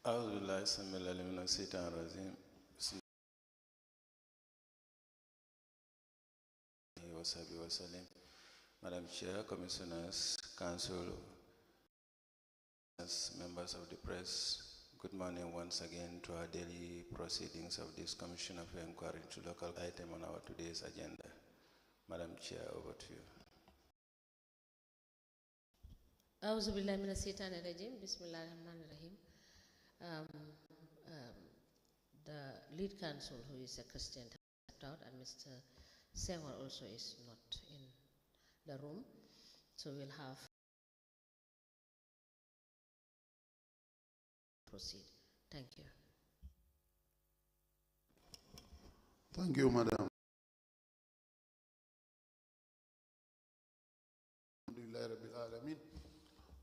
أعوذ بالله السميع العليم من الشيطان الرجيم بسم الله وصحبه وسلم. Madam Chair, Commissioners, Council, members of the press, good morning once again to our daily proceedings of this Commission of Inquiry into local item on our today's agenda. Madam Chair, over to you. أعوذ بالله من الشيطان الرجيم بسم الله الرحمن الرحيم. The lead counsel, who is a Christian, stepped out, and Mr. Sewar also is not in the room, so we'll have proceed. Thank you. Thank you, Madam. Alhamdulillah Rabbil Alameen.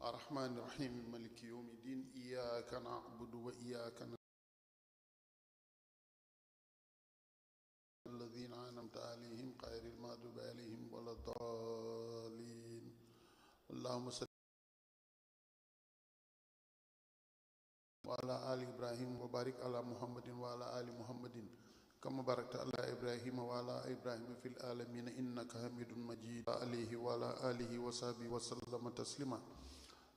Ar-Rahman Ar-Rahim Maliki Yawmiddin. Iyyaka na'budu wa iyyaka nasta'in. الذين أنعمت عليهم غير المغضوب عليهم ولا الضالين. اللهم صل وعلى آل إبراهيم وبارك على محمد وعلى آل محمد كما باركت على إبراهيم وعلى إبراهيم في العالمين إنك حميد مجيد. عليه وعلى آله وصحبه وسلم تسليما.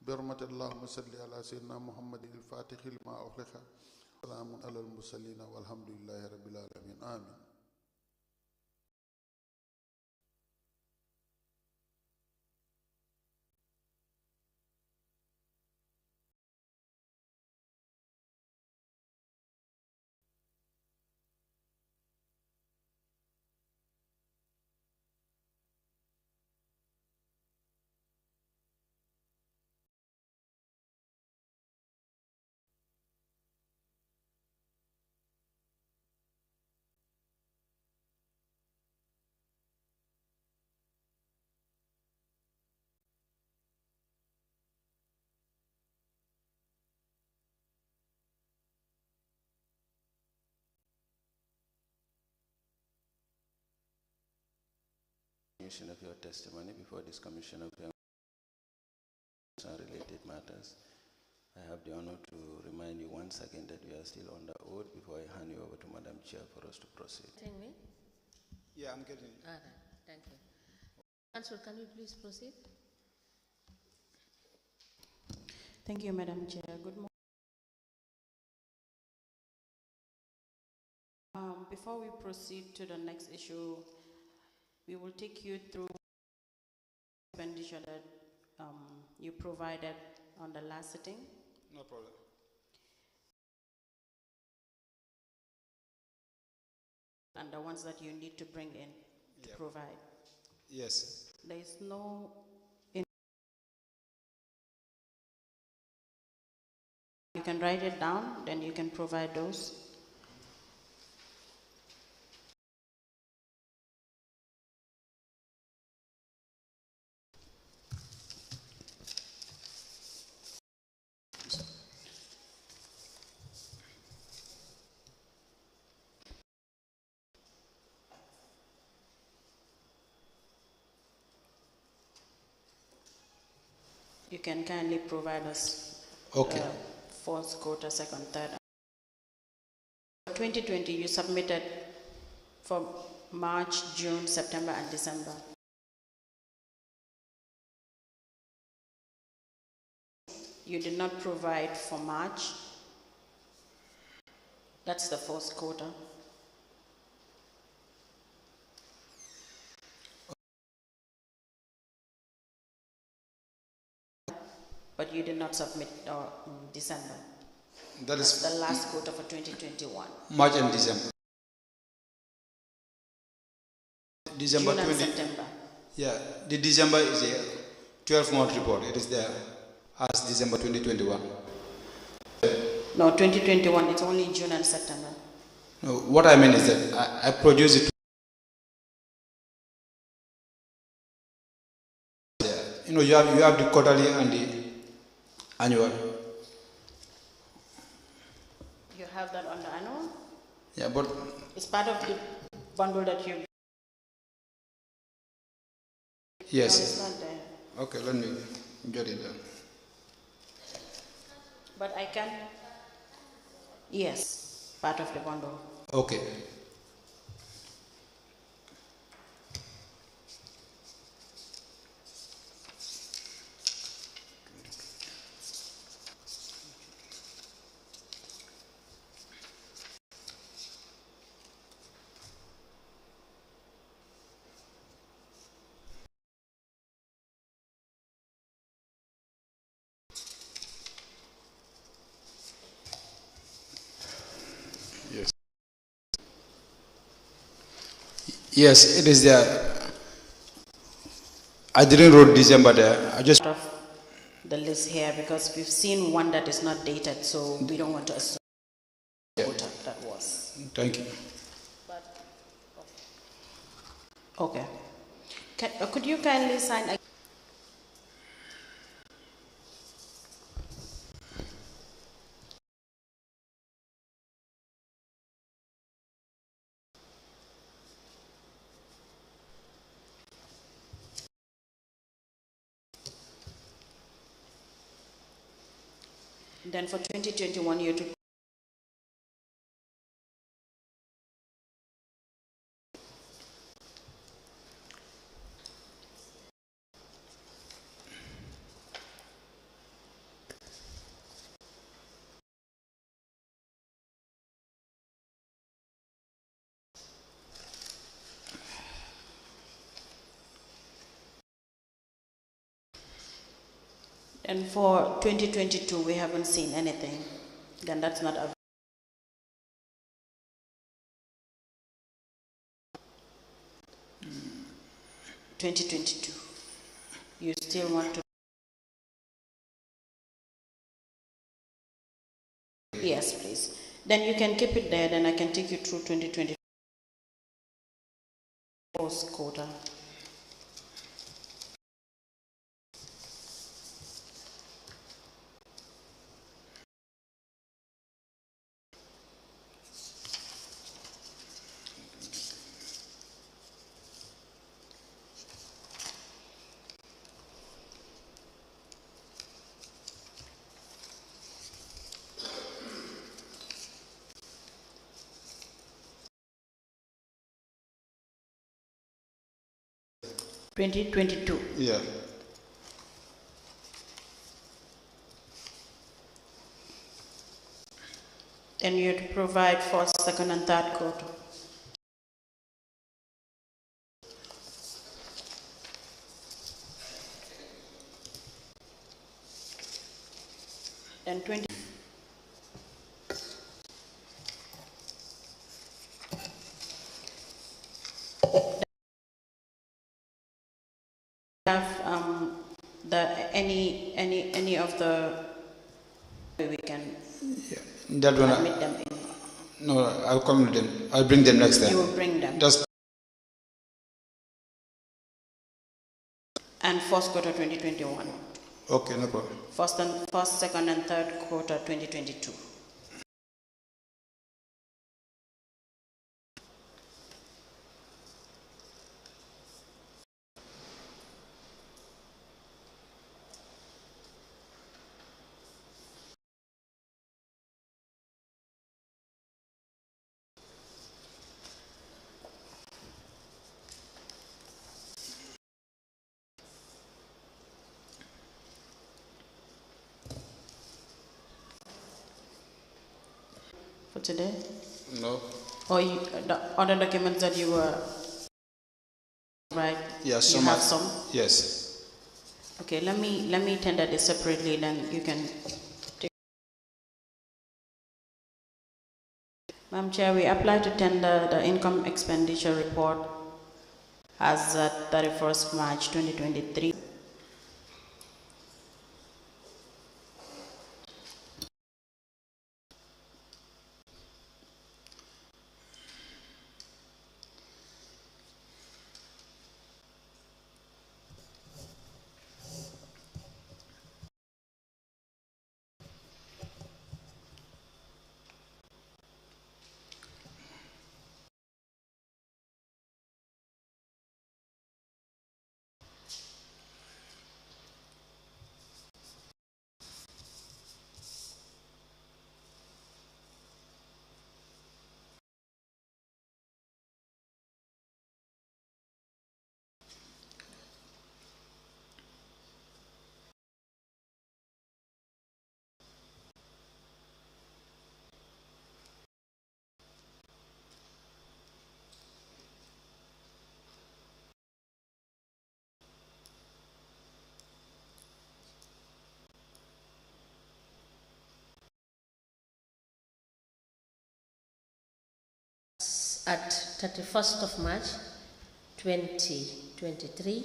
برحمة اللهم صل على سيدنا محمد الفاتح لما أغلق. سلام على المرسلين والحمد لله رب العالمين. آمين. Of your testimony before this Commission of related matters. I have the honor to remind you once again that we are still on the oath before I hand you over to Madam Chair for us to proceed. Getting me? Yeah, I'm getting it. All right, thank you. Council, can you please proceed? Thank you, Madam Chair. Good morning. Before we proceed to the next issue, we will take you through expenditure that you provided on the last sitting. No problem. And the ones that you need to bring in to provide. Yes. There is no. You can write it down, then you can provide those. You can kindly provide us fourth quarter, second, third. 2020, you submitted for March, June, September, and December. You did not provide for March. That's the fourth quarter. But you did not submit December. That's the last quarter for 2021. March and December. December June 20. And September. Yeah, the December is a 12-month report. It is there as December 2021. No, 2021. It's only June and September. No, what I mean is that I produce it. You know, you have the quarterly and the annual. You have that on the annual? Yeah, but it's part of the bundle that you. Yes. No, it's not there. Okay, let me get it down. But I can Yes, part of the bundle. Okay. Yes, it is there. I didn't wrote December there. I just Part of the list here because we've seen one that is not dated, so we don't want to assume what that was. thank you. Okay. Could you kindly sign? Then for 2021 year to and for 2022 we haven't seen anything. Then that's not a 2022. You still want to? Yes, please. Then you can keep it there. Then I can take you through 2020 fourth quarter. (2022). Yeah. And you have to provide for second and third quarter. And 20. Have any of the we can That one. admit them in. No, I'll come with them. I'll bring them next time. You will bring them. Just And first quarter 2021. okay, no problem. First, second, and third quarter 2022. For today? No. Or the other documents that you were right? Yes. You have some? Yes. Okay, let me tender this separately, then you can take. Madam Chair, we apply to tender the income expenditure report as at 31st March 2023. at 31st of March 2023,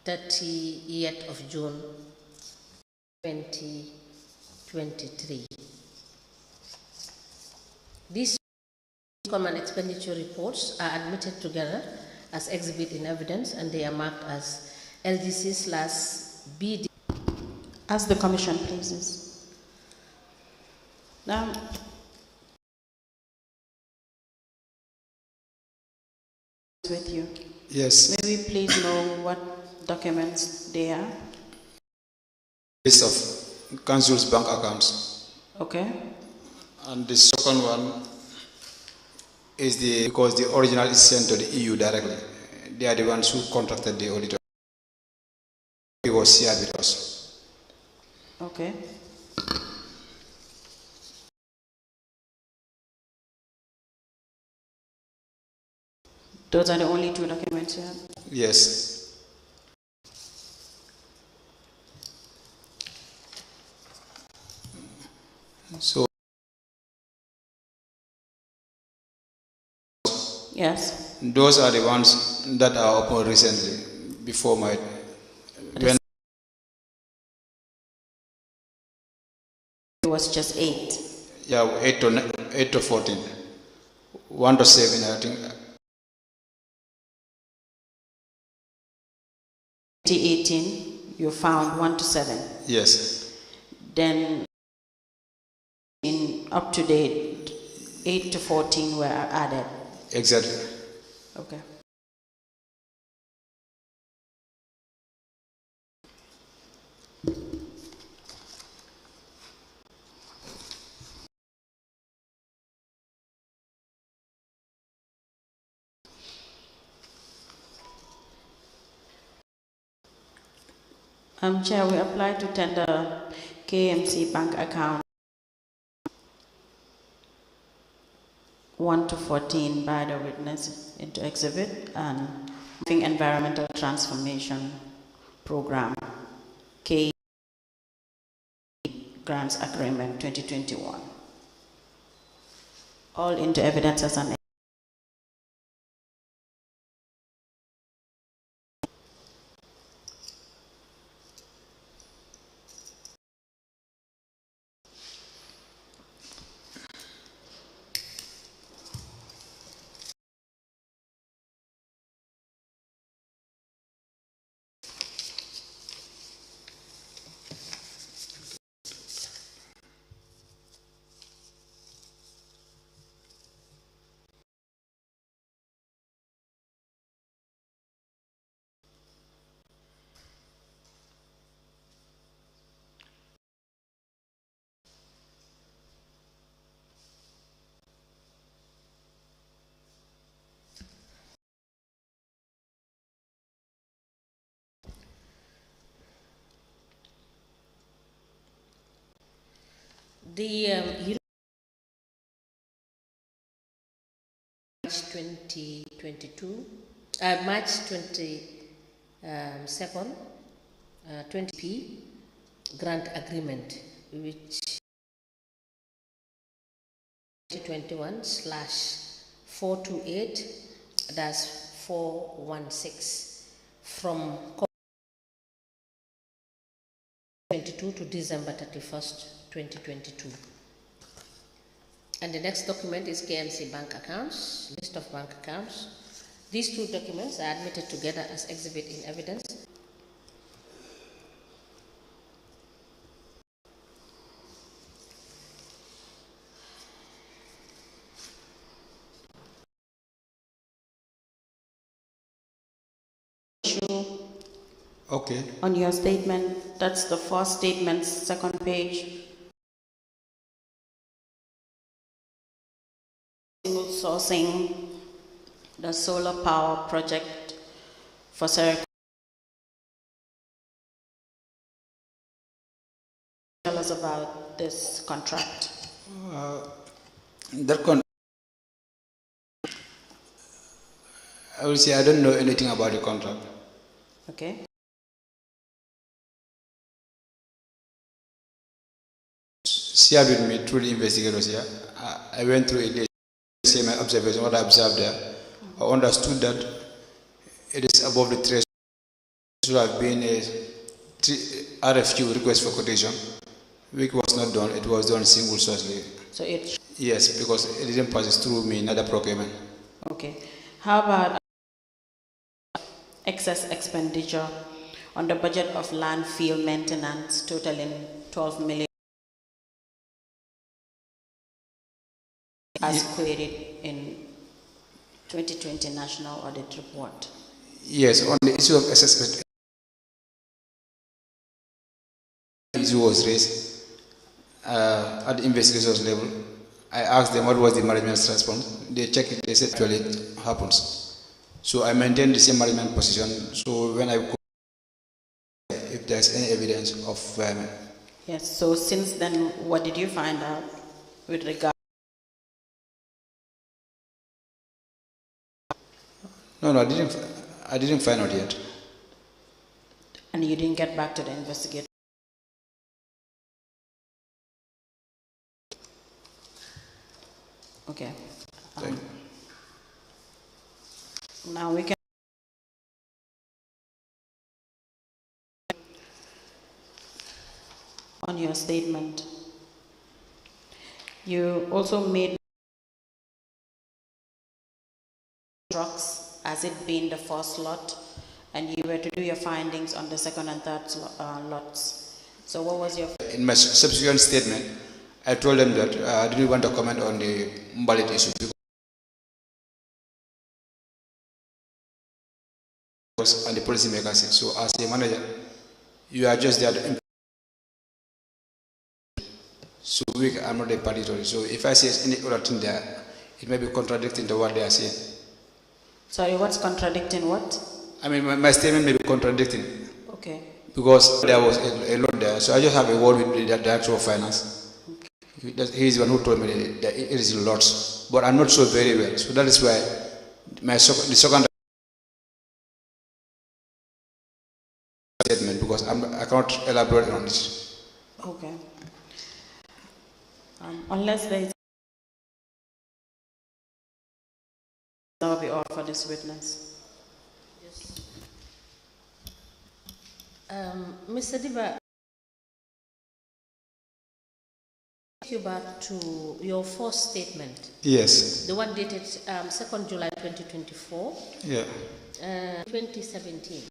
th of June 2023. These income and expenditure reports are admitted together as exhibit in evidence, and they are marked as LGC/BD. As the Commission pleases. Now, with you. Yes. May we please know what documents they are? List of council's bank accounts. Okay. And the second one is because the original is sent to the EU directly. They are the ones who contracted the auditor. It was shared with us. Okay. Those are the only two documents you have? Yes. So, Yes. those are the ones that are open recently before my. When It was just 8. yeah, 8 to 14. 1 to 7, I think. 2018, you found 1 to 7. Yes. Then, in up to date, 8 to 14 were added. Exactly. Okay. Chair, we apply to tender KMC bank account 1 to 14 by the witness into exhibit and environmental transformation program K grants agreement 2021. All into evidence as an March 2022, March 22nd, 20p grant agreement, which 2021/428-416 from 22 to December 31st, 2022. And the next document is KMC bank accounts, list of bank accounts. These two documents are admitted together as exhibit in evidence. Okay. On your statement, that's the first statement, second page. Single sourcing the solar power project for Syracuse. Tell us about this contract. I will say I don't know anything about the contract. Okay. shared with me through the investigators here. I went through it, say my observation, what I observed there. I understood that it is above the threshold. It should have been a RFQ, request for quotation, which was not done. It was done single sourcely. So it. Yes, because it didn't pass through me, another procurement. Okay. How about excess expenditure on the budget of landfill maintenance totaling 12 million as queried in 2020 National Audit Report? Yes, on the issue of assessment, the issue was raised at the investigators level. I asked them what was the management's response. They checked it, they said actually it happens. So I maintained the same management position. So when I go, if there's any evidence of Yes, so since then, what did you find out with regard? No, I didn't find out yet. And you didn't get back to the investigator? Okay. Now we can. On your statement, you also made trucks as it being the first lot, and you were to do your findings on the second and third lots. So what was your... In my subsequent statement, I told them that I didn't want to comment on the ballot issue because and the policymakers said. So as a manager, you are just there to implement. So I'm not a party to it. So if I say any other thing there, it may be contradicting to what they are saying. Sorry, what's contradicting what? I mean, my statement may be contradicting. Okay. Because there was a lot there. So I just have a word with the Director of Finance. He is the one who told me that it is lots. But I'm not sure very well. So that is why the second statement, because I cannot elaborate on this. Okay. Unless there is... That will be all for this witness. Mr. Diba, take you back to your first statement. Yes. The one dated 2nd July 2024. Yeah. 2017.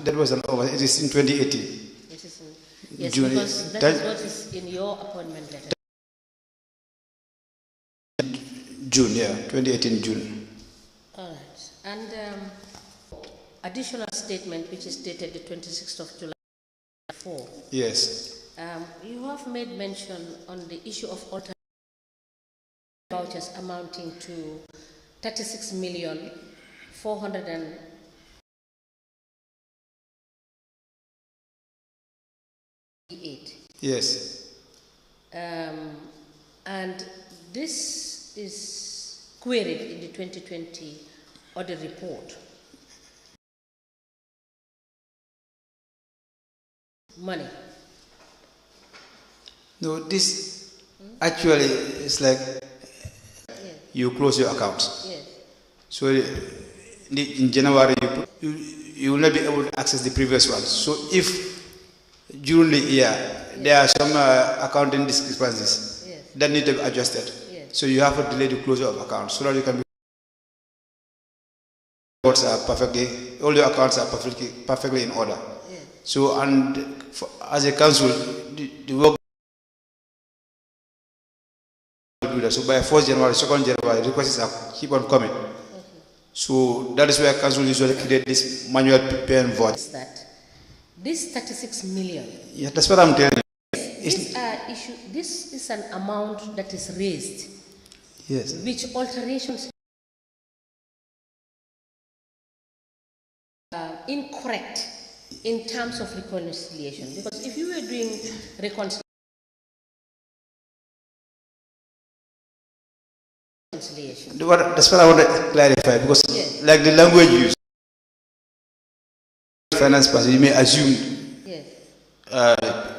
That was an over. It is in 2018. It is in, yes, June, because that is what is in your appointment letter. June, yeah, 2018 June. All right. And additional statement, which is dated the 26th of July 4. Yes. You have made mention on the issue of alternate vouchers amounting to 36,400,000. Yes. And this is queried in the 2020 audit report. Money. No, this actually is like you close your accounts. Yes. So in January you will not be able to access the previous one. So if during the year there are some accounting discrepancies that need to be adjusted, so you have to delay the closure of accounts so that you can be all your accounts are perfectly in order. So and as a council, the work. So by 1st January, 2nd January, requests keep on coming. So that is where council usually create this manual pay and vote. That this 36 million. Yeah, that's what I'm telling you. This is an amount that is raised. Yes. Which alterations are incorrect in terms of reconciliation. Because if you were doing reconciliation, that's what I want to clarify, because like the language used, finance person, you may assume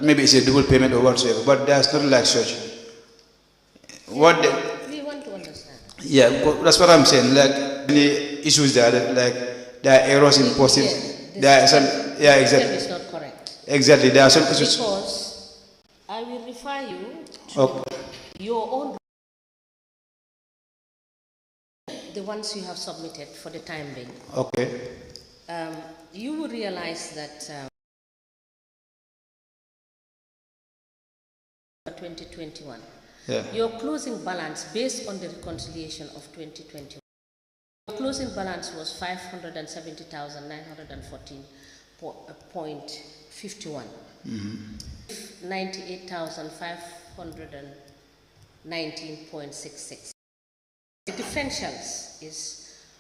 maybe it's a double payment or whatsoever, but there's nothing like such. What we want to understand. Yeah, that's what I'm saying. Like any issues there, like there are errors in posting. There are some, yeah, exactly. Is not correct. Exactly, there are some issues. Because I will refer you to Okay. your own, the ones you have submitted for the time being. Okay. You will realize that 2021, Yeah. your closing balance based on the reconciliation of 2021, your closing balance was 570,914.51. 98,519.66. The differentials is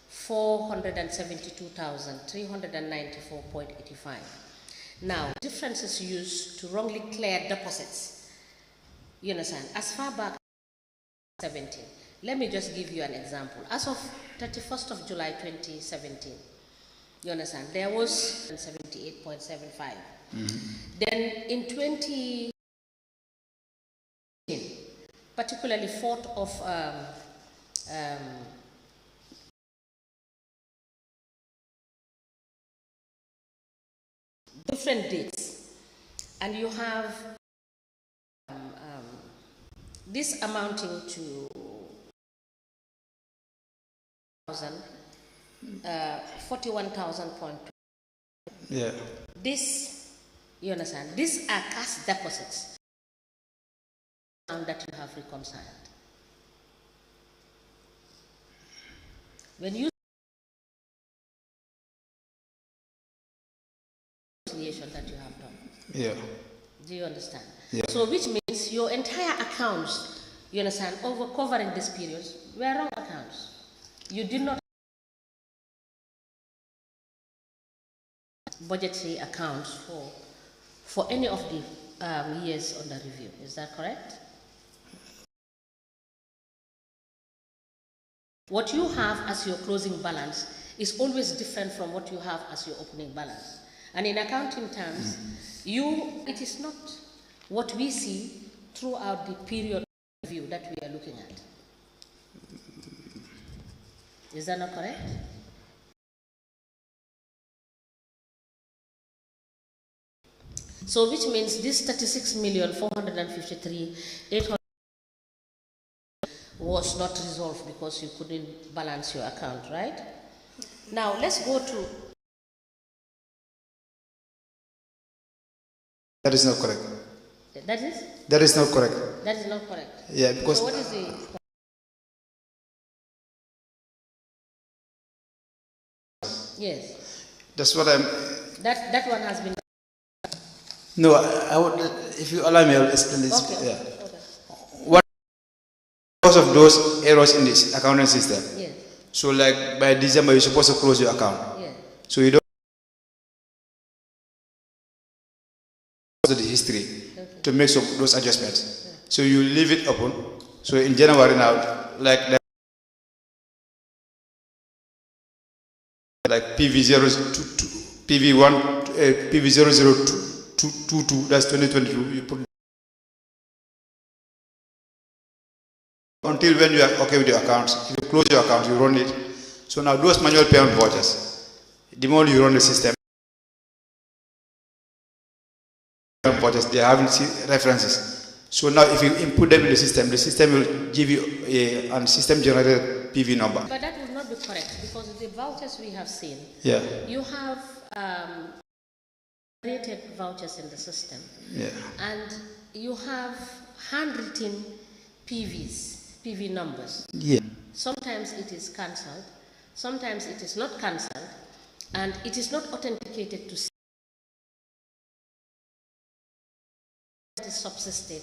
472,394.85. Now, differences used to wrongly clear deposits. You understand? As far back as 2017, let me just give you an example. As of 31st of July 2017, you understand, there was 78.75. Then in 2018, particularly 4th of different dates, and you have this amounting to 41,000. Yeah. This, you understand, these are cash deposits that you have reconciled. When you reconciliation that you have done. Yeah. Do you understand? Yeah. So which means your entire accounts, you understand, over covering this period were wrong accounts. You did not budgetary accounts for any of the years under review. Is that correct? What you have as your closing balance is always different from what you have as your opening balance. And in accounting terms, it is not what we see throughout the period review that we are looking at. Is that not correct? So which means this 36,453,800 was not resolved because you couldn't balance your account, right? Now let's go to. That is not correct. That is? That is not correct. That is not correct. Yeah, because So what is the? Yes. that's what I'm. That one has been. No, I would. If you allow me, I'll explain this. Okay. Yeah. Okay. What because of those errors in this accounting system? Yes. So, like by December, you're supposed to close your account. Yes. So you don't the history to make some those adjustments. So you leave it open. So in January now, like PV022, PV1, PV00222, that's 2022. You put until when you are okay with your accounts. If you close your account, you run it. So now those manual payment vouchers, the more you run the system, vouchers, they have references. So now if you input them in the system will give you a system generated PV number. But that would not be correct because the vouchers we have seen, Yeah. you have created vouchers in the system. Yeah. And you have handwritten PV numbers. Yeah. Sometimes it is cancelled, sometimes it is not cancelled, and it is not authenticated to see that is subsisted,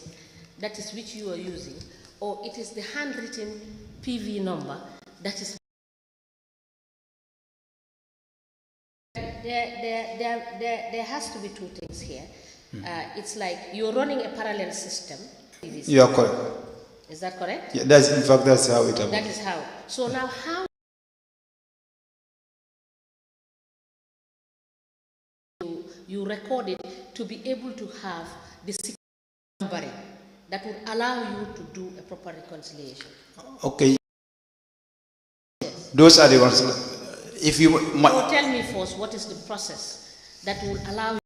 that is which you are using, or it is the handwritten PV number that is. There has to be two things here. It's like you're running a parallel system. You are correct. Is that correct? Yeah, that's in fact that's how it happens. That is how. So now how you record it to be able to have the numbering that would allow you to do a proper reconciliation. Okay. Those are the ones. If you So tell me first, what is the process that will allow you?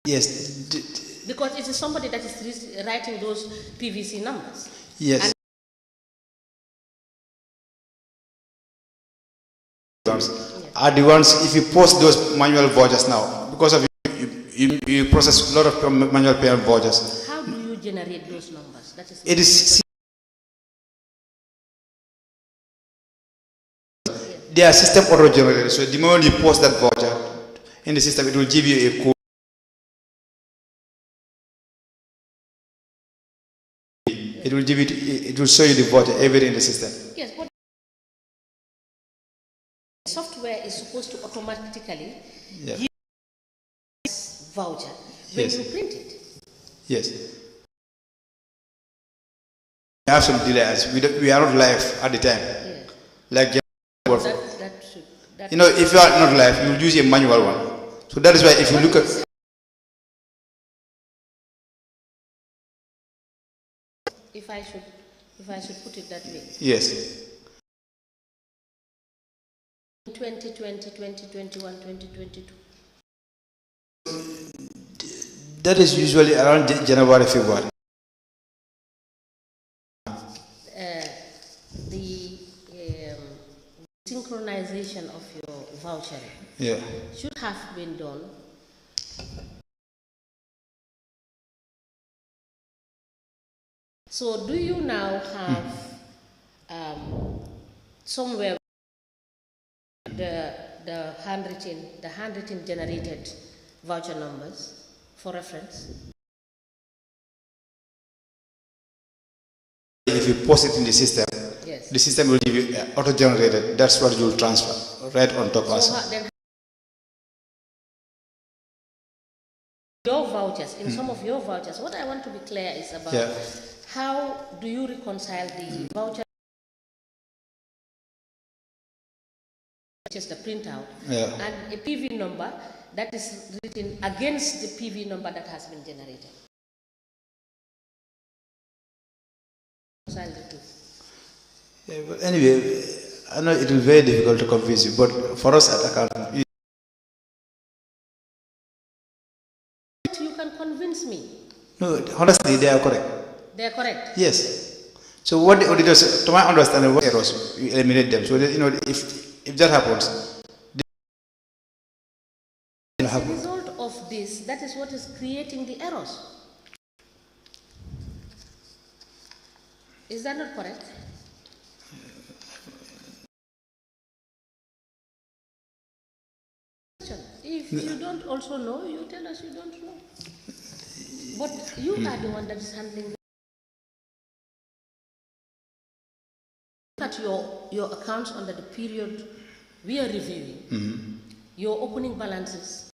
Yes. Because it is somebody that is writing those PVC numbers. Yes. Are the ones, if you post those manual vouchers now, because of you process a lot of manual payment vouchers. How do you generate those numbers? That is. It is. They are system auto-generated. So the moment you post that voucher in the system, it will give you a code. It will give it will show you the voucher, everything in the system. Yes, but software is supposed to automatically give voucher when you print it. Yes. We have some delays. We are not live at the time. Yeah. Like That you know, if you are not live, you will use a manual one. So that is why if you look at if I should put it that way. yes. 2020, 2021, 2022. That is usually around January, February. The synchronization of your vouchering should have been done So do you now have somewhere the handwritten generated voucher numbers for reference? If you post it in the system, yes, the system will give you auto-generated. That's what you will transfer right on top. So then your vouchers, in some of your vouchers, what I want to be clear is about how do you reconcile the voucher, which is the printout, and a PV number that is written against the PV number that has been generated. But anyway, I know it will be very difficult to convince you, but for us at accounting, you can convince me. No, honestly, they are correct. They are correct. Yes. So what the auditors, to my understanding, what errors you eliminate them. So that, you know, if that happens, as a result of this, that is what is creating the errors. Is that not correct? If you don't also know, you tell us you don't know. But you are the one that is handling. Look at your accounts under the period we are reviewing. Your opening balances.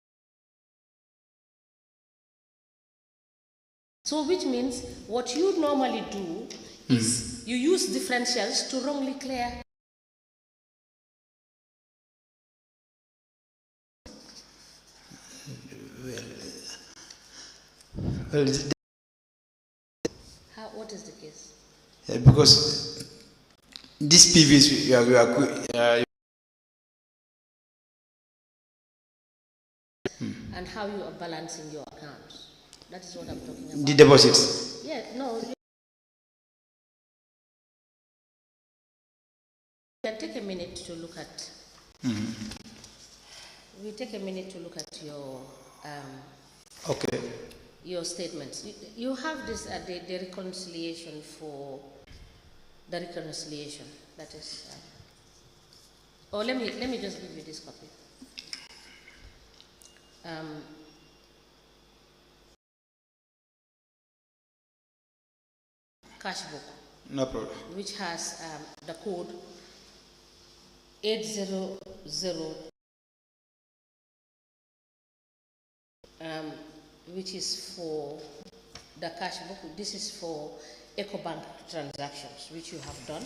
So which means what you normally do is you use differentials to wrongly clear. well, What is the case? because these PVs and how you are balancing your accounts. That is what I'm talking about. the deposits. Yeah, no. You can take a minute to look at. We take a minute to look at your your statements. You have this the reconciliation for the reconciliation. That is. Let me just give you this copy. Cash book. No problem. Which has the code 800, which is for the cash book. This is for EcoBank transactions, which you have done.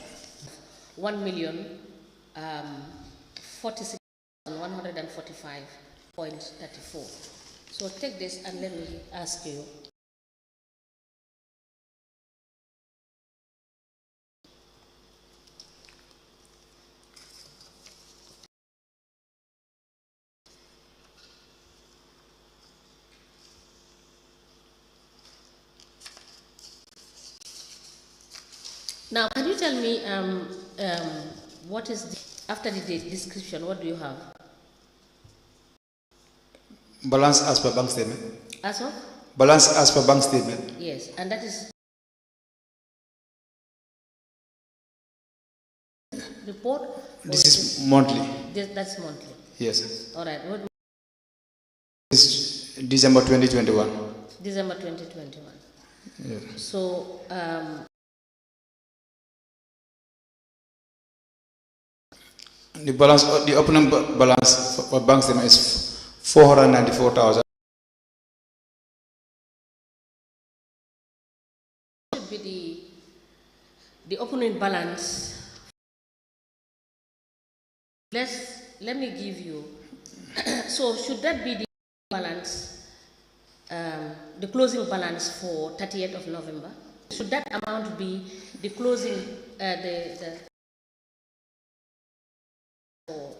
1,046,100 145.34. So take this and let me ask you. Now, can you tell me what is after the description? What do you have? Balance as per bank statement. As of? Balance as per bank statement. Yes, and that is report. This is monthly. That's monthly. Yes. All right. What? This is December 2021. December 2021. Yeah. So. The balance, the opening balance for bank statement is 494,000. Should be the opening balance. Let me give you. So should that be the balance, the closing balance for 30th of November? Should that amount be the closing, for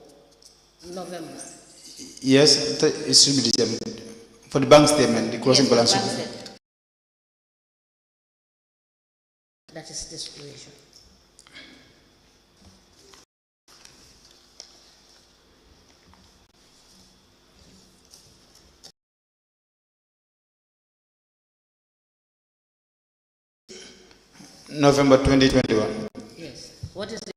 November? Yes, it should be the same. For the bank statement, the closing balance should be. That is the situation. November 2021. Yes. What is the?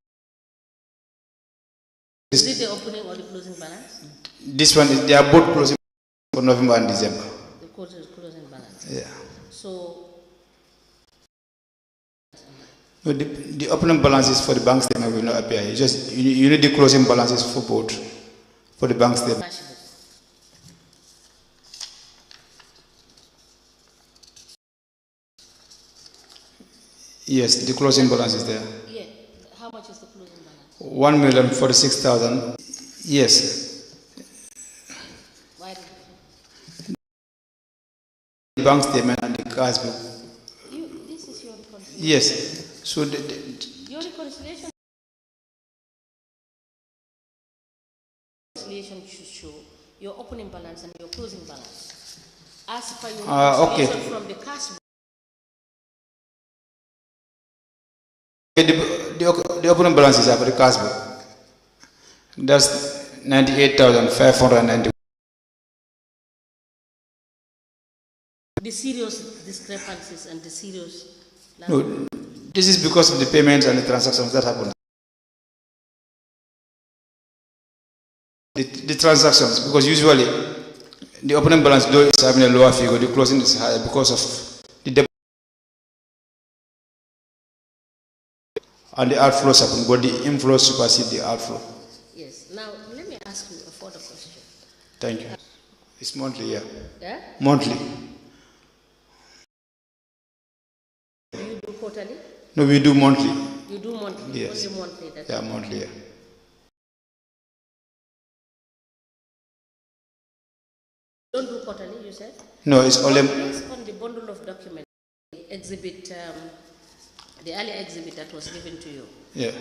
Is it the opening or the closing balance? This one is, they are both closing for November and December. The closing balance. Yeah. So. No, the opening balances for the bank statement will not appear. You need the closing balances for both, for the bank statement. Cash book. Yes, the closing balance is there. Yeah. How much is the closing balance? 1,046,000. Yes. Why? The bank statement and the cash book. This is your reconciliation. Yes. So Your reconciliation should show your opening balance and your closing balance. As per your reconciliation okay. from the cash book. The opening balance is for the cash book. That's 98,590. The serious discrepancies and the serious. No, this is because of the payments and the transactions that happen. The transactions, because usually the opening balance though is having a lower figure, the closing is higher because of the debt and the outflows happen, but the inflows supersede the outflow. Yes. Now let me ask you a further question. Thank you. It's monthly, yeah. Yeah? Monthly. Do you do quarterly? No, we do monthly. You do monthly. Yes. Only monthly. That's Yeah, monthly. Yeah. Don't do quarterly, you said? No, it's only. Based on the bundle of documents, exhibit, the earlier exhibit that was given to you. Yeah.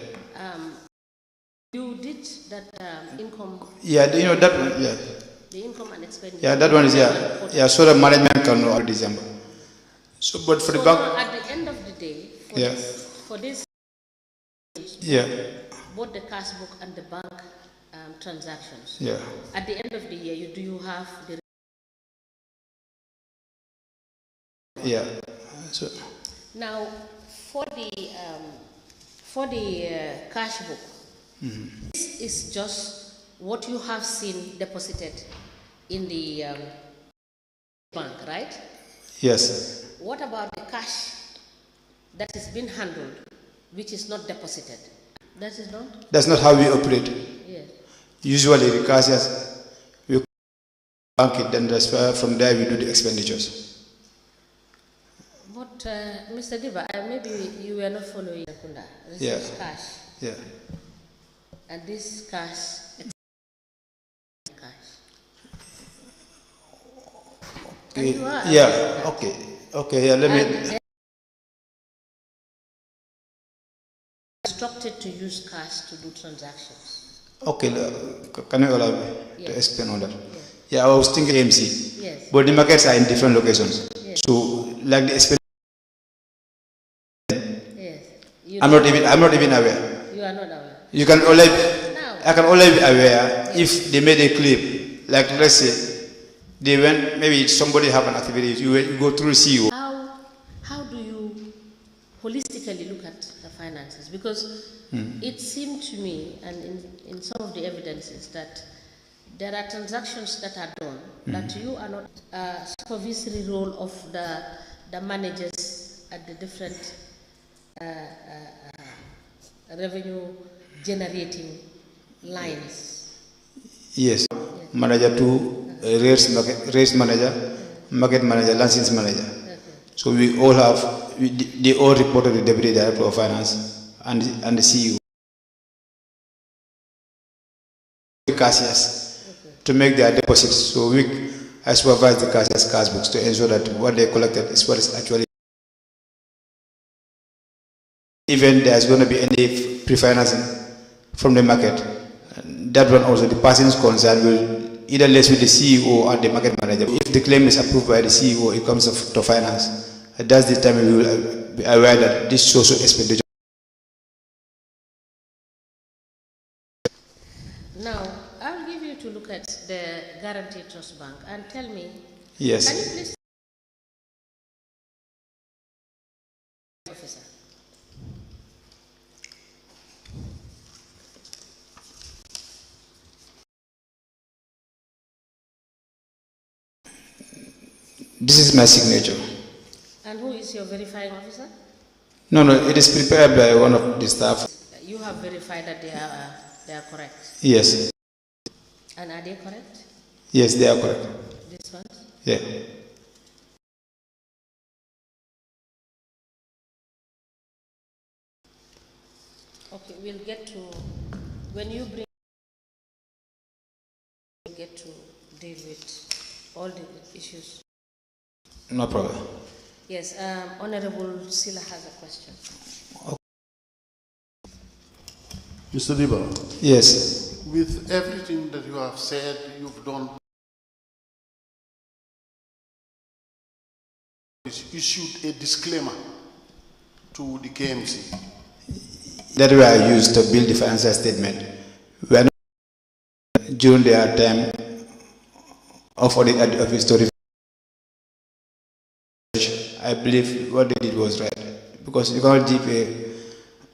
You did that income. Yeah, you know that one. Yeah. The income and expenditure. Yeah, that one is yeah. So the management can know in December. So, but for the bank. So at the end of the day, for this, Yeah. both the cash book and the bank transactions. Yeah. At the end of the year, do you have the? Yeah. So. Now, for the cash book, this is just what you have seen deposited in the bank, right? Yes. What about the cash that is being handled, which is not deposited? That is not? That's not how we operate. Yes. Usually the cashiers, we bank it, then from there we do the expenditures. But Mr. Diba, maybe you were not following Kunda. This Yeah. is cash. Yeah. And this cash Okay. you are Yeah. aware of that. Okay. Okay. Yeah. Let me. And they're instructed to use cash to do transactions. Okay. Can you allow me to Yes. explain on that? Yes. Yeah, I was thinking AMC, Yes. but the markets are in different locations. Yes. So, like the expense, Yes. You I'm not even aware. You are not aware. You can only, Now. I can only be aware if they made a clip. Like let's say, they went, maybe somebody have an activity. You go through CEO. How do you holistically look at the finances? Because it seemed to me, and in some of the evidences, that there are transactions that are done that you are not supervisory role of the managers at the different revenue generating lines. Yes. Manager 2, race manager, market manager, license manager. Okay. So we all have, they all report to the deputy director of finance and the CEO. Cashiers to make their deposits. So I supervise the cashiers' cash books to ensure that what they collected is what is actually. Even there's going to be any pre-financing from the market, that one also the person's concerned will either liaise with the CEO or the market manager. If the claim is approved by the CEO, it comes to finance. That's the time we will be aware that this social expenditure. Now, I'll give you to look at the Guarantee Trust Bank and tell me. Yes. Can you please, officer? This is my signature. And who is your verifying officer? No, it is prepared by one of the staff. You have verified that they are correct. Yes. And are they correct? Yes, they are correct. This ones? Yeah. Okay, we'll get to, when you bring, we'll get to deal with all the issues. No problem. Yes, Honorable Sila has a question. Mr. Diba, Yes. with everything that you have said, you've done, issued a disclaimer to the KMC. That way I used to build the financial statement. When during their time of audit at the office to review, I believe what they did was right. Because you cannot give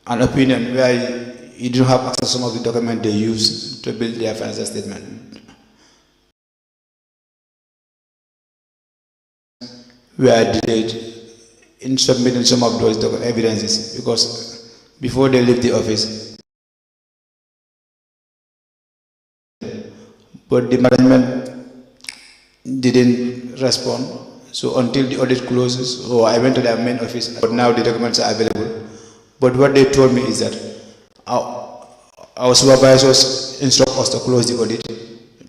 an opinion where you don't have access to some of the documents they use to build their financial statement. We are delayed in submitting some of those evidences because before they leave the office, but the management didn't respond. So until the audit closes, I went to their main office, but now the documents are available. But what they told me is that our supervisors instruct us to close the audit.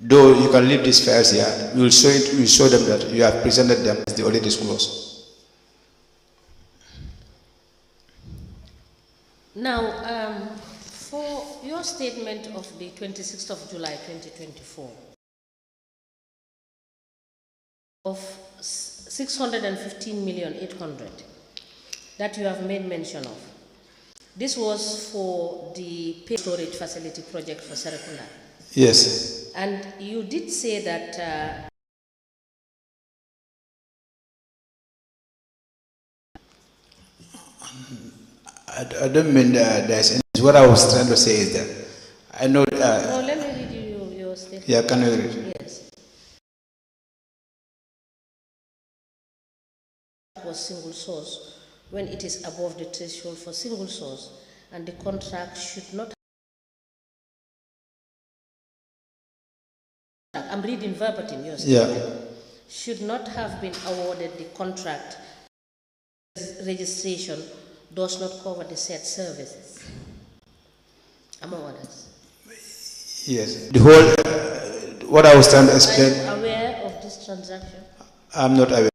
Though you can leave these files here, we will show them that you have presented them as the audit is closed. Now, for your statement of the 26th of July 2024 of 615,800,000 that you have made mention of, this was for the pay storage facility project for Serekunda. Yes. And you did say that I don't mean there's any. What I was trying to say is that I know. no, let me read you your statement. Yeah, can you read? Yes. Was single source when it is above the threshold for single source, and the contract should not. I'm reading verbatim your statement. Yeah. Should not have been awarded the contract. Registration does not cover the said services, among others. Yes. The whole. What I was trying to Are explain. you aware of this transaction? I'm not aware.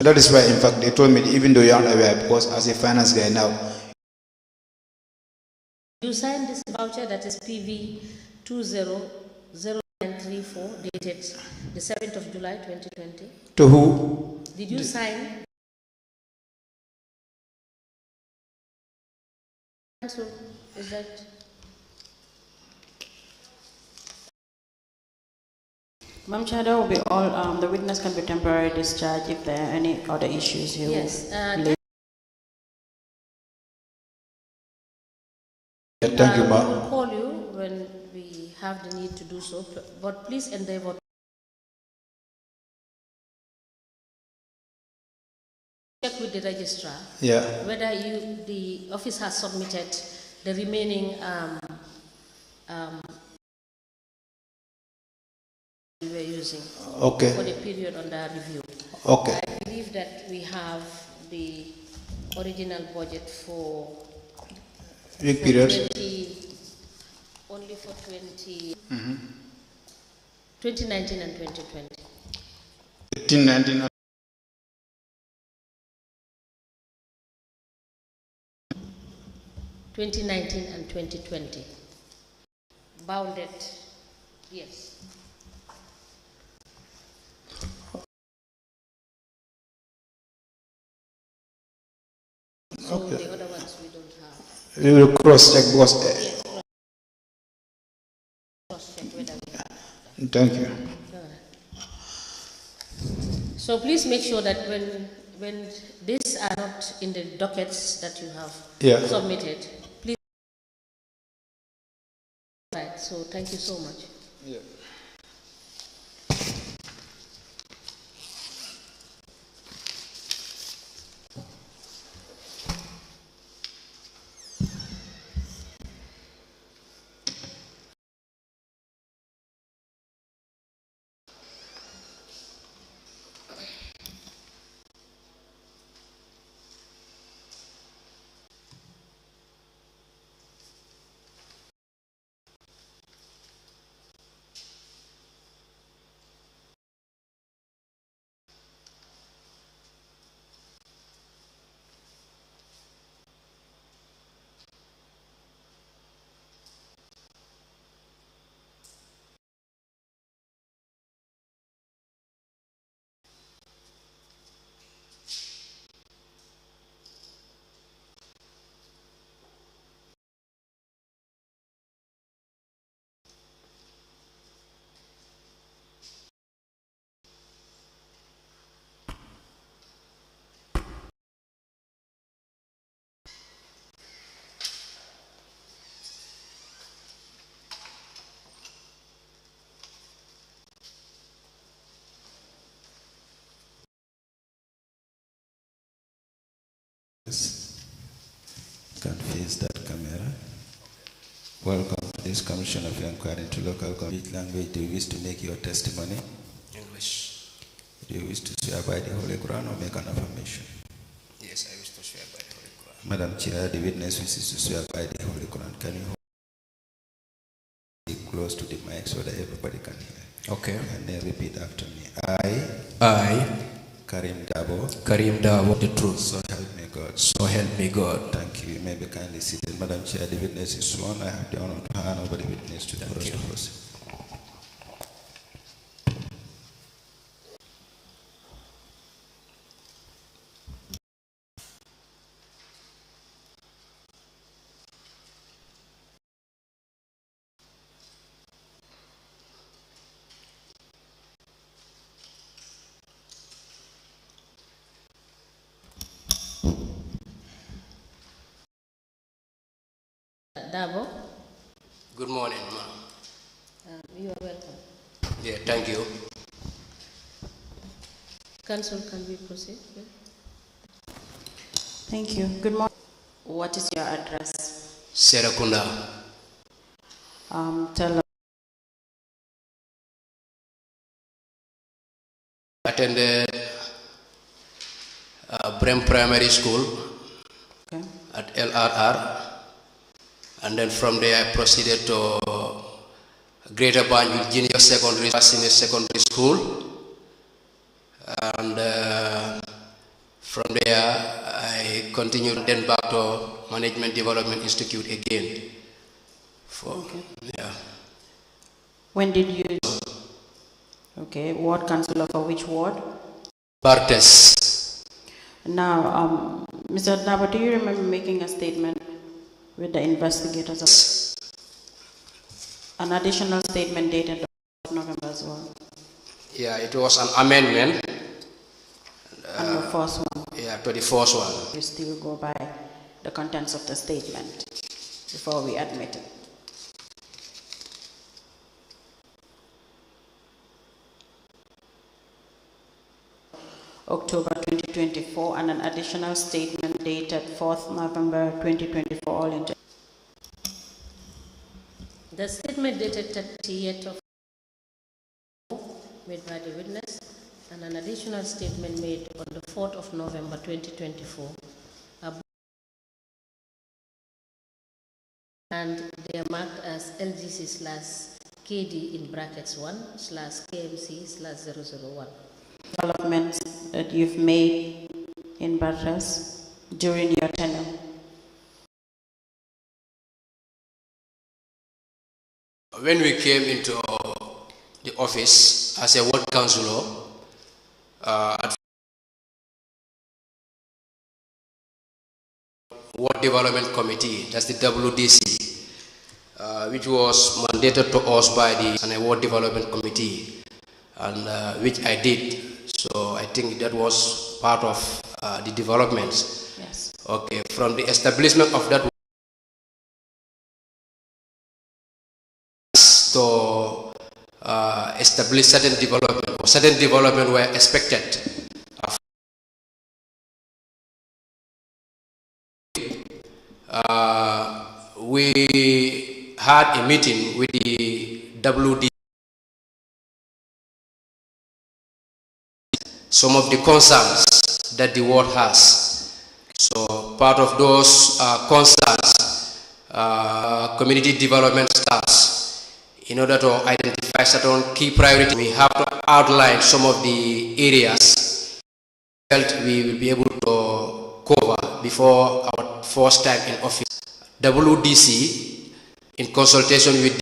That is why, in fact, they told me, even though you aren't aware, because as a finance guy now. You signed this voucher that is PV 200934 dated the 7th of July 2020. To who? Did you sign? So is that? Madam Chair, that will be all. The witness can be temporarily discharged if there are any other issues here. Yes. Thank you, We ma'am. will call you when we have the need to do so, but please endeavor to check with the registrar whether the office has submitted the remaining we were using for the period under review. Okay. I believe that we have the original budget for Week periods. Only for 2019 and 2020. 2019. 2019 and 2020. Bounded, yes. So the other ones we don't have. We will cross-check because... Yes, cross-check whether we have. Thank you. So please make sure that when these are not in the dockets that you have submitted, please. Right, so thank you so much. Yeah. Can face that camera. Welcome to this Commission of Inquiry into Local Government. Which language do you wish to make your testimony? English. Do you wish to swear by the Holy Quran or make an affirmation? Yes, I wish to swear by the Holy Quran. Madam Chair, the witness wishes to swear by the Holy Quran. Can you hold it close to the mic so that everybody can hear? Okay. And then repeat after me. I, Karim Dabo, the truth. so help me God. So help me God. Thank you. You may be kindly seated. Madam Chair, the witness is sworn. I have the honor to hand over the witness to the first of us. Dabo. Good morning, ma'am. You are welcome. Yeah, thank you. Council, can we proceed? Yeah. Thank you. Good morning. What is your address? Serakunda. Tell us. Attended Brem Primary School at LRR. And then from there I proceeded to Greater Banjul Junior Secondary, Senior Secondary School, and from there I continued then back to Management Development Institute again. Yeah. When did you? Okay, ward councillor for which ward? Bartes. Now, Mr. Dabo, do you remember making a statement with the investigators? An additional statement dated November as well? Yeah, it was an amendment. And the first one? Yeah, to the first one. We still go by the contents of the statement before we admit it. October 2024 and an additional statement dated 4th November 2024 all into. The statement dated 30th of made by the witness and an additional statement made on the 4th of November 2024 and they are marked as LGC/KD in brackets 1/KMC/001. Developments that you've made in Barras during your tenure. When we came into the office as a ward councillor, at Ward Development Committee, that's the WDC, which was mandated to us by the Ward Development Committee, and which I did. So I think that was part of the developments. Yes. Okay, from the establishment of that to establish certain development, or certain development were expected. We had a meeting with the WD. Some of the concerns that the ward has. So part of those concerns, community development starts. In order to identify certain key priorities, we have to outline some of the areas felt we will be able to cover before our first time in office. WDC, in consultation with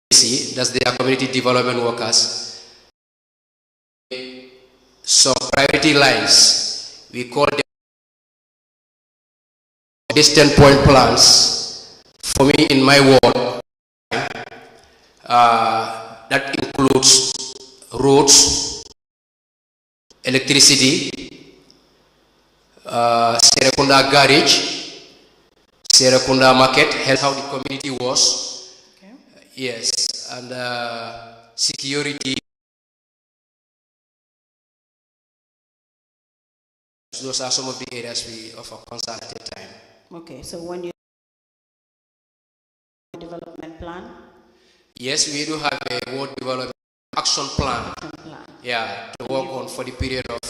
DDC, that's their community development workers, so priority lines, we call them these 10-point plans. For me, in my ward, that includes roads, electricity, Serekunda garage, Serekunda market, health, how the community was. Okay. Yes, and security. Those are some of the areas we offer concern at a time. Okay, so when you development plan? Yes, we do have a ward development action plan. Yeah, to work on for the period of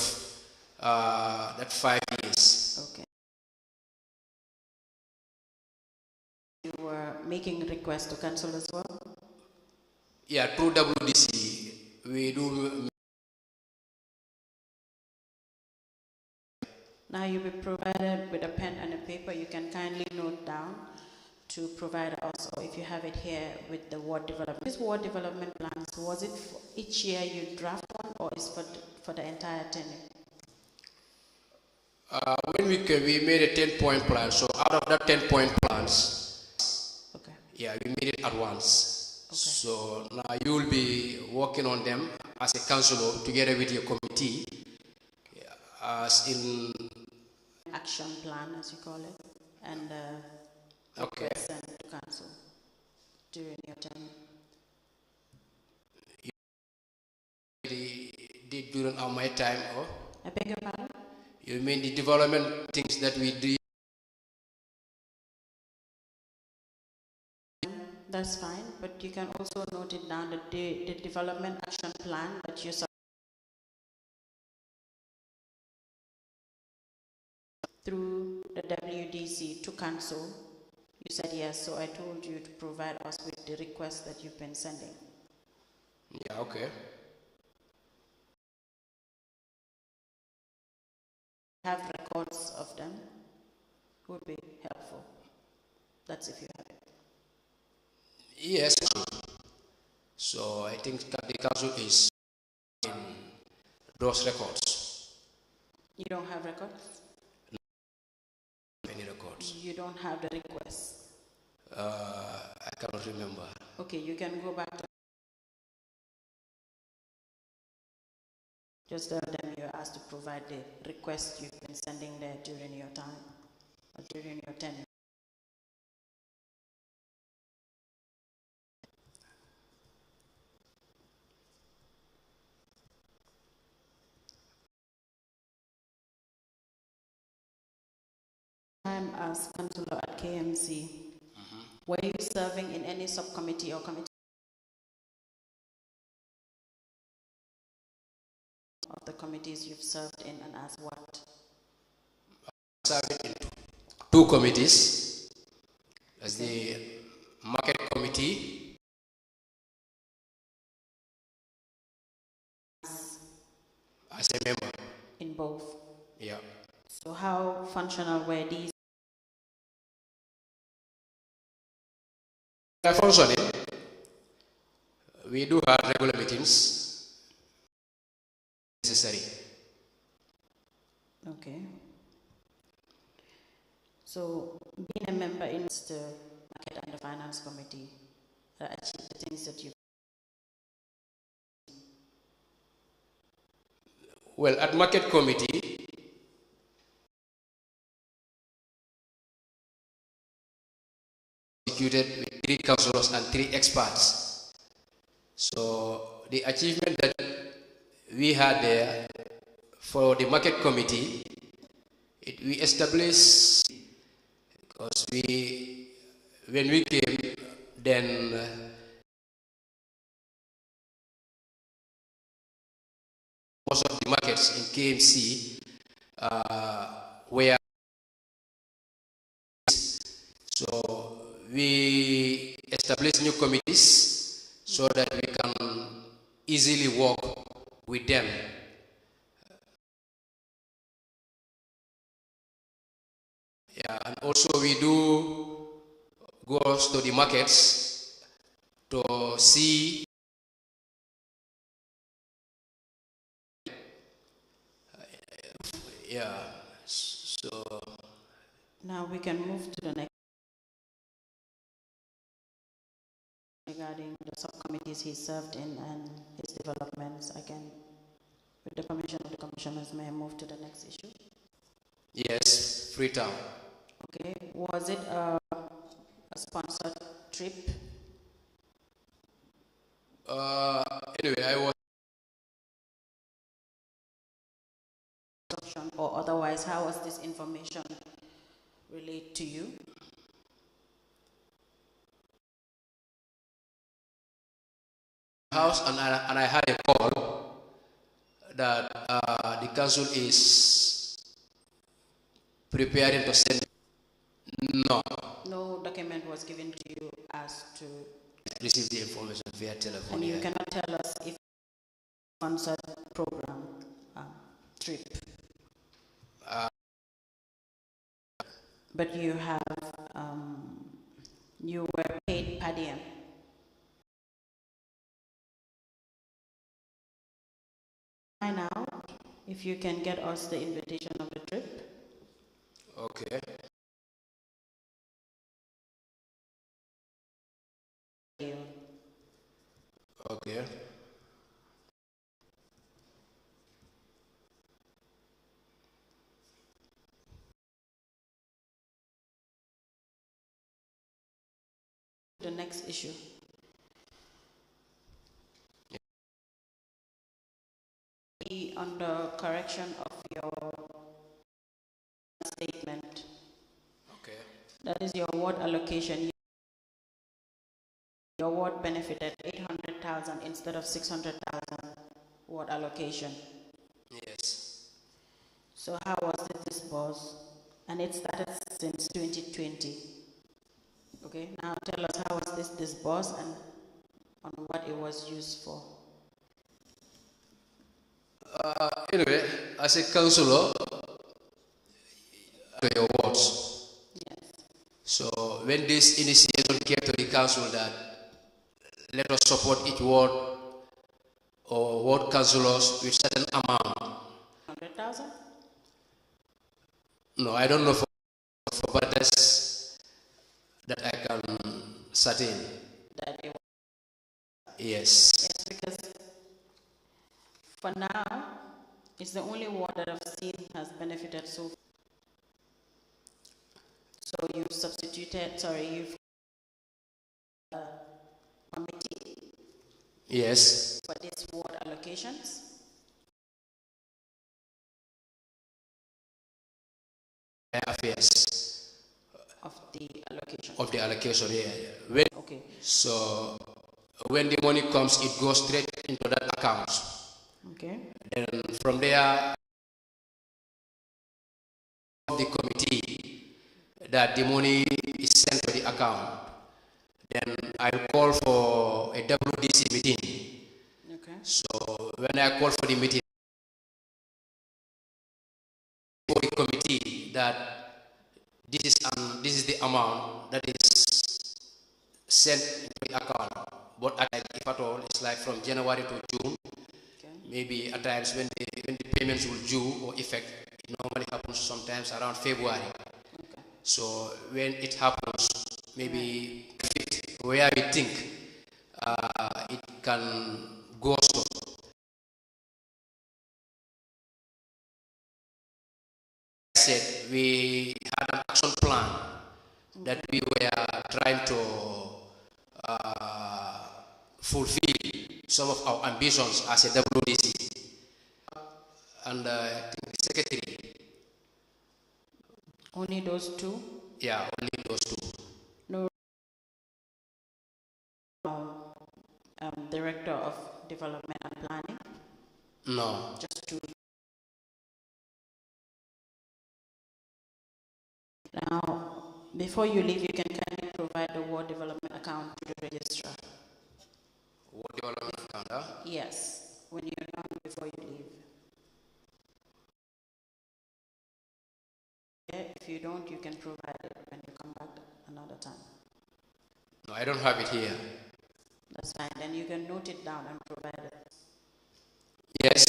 that 5 years. Okay. You were making requests to council as well? Yeah, through WDC, we do. Now you'll be provided with a pen and a paper. You can kindly note down to provide us, or if you have it here, with the ward development. This ward development plans, was it for each year you draft one, or is for the entire tenure? When we came, we made a 10-point plan. So out of that 10-point plans, okay, yeah, we made it at once. Okay. So now you will be working on them as a councillor together with your committee, as in action plan, as you call it, and okay. sent to council during your tenure. Did during my time, or I beg your pardon? you mean the development things that we do? That's fine, but you can also note it down that the development action plan that you saw through the WDC to council, You said yes, so I told you to provide us with the request that you've been sending. Yeah, okay. Have records of them would be helpful. That's if you have it. Yes. So I think that the council is in those records. You don't have records? Any records? You don't have the request? I cannot remember. Okay, you can go back to. Just tell them you're asked to provide the request you've been sending there during your time or during your tenure. Time as councillor at KMC, were you serving in any subcommittee or committee of the committees you've served in, and as what? Serving in two committees, as the market committee as a member. In both? Yeah. So how functional were these? Functioning, we do have regular meetings necessary. Okay. So being a member in the market and the finance committee, achieve the things that you. Well, at market committee, executed with 3 councillors and 3 experts. So the achievement that we had there for the market committee, we established, because when we came, then most of the markets in KMC were, so we established new committees so that we can easily work with them. Yeah, and also we do go to the markets to see yeah, so Now we can move to the next. Regarding the subcommittees he served in and his developments, I can, with the permission of the commissioners, may I move to the next issue? yes, Freetown. Okay, was it a sponsored trip? Anyway, I was or otherwise, how was this information relayed to you? house and I had a call that the council is preparing to send. No. No document was given to you as to Receive the information via telephone. and you cannot tell us if sponsored program trip. But you have you were paid per diem. Find out if you can get us the invitation of the trip. Okay. Okay. The next issue. Under correction of your statement. Okay. That is your ward allocation. Your ward benefited 800,000 instead of 600,000 ward allocation. Yes. So how was it disbursed? And it started since 2020. Okay, now tell us how was this disbursed and on what it was used for. Anyway, as a councillor, to your wards. Yes. So when this initiation came to the council that let us support each ward or ward councillors with certain amount. 100,000? No, I don't know for budgets that I can certain. That it was, Yes. yes, because for now, it's the only ward that I've seen has benefited so far. So you've substituted, you've committee Yes. for these ward allocations. Affairs Of the allocation. of the allocation here. When, Okay. so when the money comes, it goes straight into that account. Okay. Then from there, the committee that the money is sent to the account. Then I'll call for a WDC meeting. Okay. So when I call for the meeting, for the committee that this is the amount that is sent into the account. But if at all, it's like from January to June. Okay. Maybe at times when the payments will due or effect, it normally happens sometimes around February. Okay. So when it happens, maybe where we think it can go so. Said we had an action plan that we were trying to fulfill some of our ambitions as a WDC. And I think the secretary. Only those two? Yeah, only those two. No. Director of Development and Planning? No. Just two. Now, before you leave, you can kindly provide the ward development account to the registrar. Ward development account, huh? Yes, when you're done, before you leave. Yeah, if you don't, you can provide it when you come back another time. No, I don't have it here. That's fine. Then you can note it down and provide it. Yes.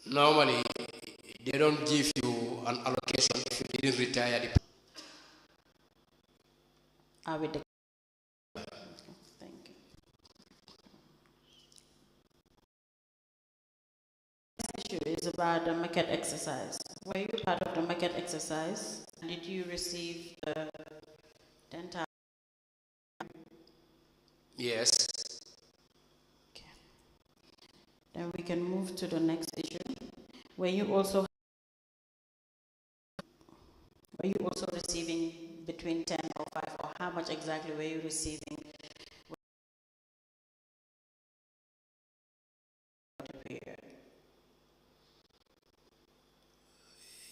Normally, they don't give you an allocation if you didn't retire the. With the thank you. This issue is about the market exercise. Were you part of the market exercise? Did you receive the 10,000? Yes. Okay. Then we can move to the next issue. Were you also receiving between 10 or 5, or how much exactly were you receiving?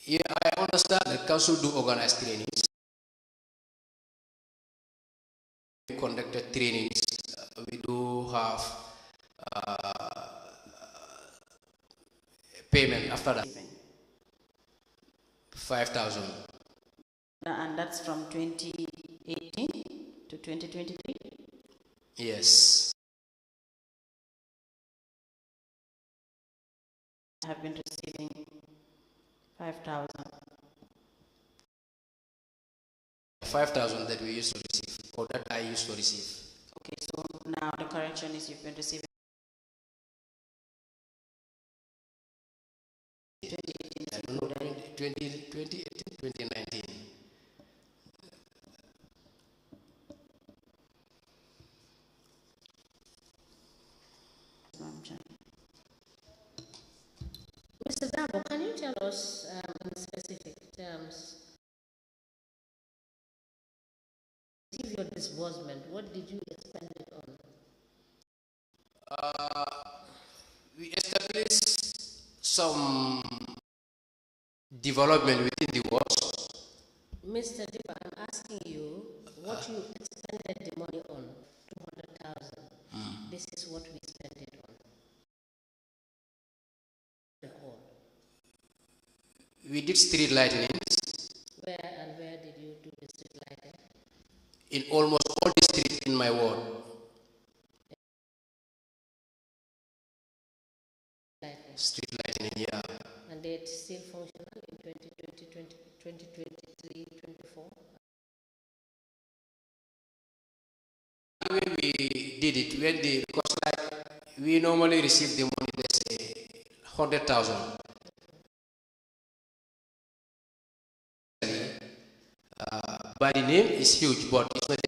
Yeah, I understand the council do organize trainings. We conducted trainings. We do have payment after that. 5,000. And that's from 2018 to 2023? Yes. I have been receiving 5,000. 5,000 that we used to receive, or that I used to receive. Okay, so now the correction is you've been receiving 2018. I don't know, 2018, 2019. Mr. Dabo, can you tell us in specific terms, your disbursement, what did you spend it on? We established some development within the wards. Mr. Diba, I'm asking you what you expended the money on, 200,000. This is what we spent it on. The whole. We did street lighting Where did you do the street lighting? in almost all the streets in my ward. Street lighting, yeah. And it's still functional in 2020, 2023, 24? When we did it, because like we normally receive the money, let's say 100,000. By the name is huge, but it's not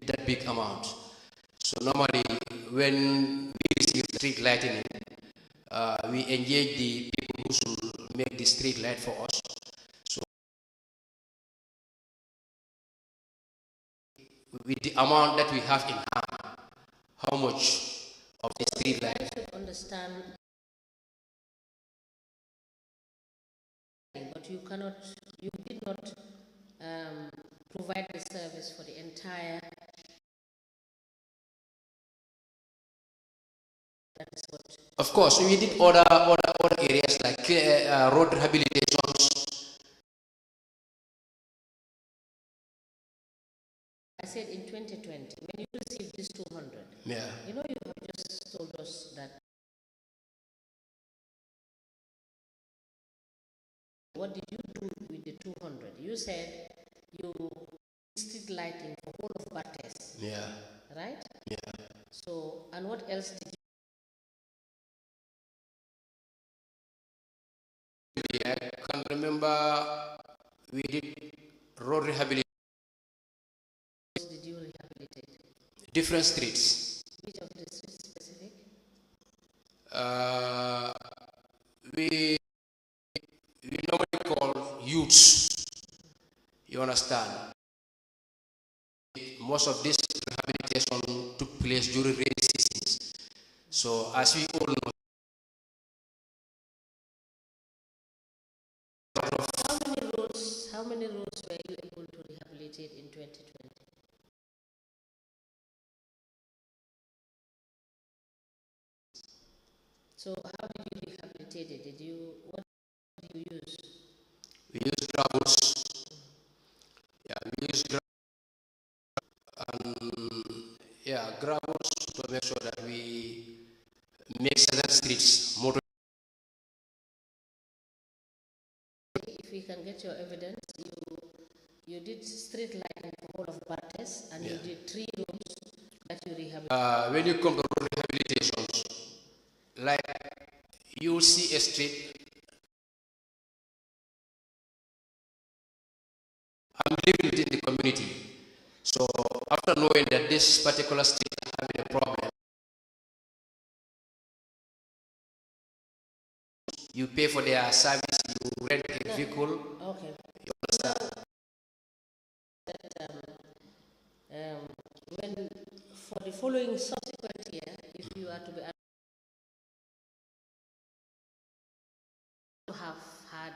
that big amount. So normally, when we receive street lighting, we engage the people who should make the street light for us. So with the amount that we have in hand, how much of the street light? I should understand, but you did not provide the service for the entire. That is what. Of course, we did other areas like road rehabilitations. I said in 2020, when you received this 200, Yeah. you know, you have just told us that. What did you do with the 200? You said you street lighting for whole of Bates. Yeah. Right? Yeah. So, and what else did you? I can remember we did road rehabilitation. Did you rehabilitate? Different streets. Which of the streets specific? We normally call youths. You understand? Most of this rehabilitation took place during rainy seasons. So as we all know, How many roads were you able to rehabilitate in 2020? So how did you rehabilitate it? What did you use? we use gravels. Yeah, we use gravels to make sure that we make certain streets more. If we can get your evidence, you did street lighting for whole of Bates and you did 3 roads that you rehabilitated. When you come to road rehabilitations, like you see a street, I'm living within the community. So after knowing that this particular street is having a problem, you pay for their service, you rent a vehicle. Okay. You understand? When for the following subsequent year, if you are to be to have had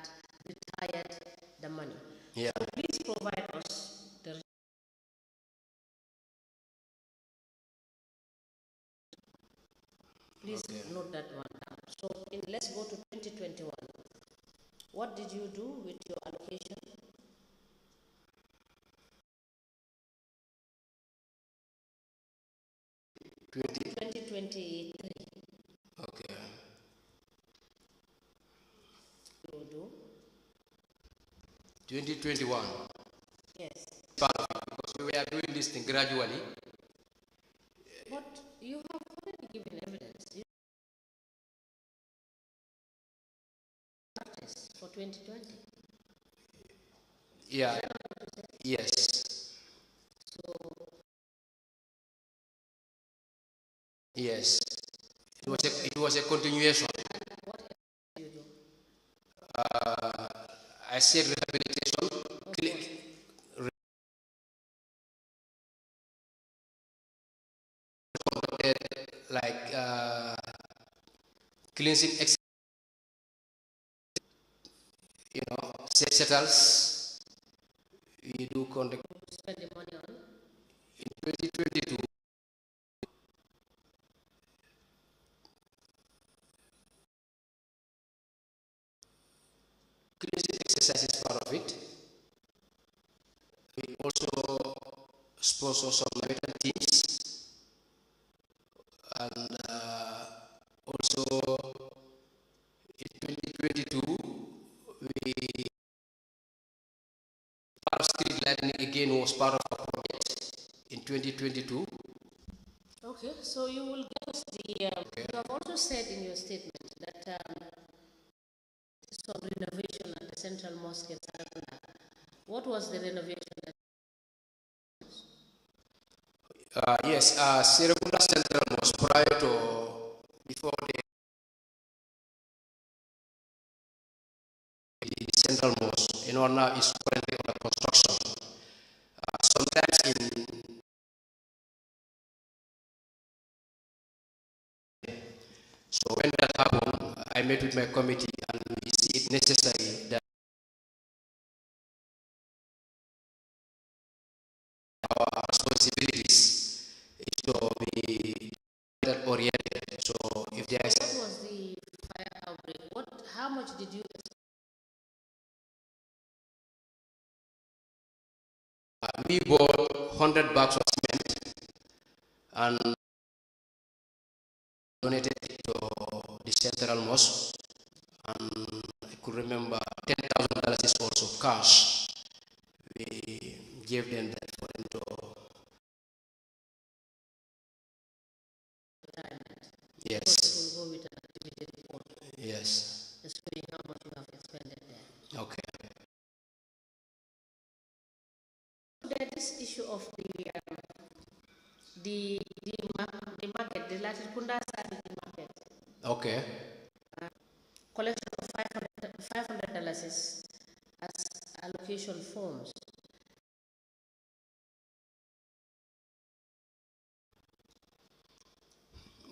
retired the money, Yeah. so please provide us the. Please note that one down. So let's go to 2021. What did you do with your allocation? 2023. Okay. You do? 2021. Yes. Because we were doing this thing gradually. But you have already given evidence. For 2020. Yeah. Yes. So Yes. It was a continuation. what else do you do? I said rehabilitation. Like cleansing, settles. We do conduct Spend the money on? in 2022, cleansing exercise is part of it. We also sponsor some American teams, and also in 2022 we part of street lighting again was part of our project in 2022. Okay, so you will give us the. You have also said in your statement that some renovation at the Central Mosque in Sarakunda. What was the renovation? Yes, Serekunda Central was prior to before the Central Mosque. Now is currently under construction. Sometimes in so when that happened, I met with my committee and we see it necessary that our responsibilities is to be that oriented. So if there is What was the fire outbreak? How much did you? we bought 100 bags of cement and donated it to the Central Mosque, and I could remember $10,000 is also cash. We gave them that for them to. Yes. We'll go with an activity report. Yes. Explaining how much you have expended there. Okay. There is issue of the market, the Latikunda market. Okay. Collection of $500 as allocation forms.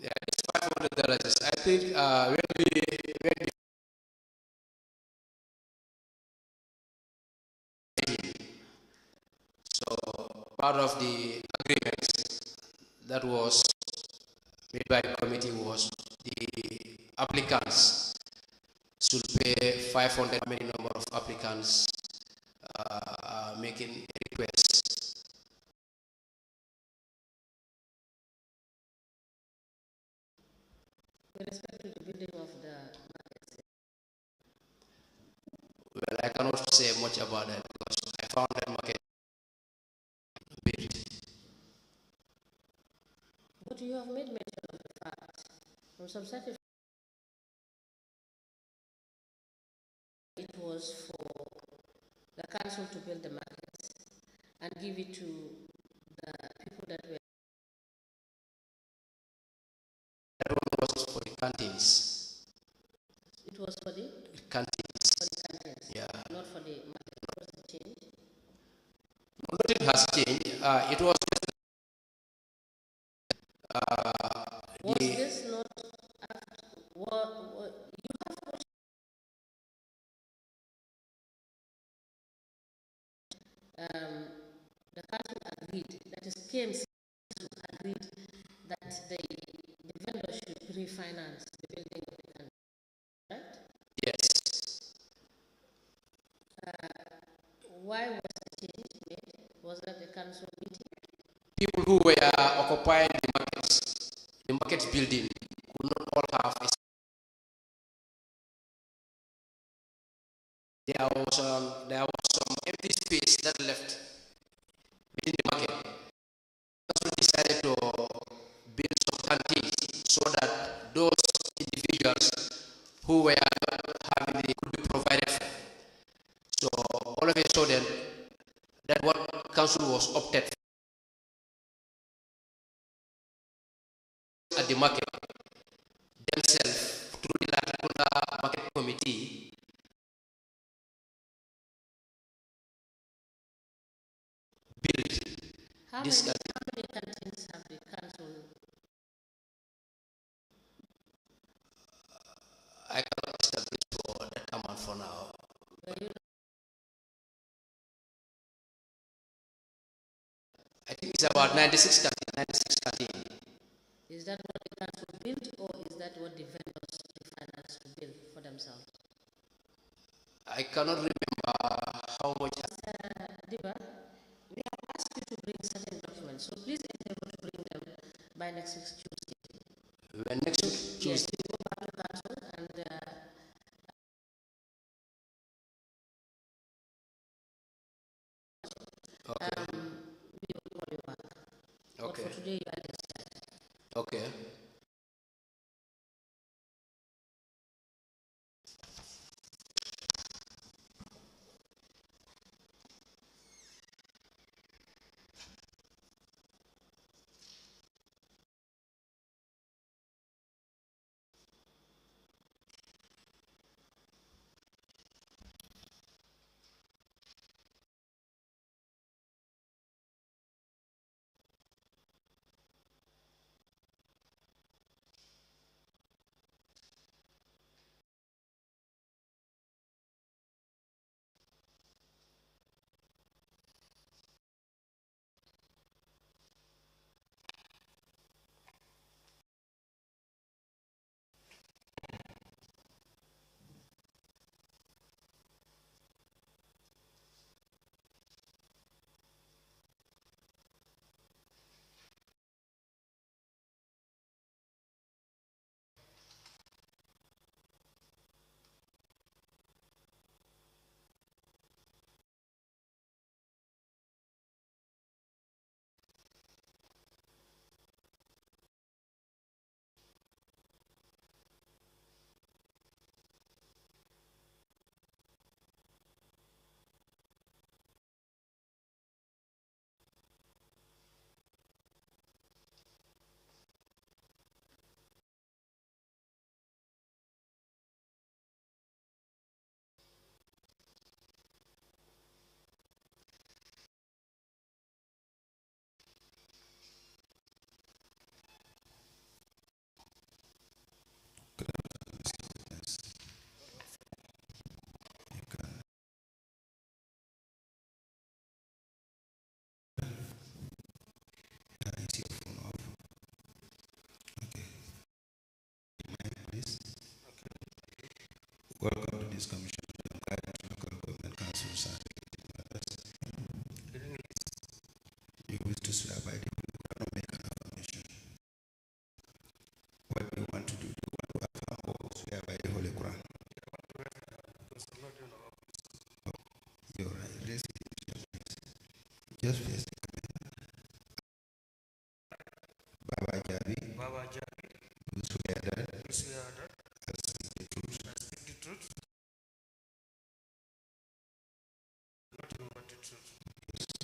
Yeah, it's $500. I think when we so part of the agreement that was made by the committee was the applicants should pay 500 many number of applicants making requests. With respect to the building of the market. Well, I cannot say much about that because I found that market built. But you have made mention of the fact from some certificate it was for the council to build the market and give it to the people that were. That one was for the canteens. It was for the Canteens. canteens. Yeah. Not for the market. What was the change? No, nothing has changed. It was. Was this not what you have the council agreed, that is KMC agreed that the vendor should refinance the building of the country, right? Yes. Why was the change made? Was that the council meeting? People who were occupying the market building could not all have a. There was some empty space that left within the market. So we decided to build some canteens so that those individuals who were not having the could be provided for. So all of a sudden, that what council was opted for at the market themselves through the Latikunda Market Committee. Build How this many canteens have the council? I cannot establish for that amount for now. I think it's about 9613. Is that what the council built, or is that what the vendors finance to build for themselves? I cannot remember how much. Diba, we have asked you to bring certain documents, so please endeavor to bring them by next week Tuesday. When next week Yes, Tuesday. we go back to council and Okay. we will call you back. But Okay. for today, you are just Okay. Is your phone off? Okay. Please. Welcome to this commission on guidance to local government councils and related matters. You wish to swear by the Quran or make an affirmation. What do you want to do? Do you want to affirm or swear by the Holy Quran? Oh, you're right. Raise your hands. Just face the camera. Baba Jabi. Do swear that I speak the truth.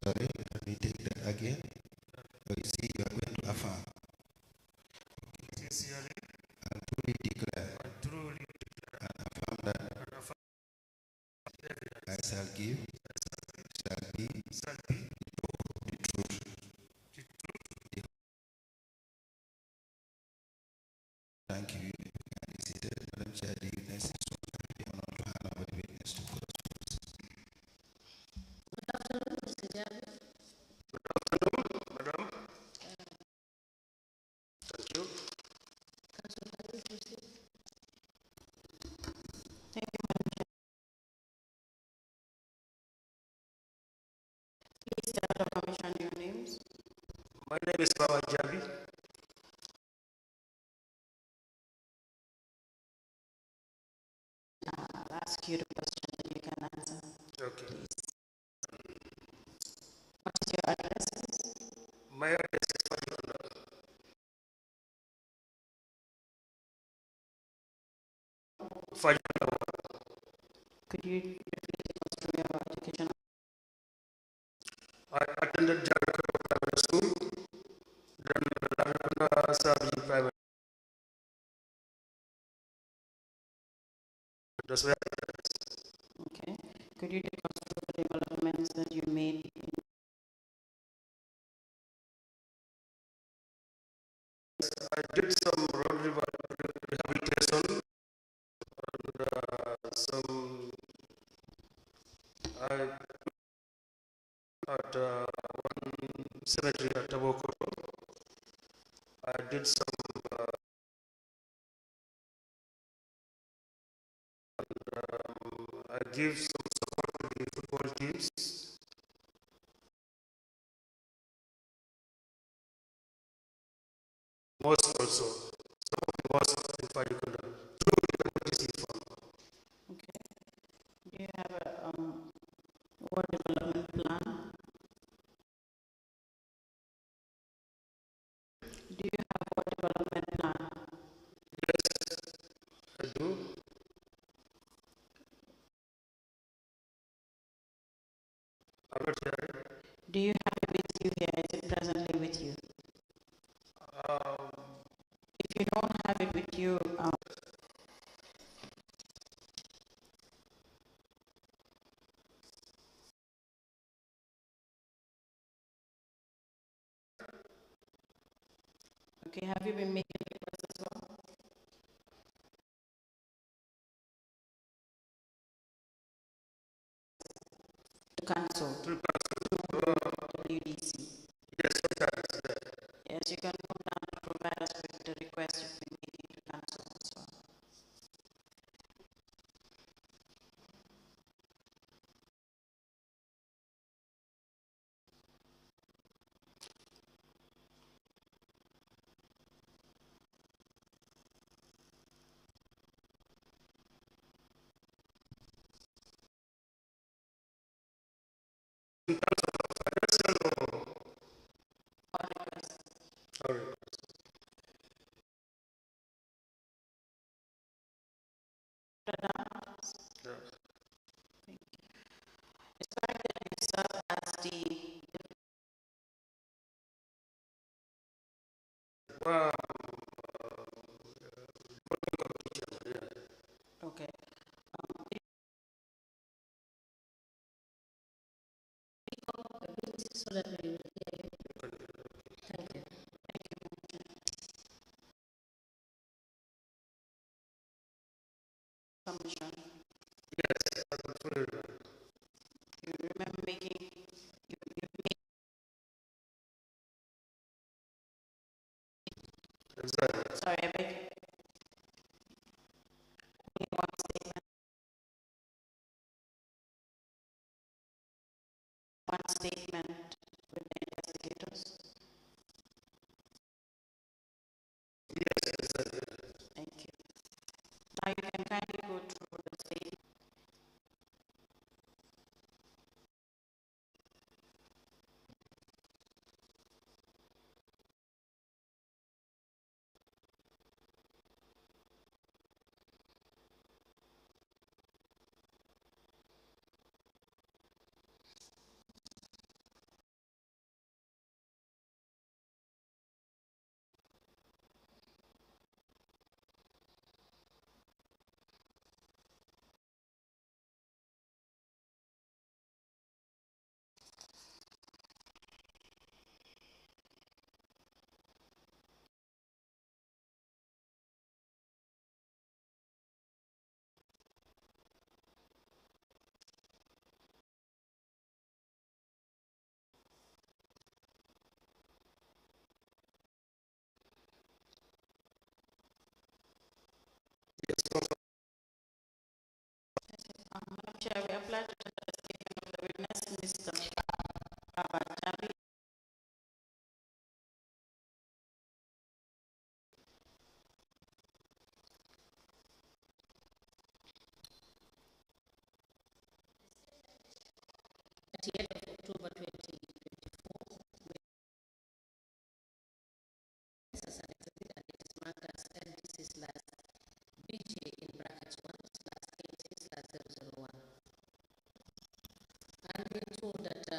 Sorry, let me take that again. So you see, you are going to affirm. And truly declare and affirm that I shall give, shall be the truth. Thank you. You can be seated. Madam Chair, the witness is so be honored to hand over the witness to God. Good afternoon, Mr. Jabi. Madam. Thank you. Council, can you proceed? Thank you, Madam Chair. Please tell the commission your names. My name is Baba Jabi. I'll ask you the question and you can answer. Okay. Please. What is your address, please? My address is Fajr. Could you briefly take us through your education? I attended Jericho Private School, then Lavina Sabi Private. That's where Okay. Could you take us through the developments that you made in I did some road rehabilitation and some I at one cemetery at Tabokoto. I did some I give some support to the football teams. Mosque also. Some of the mosques in particular. Through the community fund. Okay. Do you have a ward development plan? Do you have a ward development plan? Yes, I do. I'm not hearing. Do you have it with you here? Is it presently with you? If you don't have it with you, okay, have you been making requests as well? To council. WDC. Yes, sometimes. Yes, you can come down to provide us with the request you've been making to council as well. All requests. All right. Yeah. It's fact that you serve as the Wow. okay. So that we will hear you. Thank you. Commission. Yes, I'm fully right. You remember making you made Exactly. sorry, I beg only one statement. One statement with the investigators. Yes, exactly. Thank you. Now you can kindly go through the statement. Madam Chair, we apply to the statement of the witness, Mr. Baba Jali. At the end of October 2024, as an exhibit and it is marked as LDC/BJ in brackets 1/80/001. I'm being told that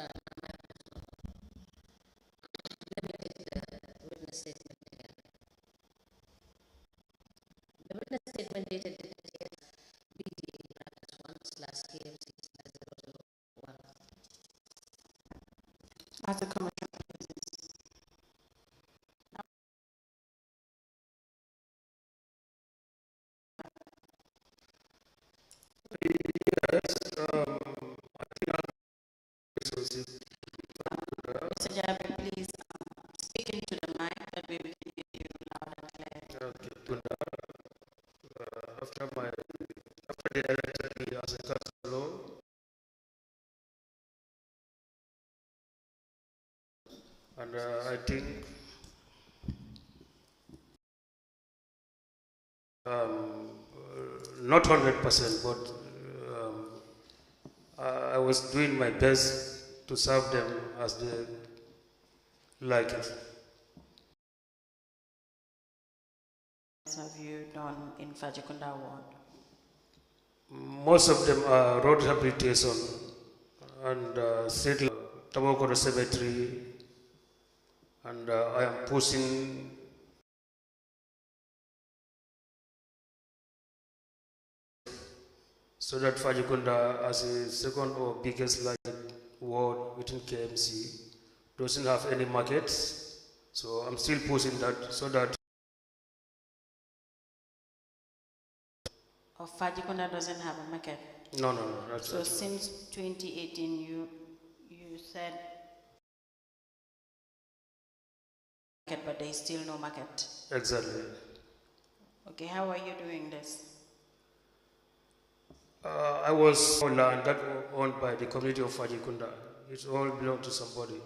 let me take the witness statement again. The witness statement dated the 30th BJ in brackets 1/KMC/001. As a commission. Yes, I think Mr. Jabi, please speak into the mic that way we can hear you loud and clear. Okay. After they elected me as a councillor, and I think not 100%, but I was doing my best to serve them as they like it. What have you done in Fajikunda ward? Most of them are road rehabilitation and street Tabakoro Cemetery, and I am pushing so that Fajikunda, as a second or biggest ward within KMC, doesn't have any markets. So I'm still pushing that so that Fajikunda doesn't have a market. no. That's So since 2018, you said market, but there is still no market. exactly. Okay, how are you doing this? I was on land that was owned by the community of Fajikunda. It all belonged to somebody.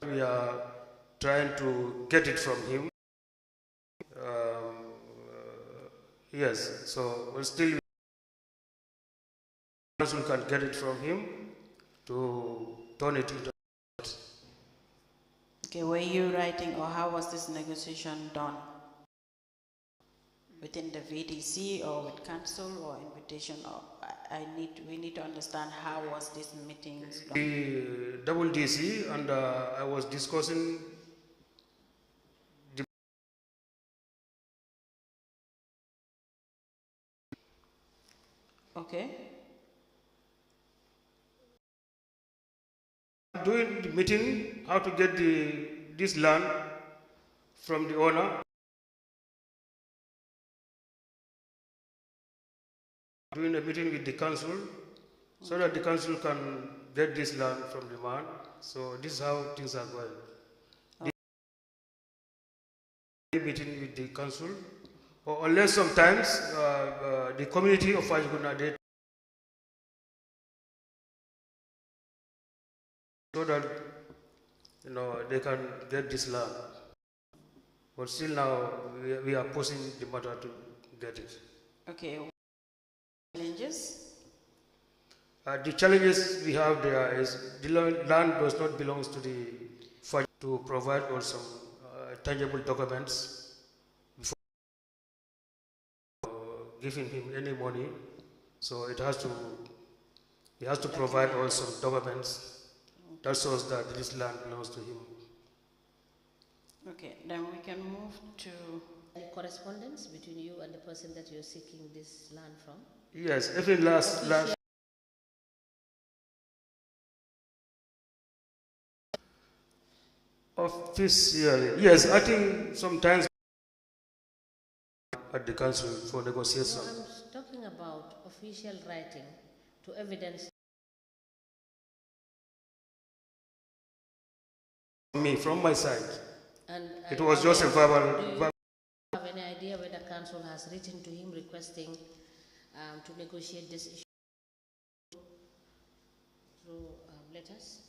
We are trying to get it from him. Yes, so we're still council can get it from him to turn it into. Okay, were you writing, or how was this negotiation done? Within the VDC or with council or invitation? Or we need to understand how was this meetings done? The double DC, and I was discussing Okay. doing the meeting, how to get this land from the owner. Doing a meeting with the council so that the council can get this land from the man. So this is how things are going. The meeting with the council, or unless sometimes the community of Fajikunda, they so that they can get this land. But still now we are pushing the matter to get it. Okay. Challenges? The challenges we have there is the land does not belong to the Fajikunda to provide also tangible documents before giving him any money. So he has to provide also documents that shows that this land belongs to him. Okay, then we can move to... Any correspondence between you and the person that you're seeking this land from? Yes, every last officially. Yes, I think sometimes at the council for negotiation. No, I'm talking about official writing to evidence. Me, from my side, And it was just a verbal. Do you have any idea whether council has written to him requesting to negotiate this issue through letters?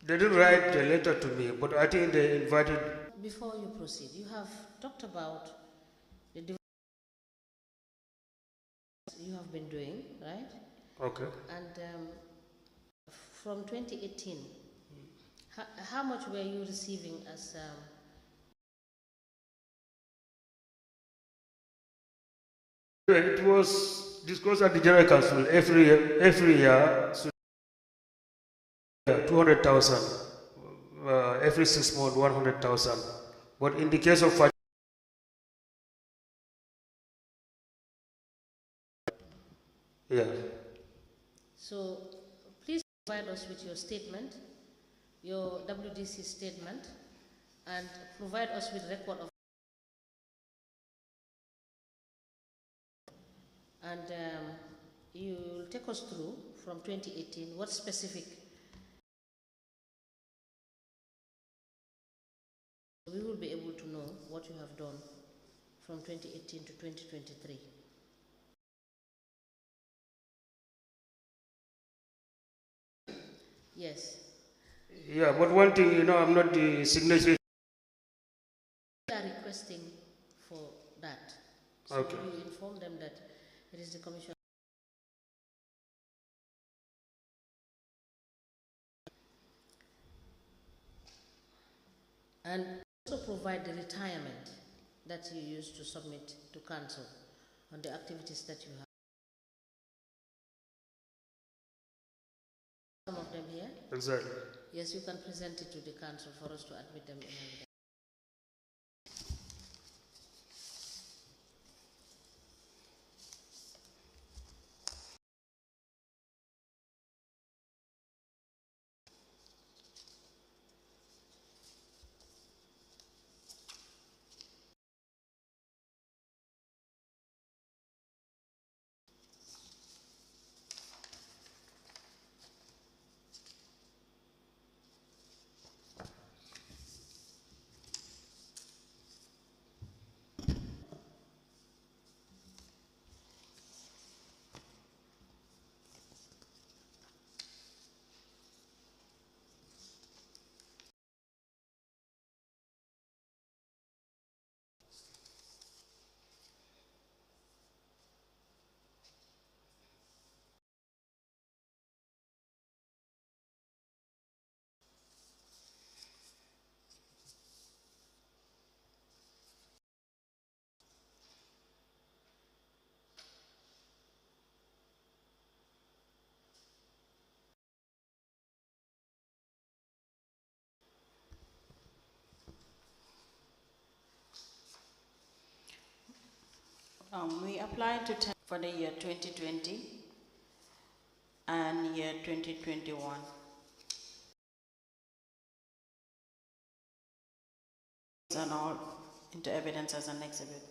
They didn't write the letter to me, but I think they invited. Before you proceed, you have talked about the development you have been doing, right? Okay. And from 2018, how much were you receiving as It was discussed at the General Council every year, so 200,000. Every 6 months, 100,000. But in the case of yeah. So please provide us with your statement, your WDC statement, and provide us with record of. And you will take us through from 2018 what specific We will be able to know what you have done from 2018 to 2023. Yes. Yeah, but one thing, you know, I'm not the signature. We are requesting for that. So Okay. we inform them that it is the commission. And also provide the retirement that you use to submit to council on the activities that you have. Some of them here? Exactly. Yes, you can present it to the council for us to admit them in evidence. We applied to for the year 2020 and year 2021. And all into evidence as an exhibit.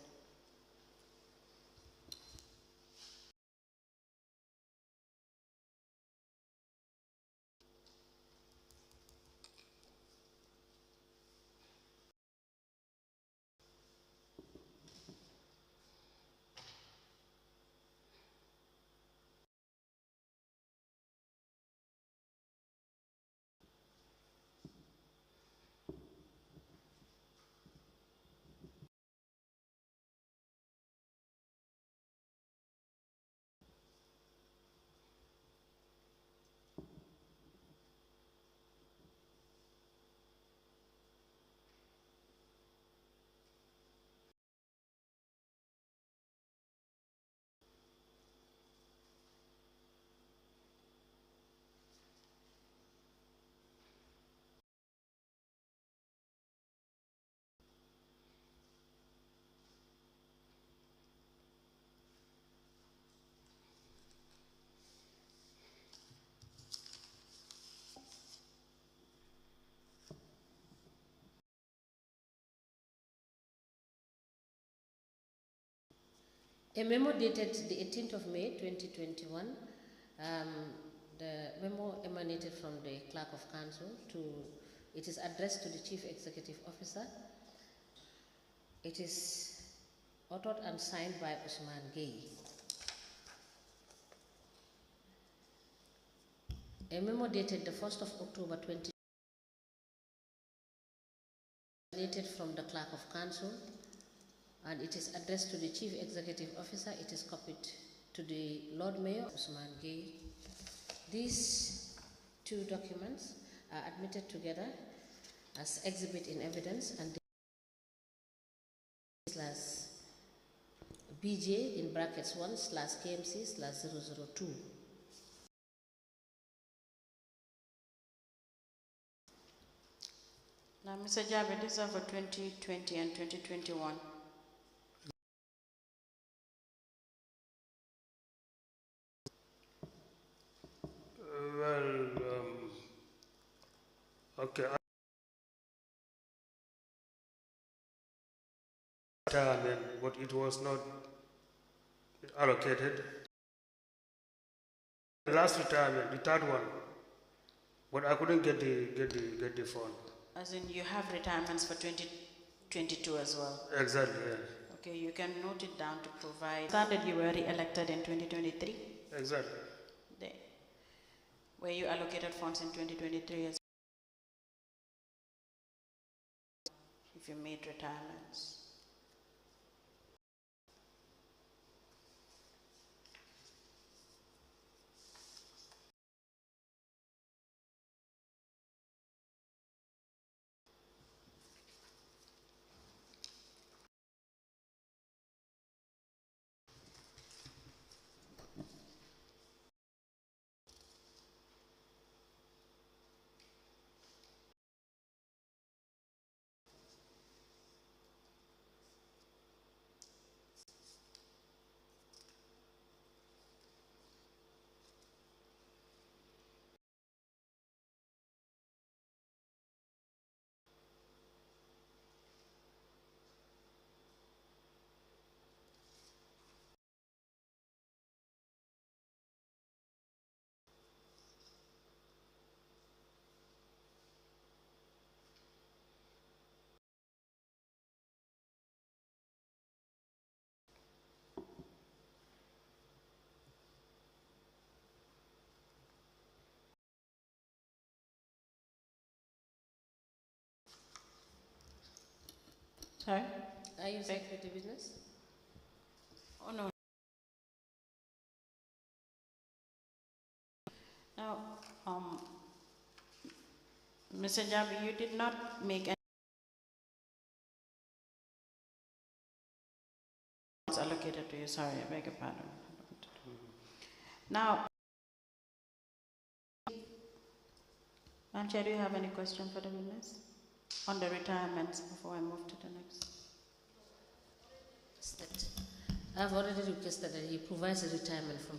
A memo dated the 18th of May 2021, the memo emanated from the Clerk of Council it is addressed to the Chief Executive Officer. It is authored and signed by Usman Gay. A memo dated the 1st of October 2020 dated from the Clerk of Council, and it is addressed to the Chief Executive Officer. It is copied to the Lord Mayor, Usman Gay. These two documents are admitted together as exhibit in evidence, and slash BJ in brackets 1 slash KMC slash 002. Now, Mr. Jabe, these are for 2020 and 2021. Okay. But it was not allocated. The last retirement, the third one, but I couldn't get the fund. As in, you have retirements for 2020 22 as well. Exactly, yeah. Okay, you can note it down to provide. That you were re-elected in 2023. Exactly. There. Were you allocated funds in 2023 as well? If you made retirements? Sorry? Are you back with the business? Oh, no. Now, Mr. Jabi, you did not make any allocated to you. Sorry, I beg your pardon. Now, Madam Chair, do you have any question for the witness on the retirements before I move to the next? I've already requested that he provides a retirement from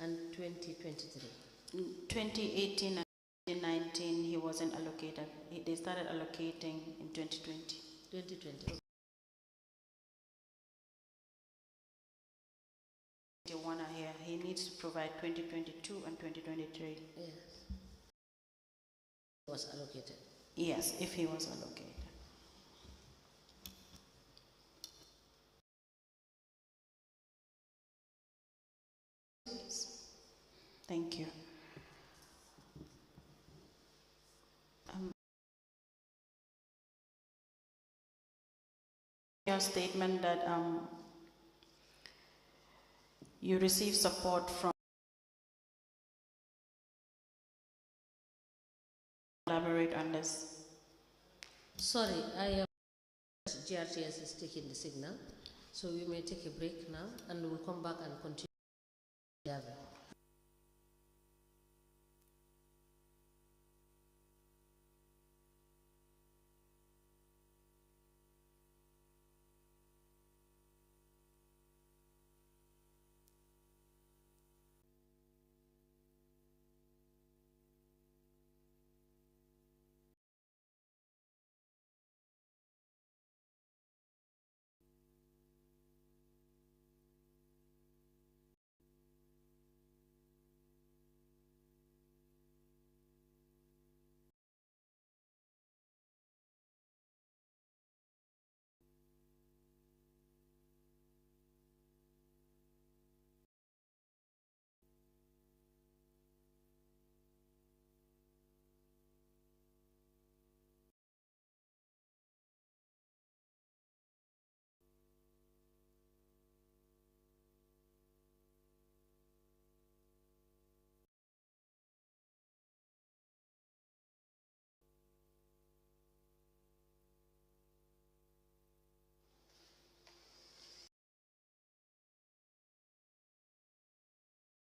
and 2023. In 2018 and 2019, he wasn't allocated. They started allocating in 2020. 2020. Here, he needs to provide 2022 and 2023. Yes. Was allocated. Yes, if he was allocated. Thank you. Your statement that you receive support from elaborate on this. Sorry, GRTS is taking the signal, so we may take a break now and we'll come back and continue.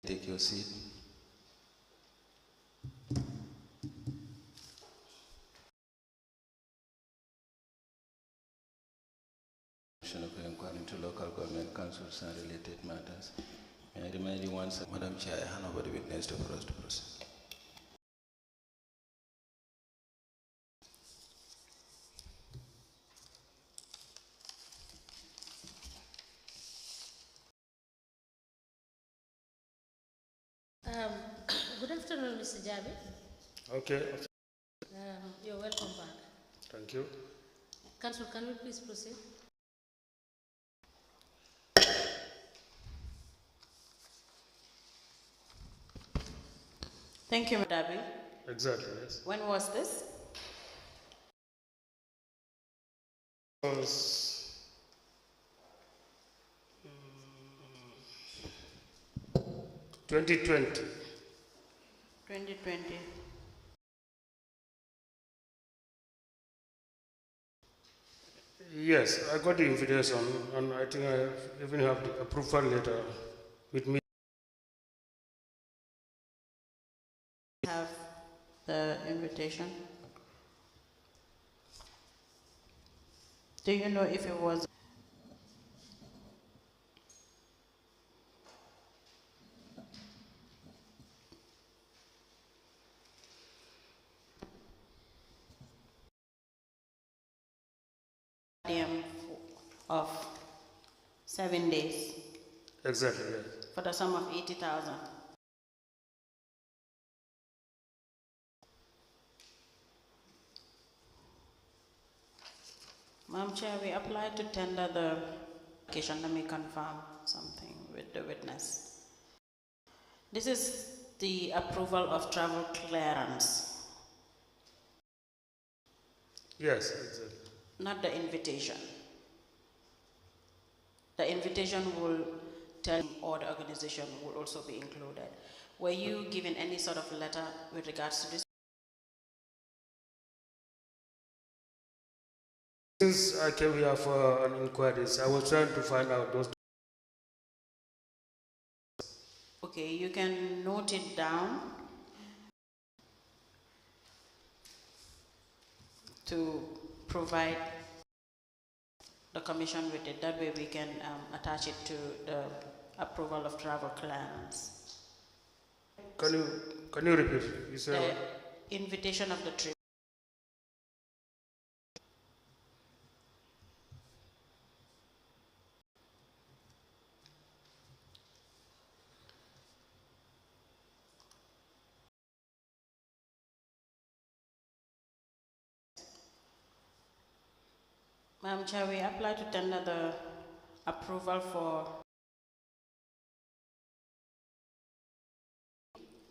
Take your seat. Of inquiry into local government councils and related matters. May I remind you once, Madam Chair, I hand over the witness to for us to proceed. Good afternoon, Mr. Jabi. Okay. You're welcome back. Thank you. Council, can we please proceed? Thank you, Madabi. Exactly, yes. When was this? It was 2020. 2020. Yes, I got the invitation, and I think I even have the approval letter with me. Have the invitation. Do you know if it was of 7 days? Exactly, yes. For the sum of 80,000. Madam Chair, we applied to tender the application. Let me confirm something with the witness. This is the approval of travel clearance. Yes, exactly. Not the invitation. The invitation will tell or the organization will also be included. Were you given any sort of letter with regards to this? Since I came here for an inquiry, I was trying to find out those. Okay, you can note it down to provide the commission with it. That way we can attach it to the approval of travel clearance. Can you repeat? You said the invitation of the trip. Madam Chair, we apply to tender the approval for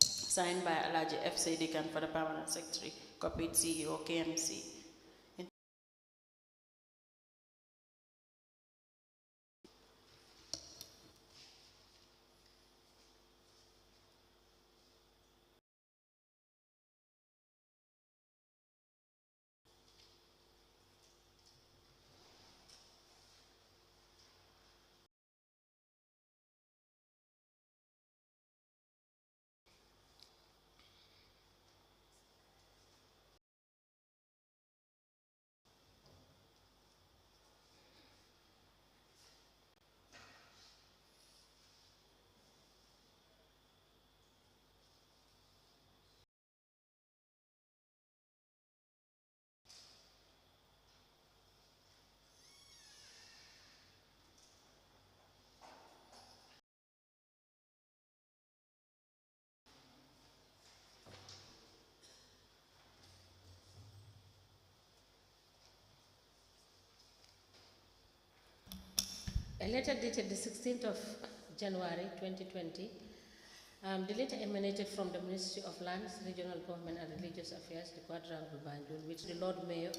signed by Alaji F. Sedikan for the Permanent Secretary, copied CEO, KMC. A letter dated the 16th of January 2020. The letter emanated from the Ministry of Lands, Regional Government and Religious Affairs, the Quadrangle Banjul, which the Lord Mayor,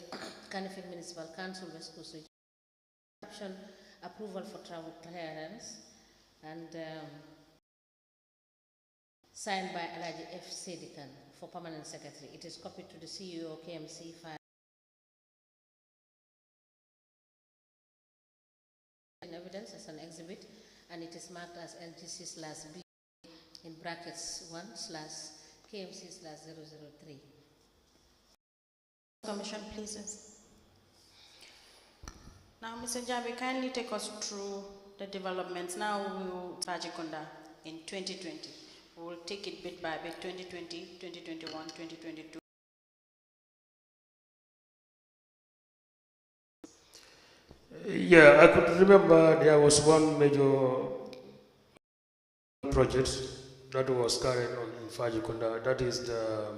Kanifing Municipal Council, West Coast Region, approval for travel clearance, and signed by Alaji F. Sedikan for Permanent Secretary. It is copied to the CEO, KMC file. In evidence as an exhibit, and it is marked as LGC/B in brackets 1/KMC/003. Commission, please. Now, Mr. Jabi, kindly take us through the developments. Now we will Fajikunda in 2020. We will take it bit by bit, 2020, 2021, 2022. Yeah, I could remember there was one major project that was carried on in Fajikunda. That is the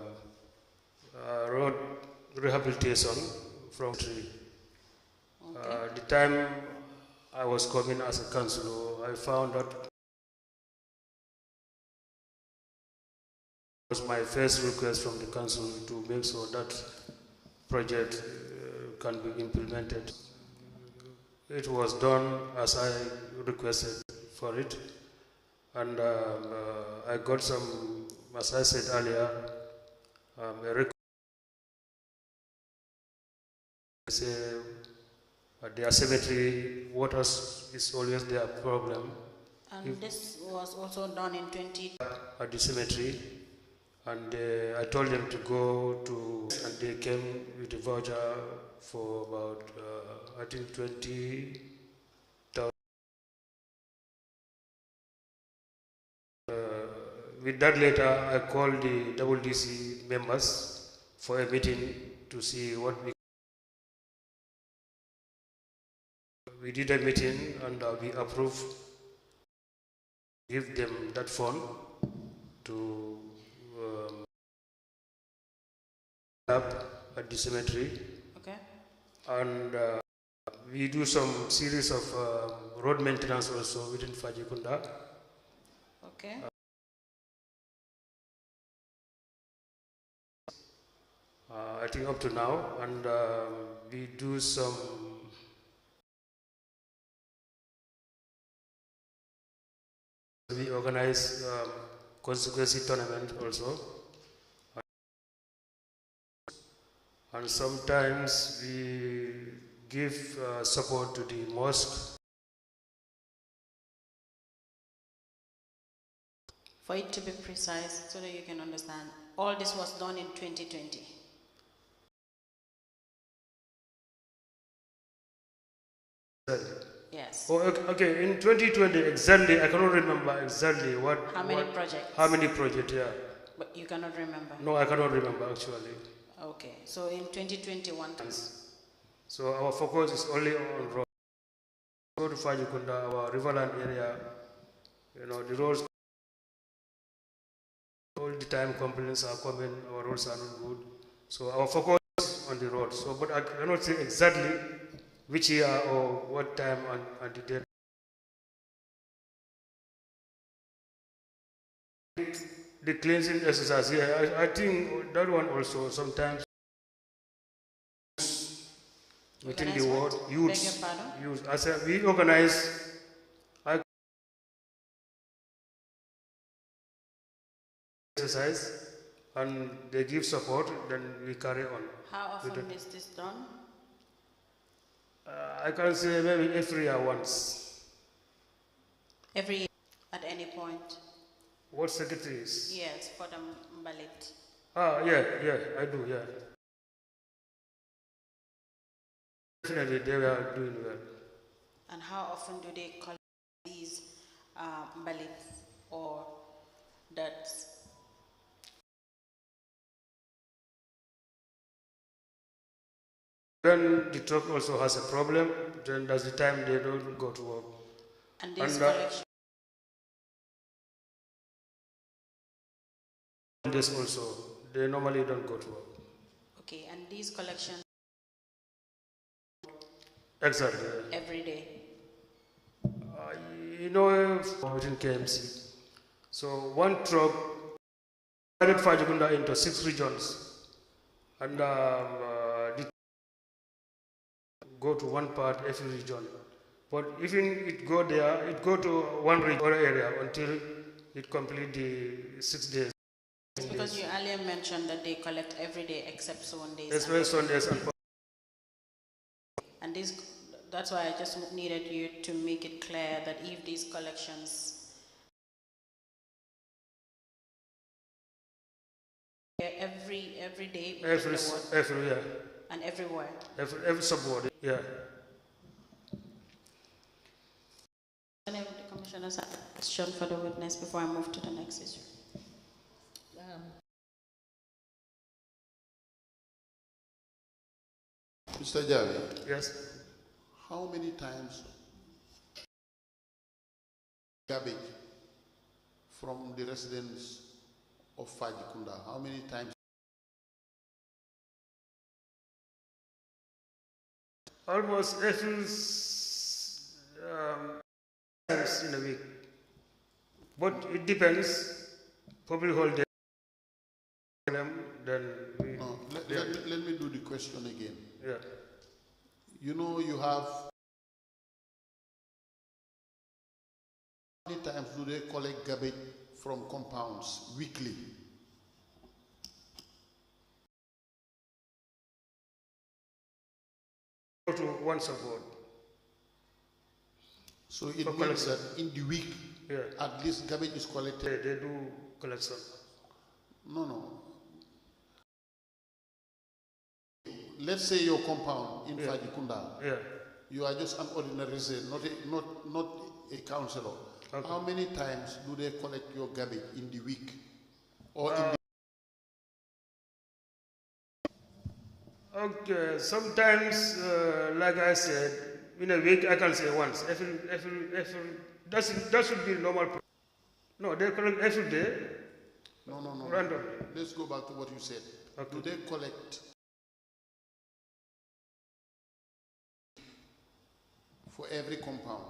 road rehabilitation from tree. The time I was coming as a councillor, I found that it was my first request from the council to make sure that project can be implemented. It was done as I requested for it, and I got some, as I said earlier, a request. Their cemetery waters is always their problem. And this was also done in 20... At the cemetery, and I told them to go to, and they came with a voucher for about, I think 20,000. With that letter, I called the WDC members for a meeting to see what we did a meeting, and we approved, give them that fund to up at the cemetery. Okay. And we do some series of road maintenance also within Fajikunda. Okay. I think up to now, and we do some we organize constituency tournament also, and sometimes we give support to the mosque. For it to be precise, so that you can understand, all this was done in 2020. Yes. Oh, okay, in 2020 exactly, I cannot remember exactly what. How many projects? How many projects, yeah. But you cannot remember? No, I cannot remember actually. Okay, so in 2021. So our focus is only on road. Go to Fajikunda, our riverland area, you know, the roads, all the time complaints are coming, our roads are not good. So our focus is on the road. So, but I cannot say exactly which year or what time and the date. The cleansing exercise, yeah, I think that one also sometimes within the world, youths. As we organize exercise and they give support, then we carry on. How often is this done? I can say maybe every year once. Every year, at any point? What secretaries? Yes, for the Mbalit. Yeah, I do, yeah. Definitely, they were doing well. And how often do they collect these Mbalits or dirts? When the truck also has a problem, then that's the time they don't go to work. And this collection? This also, they normally don't go to work. Okay, and these collections? Exactly. Every day? You know, within KMC. So one truck divided Fajikunda into 6 regions. And the go to one part every region. But even it go there, it go to one region or area until it complete the 6 days. Because you earlier mentioned that they collect every day except Sundays. Except Sundays and this, that's why I just needed you to make it clear that if these collections every day, every year, and everywhere, every subward, yeah. Any of the commissioners have a question for the witness before I move to the next issue? Mr. Javi. Yes. How many times garbage from the residents of Fajikunda, how many times Almost every times in a week. But it depends. Public holiday, then we... No, let me do the question again. Yeah. You know, you have... How many times do they collect garbage from compounds weekly? Go to once a board. So it means that in the week, Yeah. at least garbage is collected. They do collection. No. Let's say your compound in Fajikunda. Yeah. You are just an ordinary resident, not a councillor. Okay. How many times do they collect your garbage in the week? Or in the... Okay, sometimes, like I said, in a week I can say once. That should be normal. No, they collect every day. No. Randomly. Let's go back to what you said. Okay. Do they collect for every compound?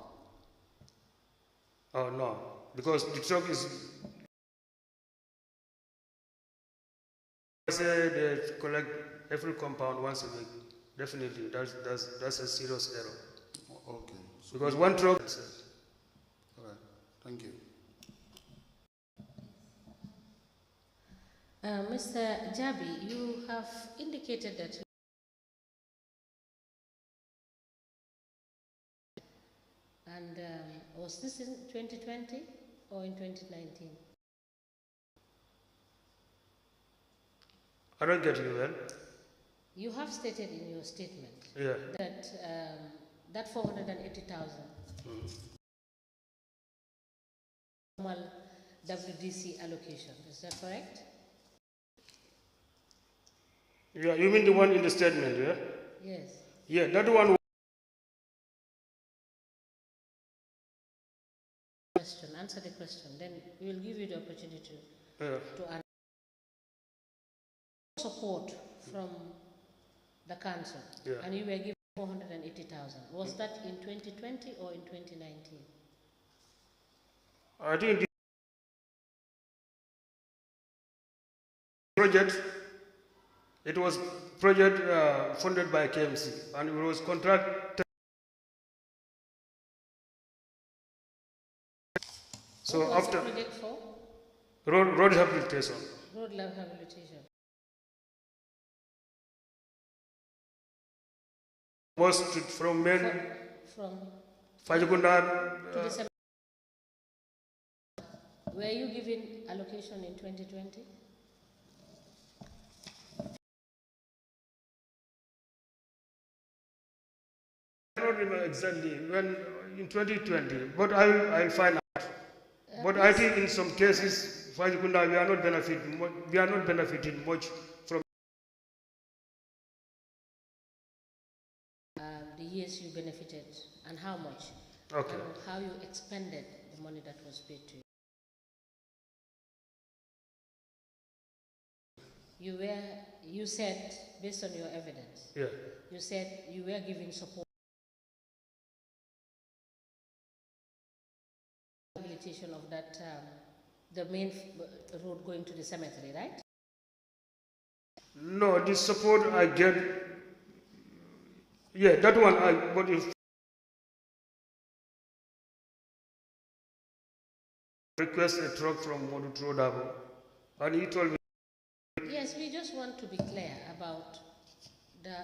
Oh no, because the truck is... I say they collect every compound once a week. Definitely, that's a serious error. Okay. So Because one truck... all right. Thank you. Mr. Jabi, you have indicated that and was this in 2020 or in 2019? I don't get you well. You have stated in your statement Yeah. that that 480,000 normal WDC allocation. Is that correct? Yeah, you mean the one in the statement, yeah? Yes. Yeah, that one... Question. Answer the question. Then we will give you the opportunity Yeah. to answer. Support from the council, Yeah. and you were given 480,000. Was that in 2020 or in 2019? I think the project, it was project funded by KMC, and it was contracted. So What was after the project for? road rehabilitation. Road rehabilitation. Was from main From Fajikunda. to the cemetery. Were you given allocation in 2020? I don't remember exactly when in 2020, but I'll find out. But I think in some cases, Fajikunda, we are not benefiting much from The years you benefited and how much? Okay. And how you expended the money that was paid to you. You said, based on your evidence, Yeah. you said you were giving support rehabilitation of that, the main road going to the cemetery, right? No, the support I get, yeah, that one, but if request a truck from Modu Trodabo, and he told me, Yes, we just want to be clear about the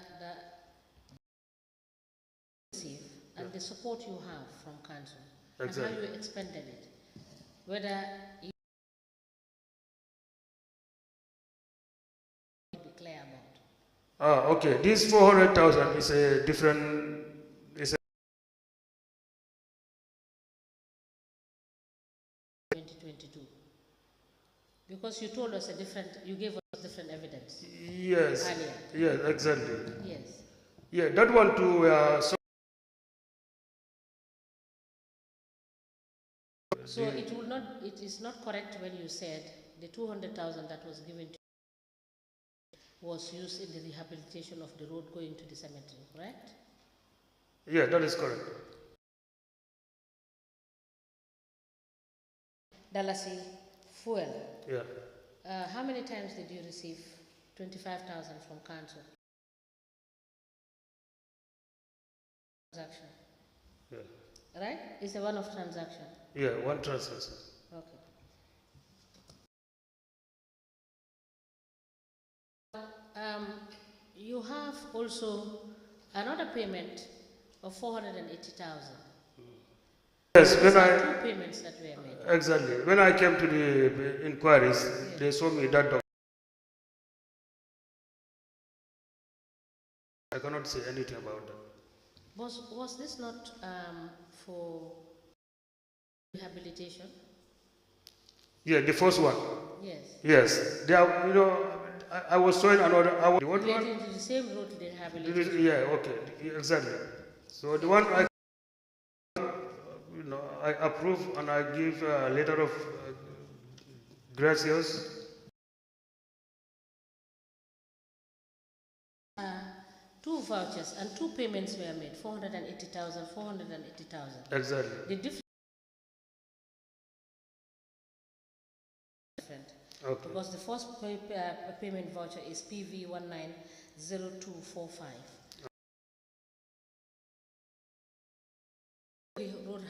and the support you have from council Exactly. and how you expended it. Whether you be clear about. okay, this 400,000 is a different, is a 2022. Because you told us you gave us different evidence. yes, Earlier. yes, exactly. Yes. Yeah, that one too. So it is not correct when you said the 200,000 that was given to you was used in the rehabilitation of the road going to the cemetery, correct? Yeah, that is correct. Dalasi fuel. Yeah. How many times did you receive 25,000 from council? Transaction. Yeah. Right? It's a one-off transaction. Yeah, one transaction. Okay. You have also another payment of 480,000. Yes, These when are two payments that were made. exactly. When I came to the inquiries, they showed me that document. I cannot say anything about that. Was this not for rehabilitation? Yeah, the first one. Yes. Yes, they are, I was showing another. What Relating one? to the same road rehabilitation. Yeah, okay, exactly. So the one I approve and I give a letter of gracias. Two vouchers and two payments were made, 480,000, 480,000. Exactly. The difference Okay. because the first payment voucher is PV190245. Road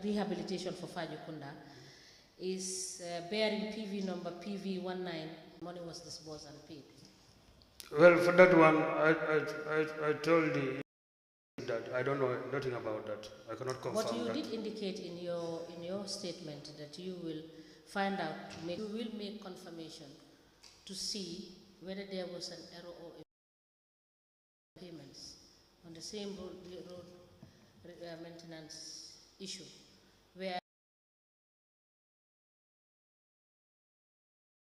rehabilitation for Fajukunda is bearing PV number PV19. Money was disbursed and paid. Well, for that one, I told the that I don't know nothing about that. I cannot confirm But you that. did indicate in your statement that you will find out, you will make confirmation to see whether there was an error or payments on the same road maintenance issue, where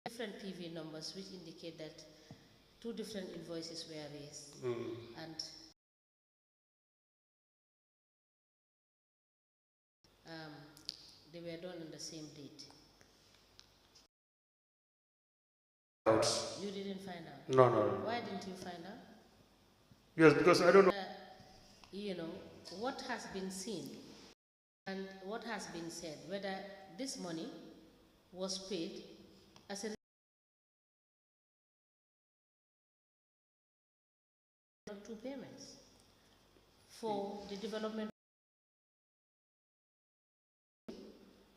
different PV numbers which indicate that two different invoices were raised and they were done on the same date. You didn't find out? No. Why didn't you find out? Yes, because I don't know. What has been seen and what has been said, whether this money was paid as a of two payments for the development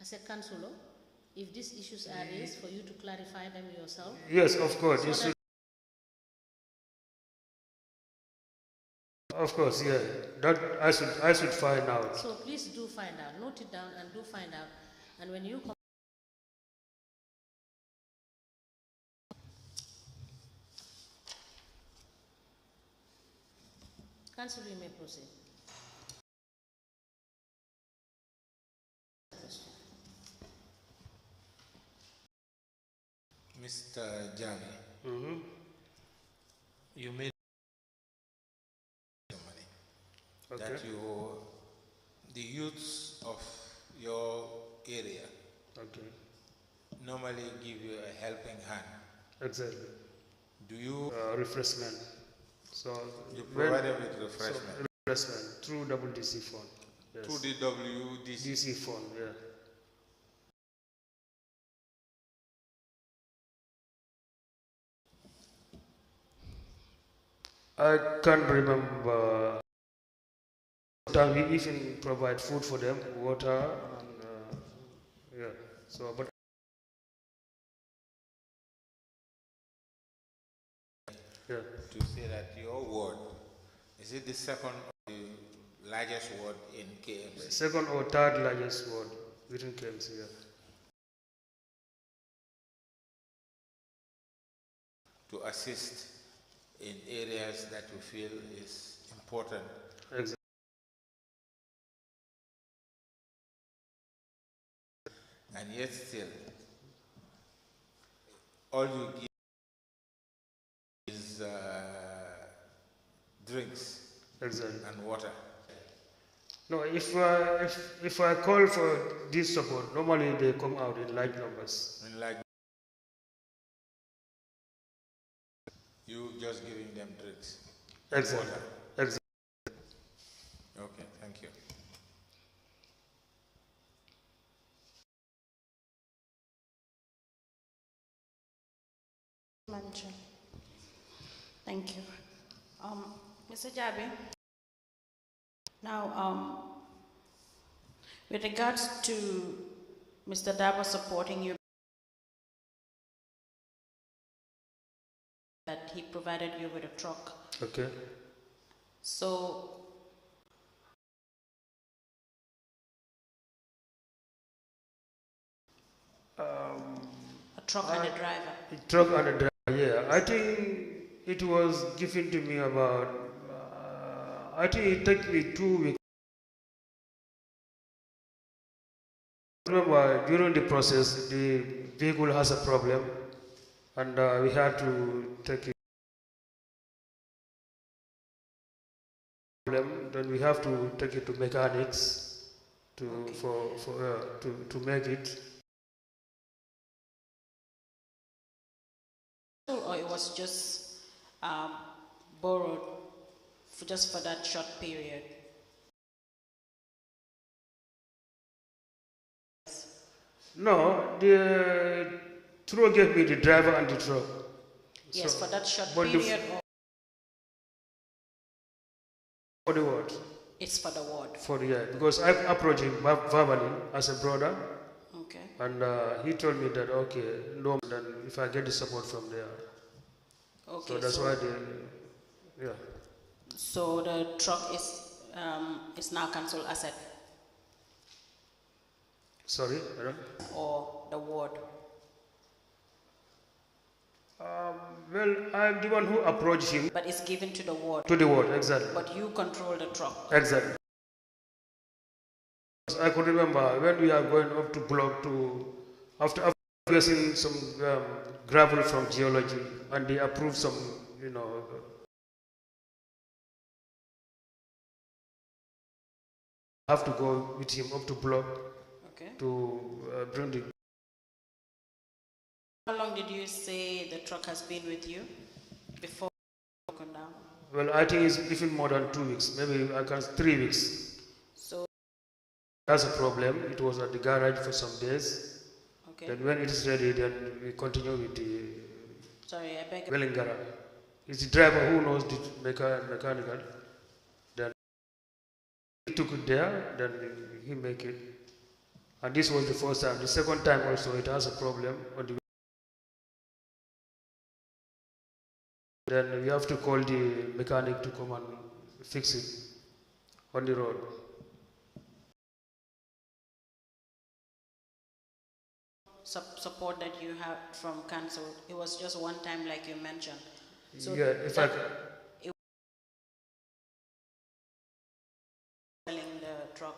as a councillor, if these issues are raised, for you to clarify them yourself. Yes, of course. So of course, yeah. That I should find out. So please do find out. Note it down and do find out. And when you come, Council, you may proceed. Mr. Jami, you made money that the youths of your area normally give you a helping hand. Exactly. Do you refreshment? So you provide them with refreshment? So, refreshment through WDC fund. Yes. Through the WDC fund, yeah. I can't remember. Sometimes we even provide food for them, water, and yeah. So, but yeah. To say that your ward is it the second or the largest ward in KMC? Second or third largest ward within KMC. Yeah. To assist in areas that you feel is important. Exactly. And yet still, all you give is drinks Exactly. and water. No, if I call for this support, normally they come out in large numbers. In large, you just giving them drinks. Exactly. Water. Exactly. Chair. Thank you. Mr. Jabi, now with regards to Mr. Dabo supporting you, that he provided you with a truck. Okay. So a truck and a driver. A truck and a driver, yeah. I think it was given to me about, I think it took me 2 weeks. Remember, during the process, the vehicle has a problem, and we had to take it. Then we have to take it to mechanics to to make it. Or it was just borrowed just for that short period? No, the truck gave me the driver and the truck. Yes, So, for that short but period. for the word. It's for the ward. For the year, because I approached him verbally as a brother, Okay. and he told me that okay, no, then if I get the support from there. Okay. So that's why they, yeah. So the truck is now council asset Sorry, madam. or the ward? Well, I'm the one who approached him But it's given to the ward. to the ward, exactly. But you control the truck. Exactly. I could remember when we are going up to block to, after facing some gravel from geology, and they approved some, have to go with him up to block Okay. to bring the. How long did you say the truck has been with you before broken down? Well, I think it's even more than 2 weeks, maybe 3 weeks. So That's a problem. It was at the garage for some days. okay. Then when it is ready, then we continue with the Sorry, I beg. Wellingara. It's the driver who knows the mechanical. Then he took it there, then he make it. And this was the first time. The second time also it has a problem on the. Then we have to call the mechanic to come and fix it on the road. Support that you have from council. It was just one time, like you mentioned. So Yeah, if I fueling the truck.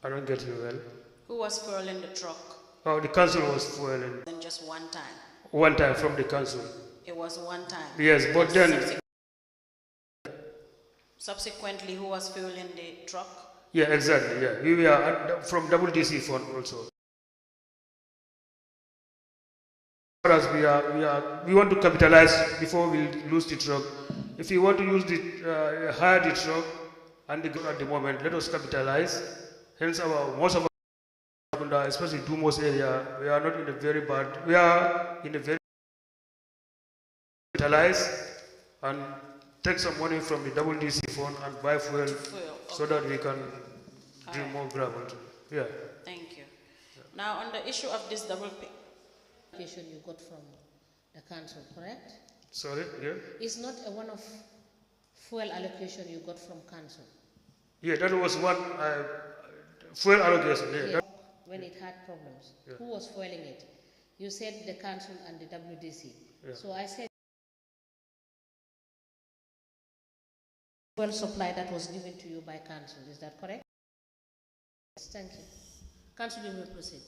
I don't get you well. Who was fueling the truck? Oh, the council was fueling Then just one time. one time from the council. It was one time. Yes, but then Subsequently, who was fueling the truck? yeah, exactly. Yeah, we were from WDC fund also. As we want to capitalize before we lose the truck. If you want to use the hire the truck and at the moment, let us capitalize. Hence, most of our, especially Dumos area, we are not in a very bad. We are in a very capitalize and take some money from the WDC fund and buy fuel, so that we can do more gravel. Yeah. Thank you. Now, on the issue of this double pay. Allocation you got from the council, correct? Sorry. Yeah. It's not a one-off fuel allocation you got from council. Yeah, that was one fuel allocation. Yeah. Yes, when it had problems. Yeah. Who was fueling it? You said the council and the WDC. Yeah. So I said fuel supply that was given to you by council. Is that correct? Yes, thank you. Council, you may proceed.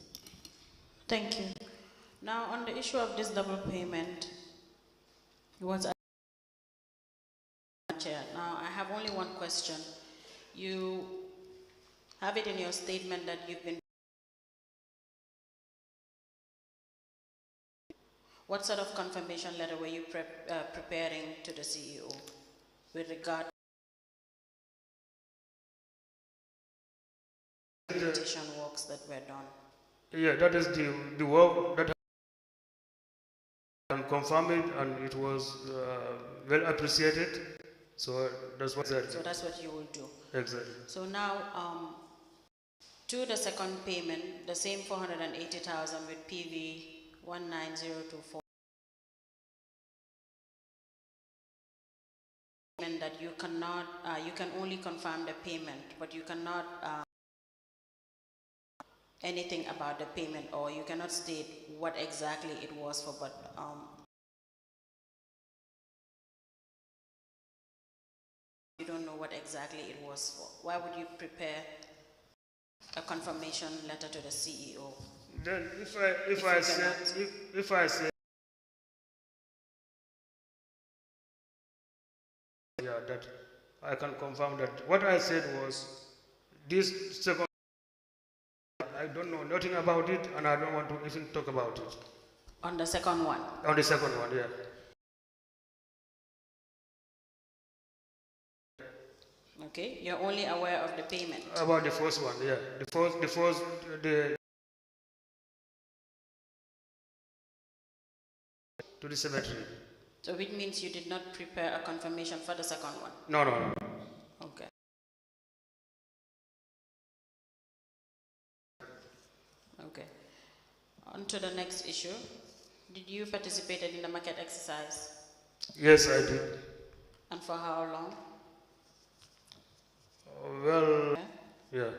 Thank you. Now, on the issue of this double payment, Chair. Now, I have only one question. You have it in your statement that you've been. What sort of confirmation letter were you preparing to the CEO with regard to the implementation works that were done? Yeah, that is the work that can confirm it, and it was well appreciated. So that's what. So that's what you will do. Exactly. So now, to the second payment, the same 480,000 with PV 19024. That you cannot, you can only confirm the payment, but you cannot anything about the payment, or you cannot state what exactly it was for, but you don't know what exactly it was for. Why would you prepare a confirmation letter to the CEO? Then if I say yeah, that I can confirm that what I said was this second. I don't know nothing about it, and I don't want to even talk about it. On the second one? On the second one, yeah. Okay, you're only aware of the payment. About the first one, yeah. The to the cemetery. So which means you did not prepare a confirmation for the second one? No, no, no. Okay. Okay. On to the next issue. Did you participate in the market exercise? Yes, I did. And for how long? Well, yeah.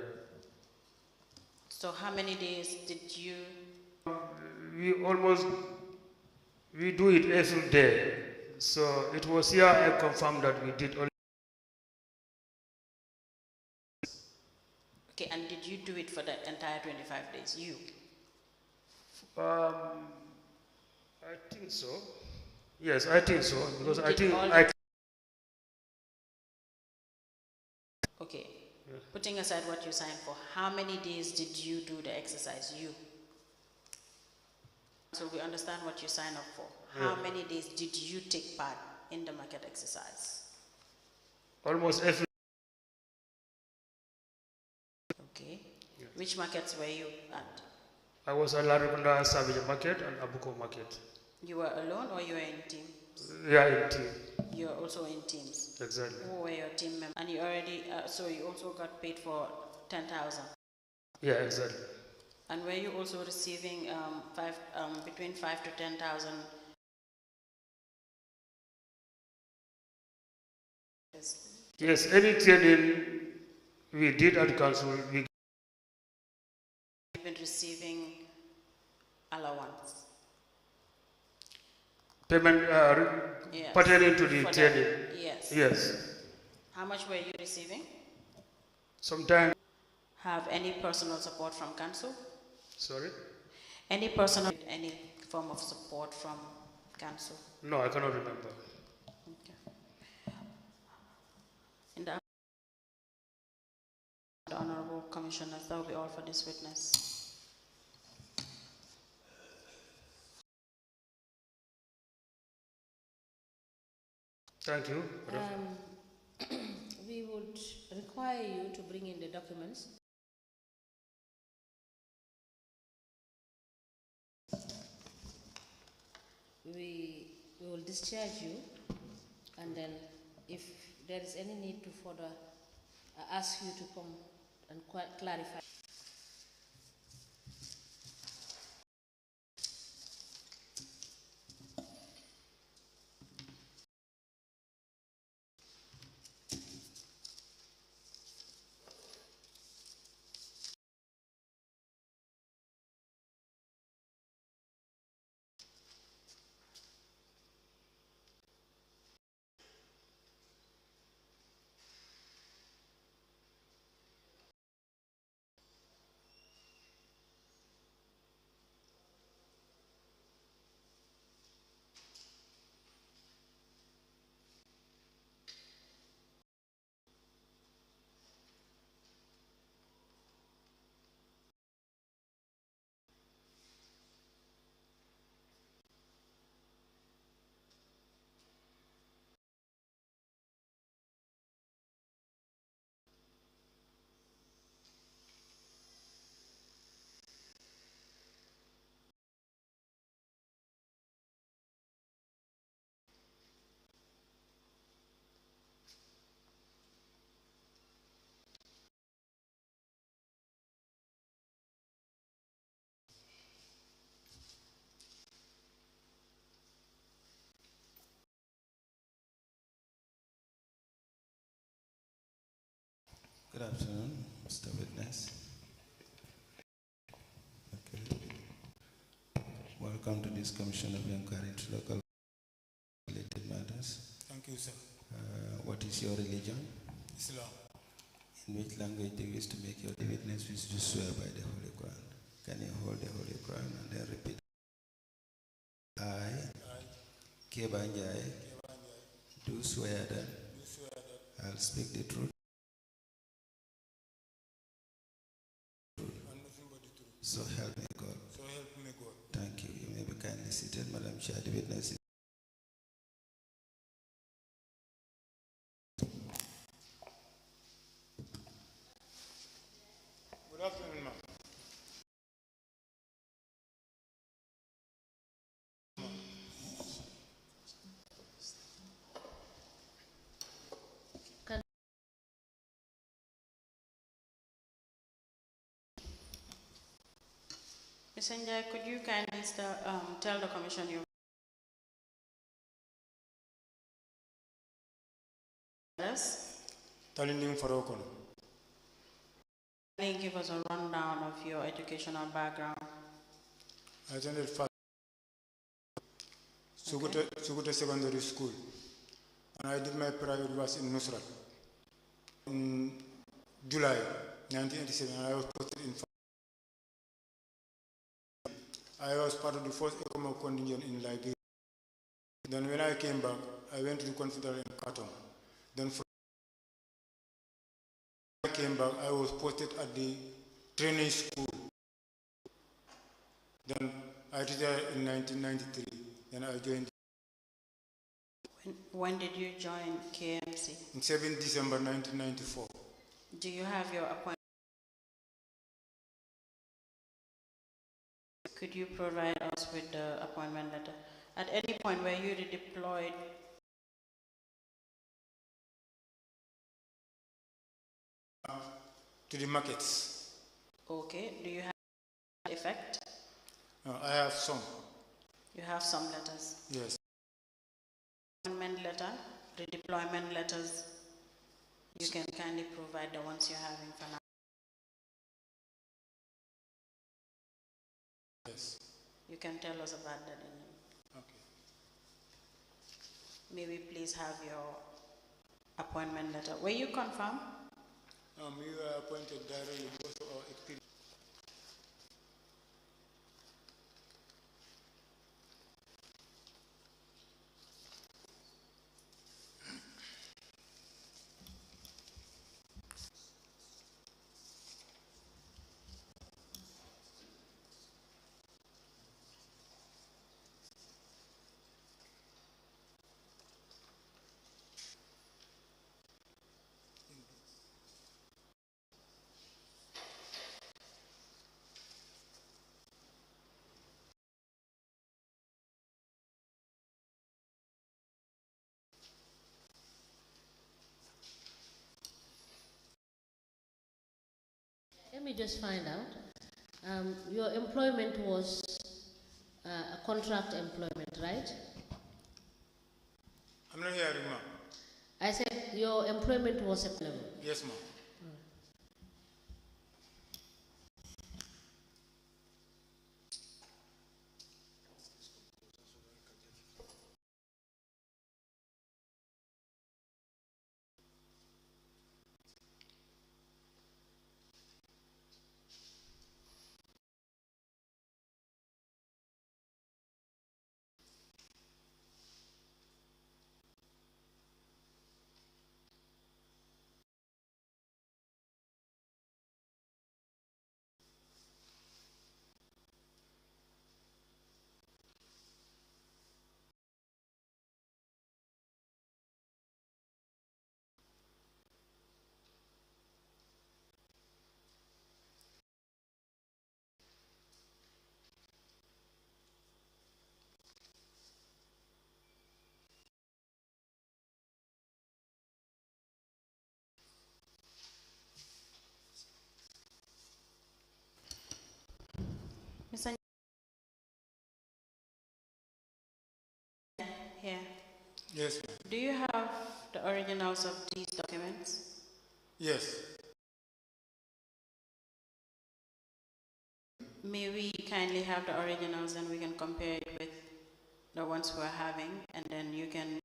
So how many days did you? We do it every day. So it was here I confirmed that we did only. Okay, and did you do it for the entire 25 days? You? I think so. Yes, I think so, because I think Okay. Yeah. Putting aside what you signed for, how many days did you do the exercise? You? So we understand what you signed up for. How many days did you take part in the market exercise? Almost every. Okay. Yeah. Which markets were you at? I was at Larikunda Savage Market and Abuko Market. You were alone, or you were in team? Yeah, in team. You were also in teams? Exactly. Who were your team members? And you already, so you also got paid for 10,000? Yeah, exactly. And were you also receiving between 5 to 10,000? Yes, any training we did at council, we been receiving allowance. Payment yes. Pertaining to the training. Yes. Yes. How much were you receiving? Sometimes. Have any personal support from council? Sorry? Any form of support from council? No, I cannot remember. Okay. In the Honorable Commissioners, that will be all for this witness. Thank you. We would require you to bring in the documents. We will discharge you, and then if there is any need to further ask you to come and clarify. Good afternoon, Mr. Witness. Okay. Welcome to this Commission of Inquiry into Local Related Matters. Thank you, sir. What is your religion? Islam. In which language do you wish to make your witness wish to swear by the Holy Quran? Can you hold the Holy Quran and then repeat? I, Kebanjai, do swear that I'll speak the truth. So help me God. So help me God. Thank you. You may be kindly seated, Madam Chair. The witness is Good afternoon, ma'am. Ms. Njai, could you kindly tell the Commission your address? Talinding Farokono. Can you give us a rundown of your educational background? I attended first Sukuta Secondary School, and I did my private was in Nusrat. In July 1987, I was posted in. I was part of the first ECOMOG contingent in Liberia. Then when I came back, I went to the Confederate in Khartoum. Then when I came back, I was posted at the training school. Then I retired in 1993. Then I joined. When did you join KMC? In 7 December 1994. Do you have your appointment? Could you provide us with the appointment letter? At any point were you redeployed? To the markets. Okay. Do you have effect? No, I have some. You have some letters? Yes. Appointment letter, redeployment letters. You can kindly provide the ones you're having for now. Yes. You can tell us about that. Okay. May we please have your appointment letter? Were you confirmed? You were appointed directly because of our experience. Let me just find out. Your employment was a contract employment, right? I'm not hearing, ma'am. I said your employment was a level. Yes, ma'am. Mr. Here. Yes, ma'am. Do you have the originals of these documents? Yes. May we kindly have the originals and we can compare it with the ones we're having, and then you can.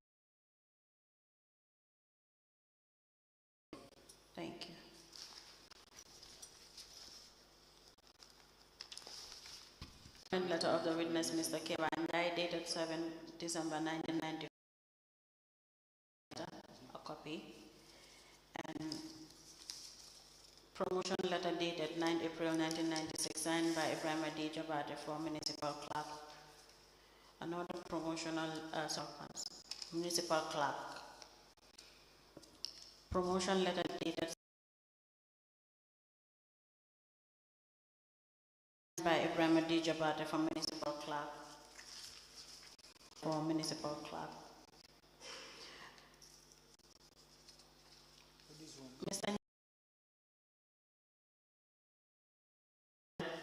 Thank you. Letter of the witness, Mr. Kebandai, dated 7 December 1990. A copy. And promotion letter dated 9 April 1996, signed by Ibrahim D. Jabate for municipal clerk. Another promotional municipal clerk. Promotion letter dated by Ibrahim D. Jabate for municipal clerk. Mr.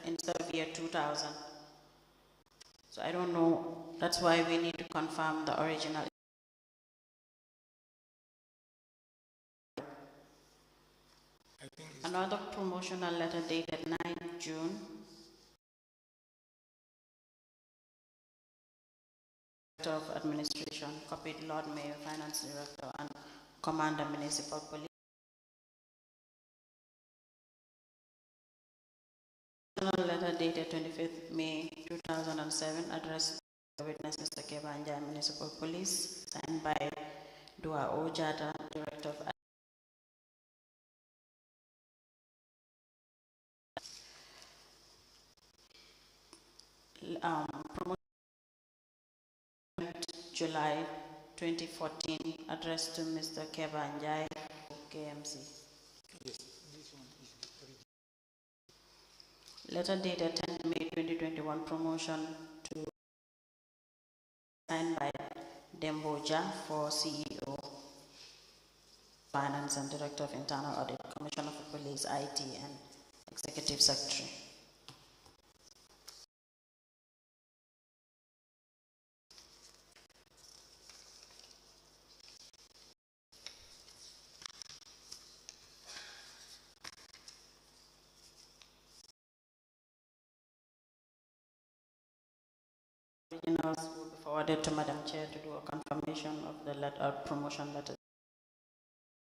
Instead of year 2000. So I don't know, that's why we need to confirm the original. Another promotional letter dated 9 June. Director of Administration, copied Lord Mayor, Finance Director, and Commander Municipal Police. Letter dated 25th May 2007, addressed to the witness Mr. Kebanja, Municipal Police, signed by Dua Ojata, Director of July 2014, addressed to Mr. Kebanjai, KMC. Yes, this one is Letter dated 10 May 2021, promotion to signed by Demboja for CEO, Finance and Director of Internal Audit, Commissioner for Police, IT, and Executive Secretary. Originals will be forwarded to Madam Chair to do a confirmation of the letter, promotion letter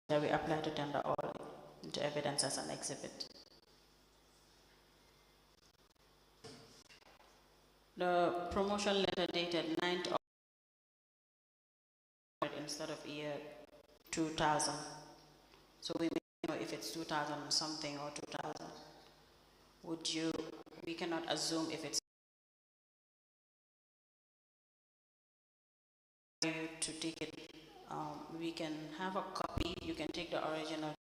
that we apply to tender all into evidence as an exhibit. The promotion letter dated 9th of instead of year 2000. So we may know if it's 2000 something or 2000. We cannot assume if it's to take it, we can have a copy, you can take the original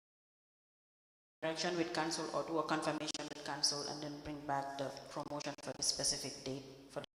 direction with council or do a confirmation with council and then bring back the promotion for a specific date for the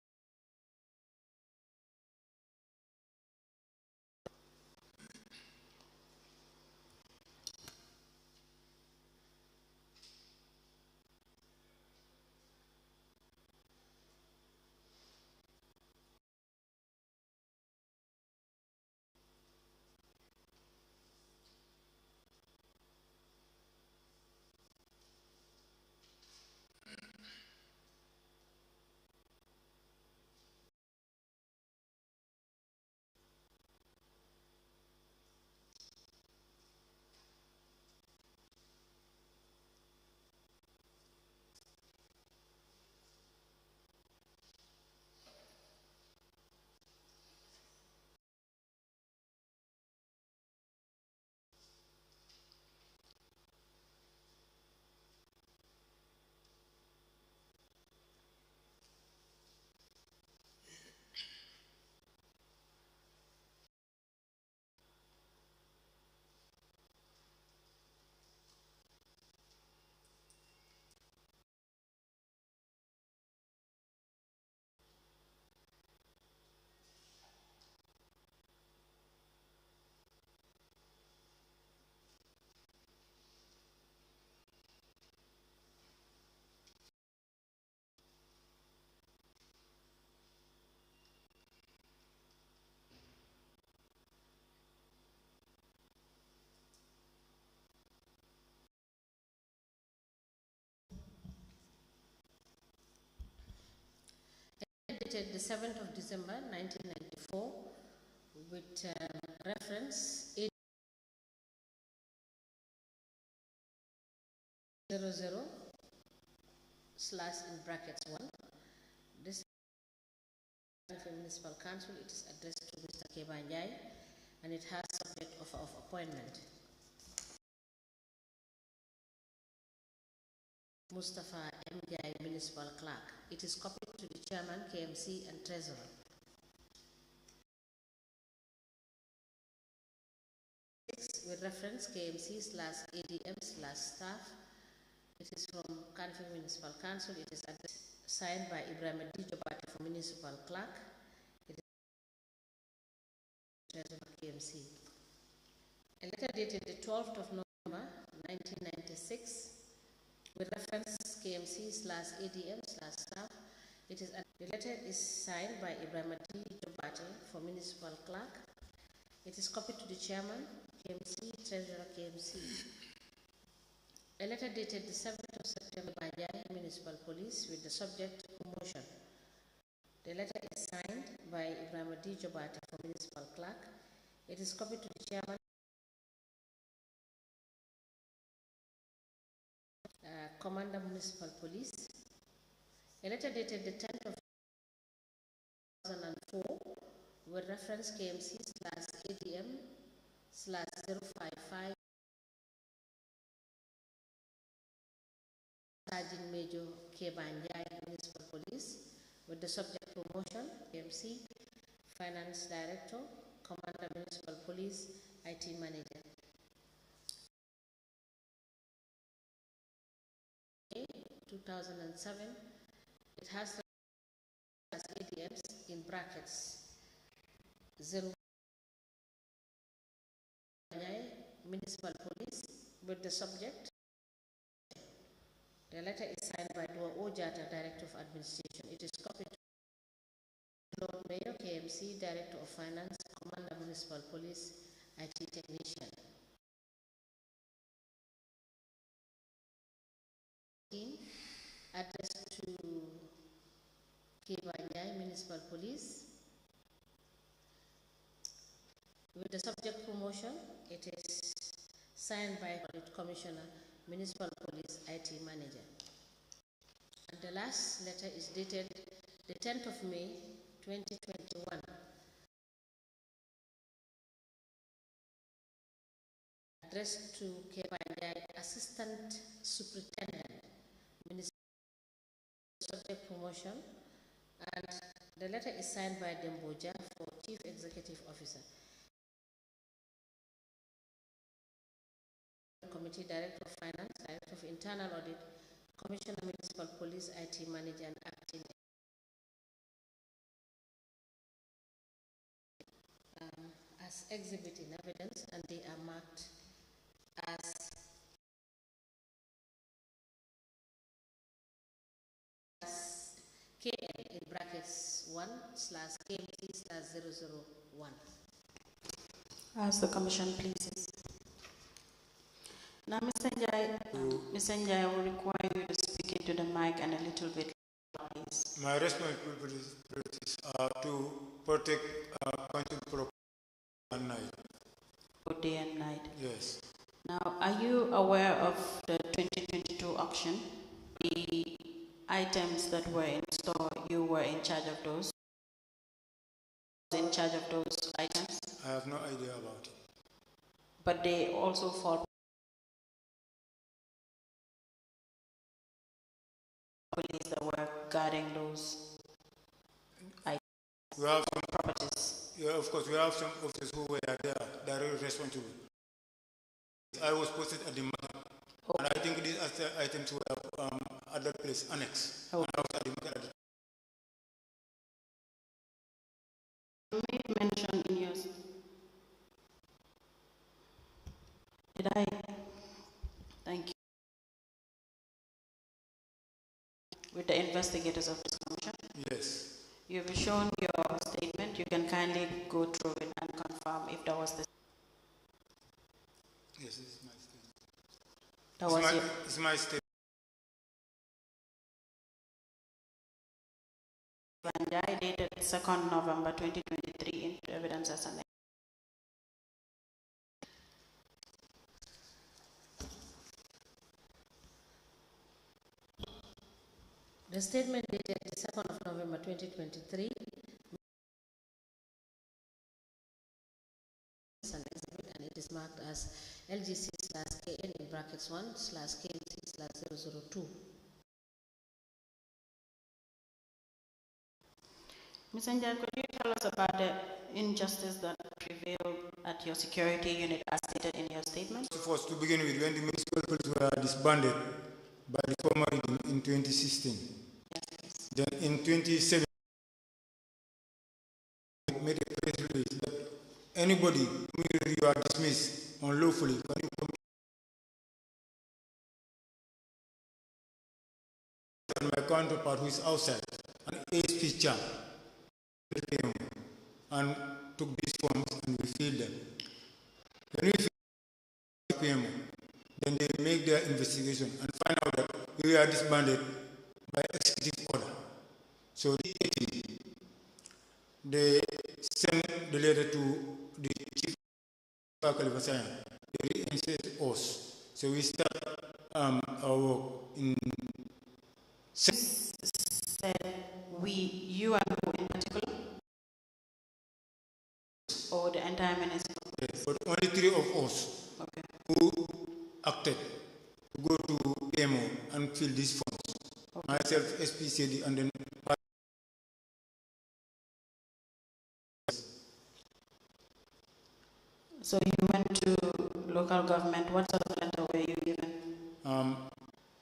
dated the 7th of December 1994 with reference 800 slash in brackets 1. This is the Municipal Council. It is addressed to Mr. Kebanjai and it has subject of appointment. Mustafa M. Jai, Municipal Clerk. It is copied to the Chairman, KMC and Treasurer. With reference KMC/ADM/staff. It is from Kanifing Municipal Council. It is signed by Ibrahim D. Jobati for Municipal Clerk. It is Treasurer KMC. A letter dated the 12th of November 1996 with reference KMC/ADM/staff. It is the letter is signed by Ibrahim D. Jobati for Municipal Clerk. It is copied to the Chairman, KMC, Treasurer, KMC. A letter dated the 7th of September by Jai Municipal Police with the subject promotion. The letter is signed by Ibrahim D. Jobati for Municipal Clerk. It is copied to the Chairman, Commander Municipal Police. A letter dated the 10th of 2004 with reference KMC/ADM/055 Sergeant Major Kebanjai Municipal Police with the subject promotion, KMC, Finance Director, Commander Municipal Police, IT Manager. 2007, it has ADMs in brackets 0 Municipal Police with the subject. The letter is signed by Dua Ojata, Director of Administration. It is copied to Lord Mayor, KMC, Director of Finance, Commander Municipal Police, IT Technician. Addressed to Kebanjai Municipal Police. With the subject promotion, it is signed by Commissioner, Municipal Police, IT Manager. And the last letter is dated the 10th of May, 2021. Addressed to Kebanjai Assistant Superintendent, Municipal Subject Promotion, and the letter is signed by Demboja for Chief Executive Officer. Committee, Director of Finance, Director of Internal Audit, Commissioner Municipal Police, IT Manager, and Acting as exhibit in evidence, and they are marked as KL in brackets 1/KMT/001. As the Commission pleases. Now, Mr. Njai, I will require you to speak into the mic and a little bit louder, please. My responsibilities are to protect country property and night. For day and night? Yes. Now, are you aware of the 2022 auction? The items that were in store, you were in charge of those? In charge of those items? I have no idea about it. But they also fall police that were guarding those items. We have some properties. Yeah, of course, we have some officers who were there, directly responsible. I was posted at the market, and I think these items were at that place, annex. And I was at the market at the You made mention in yours. Did I? Thank you. With the investigators of this commission? Yes. You've shown your statement. You can kindly go through it and confirm if that was the. Yes, this is my statement. It's my statement. Banjai, 2nd November 2023 into evidence as an The statement dated the 2nd of November 2023 is an exhibit and it is marked as LGC/KN in brackets 1/KNT/002. Ms. Njai, could you tell us about the injustice that prevailed at your security unit as stated in your statement? First, to begin with, when the municipal police were disbanded by the former regime in 2016, then in 2017, made a press release that anybody who you are dismissed unlawfully can you come and my counterpart who is outside, an ASP champ, came and took these forms and we filled them. When we filled PMO, then they make their investigation and find out that we are disbanded by executive order. So the 18th, they send the letter to the chief of Kalivasaya. They reinstate us. So we start our work in. Said we, you and who in particular? Or the entire municipal? Yes, but only 3 of us who acted to go to PMO and fill these forms. Myself, SPCD, and then. So you went to local government. What sort of letter were you given?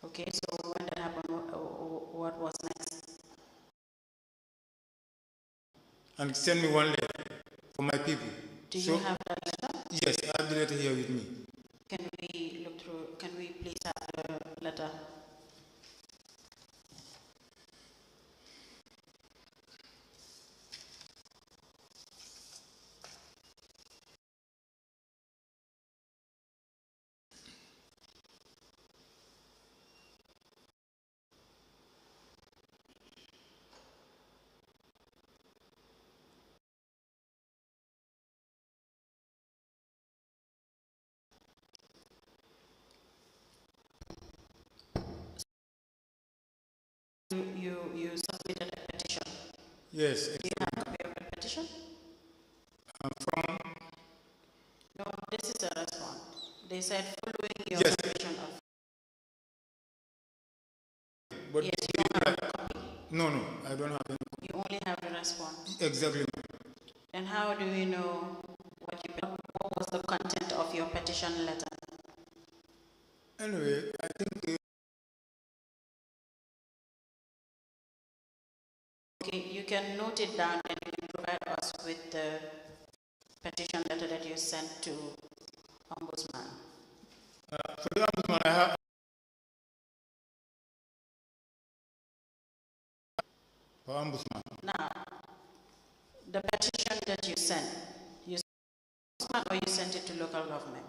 Okay, so when that happened, what was next? And send me one letter for my people. Do you have that letter? Yes, I have the letter here with me. Can we look through, can we please have the letter? You submitted a petition. Yes. Do you have a copy of the petition? From? No, this is a response. They said following your Yes. petition of. But yes, you don't have a copy. No, I don't have any. You only have the response. Exactly. Then how do we know what was the content of your petition letter? Anyway, I think. Okay, you can note it down and you can provide us with the petition letter that you sent to Ombudsman. For the Ombudsman, I have. For Ombudsman. Now, the petition that you sent to Ombudsman or you sent it to local government?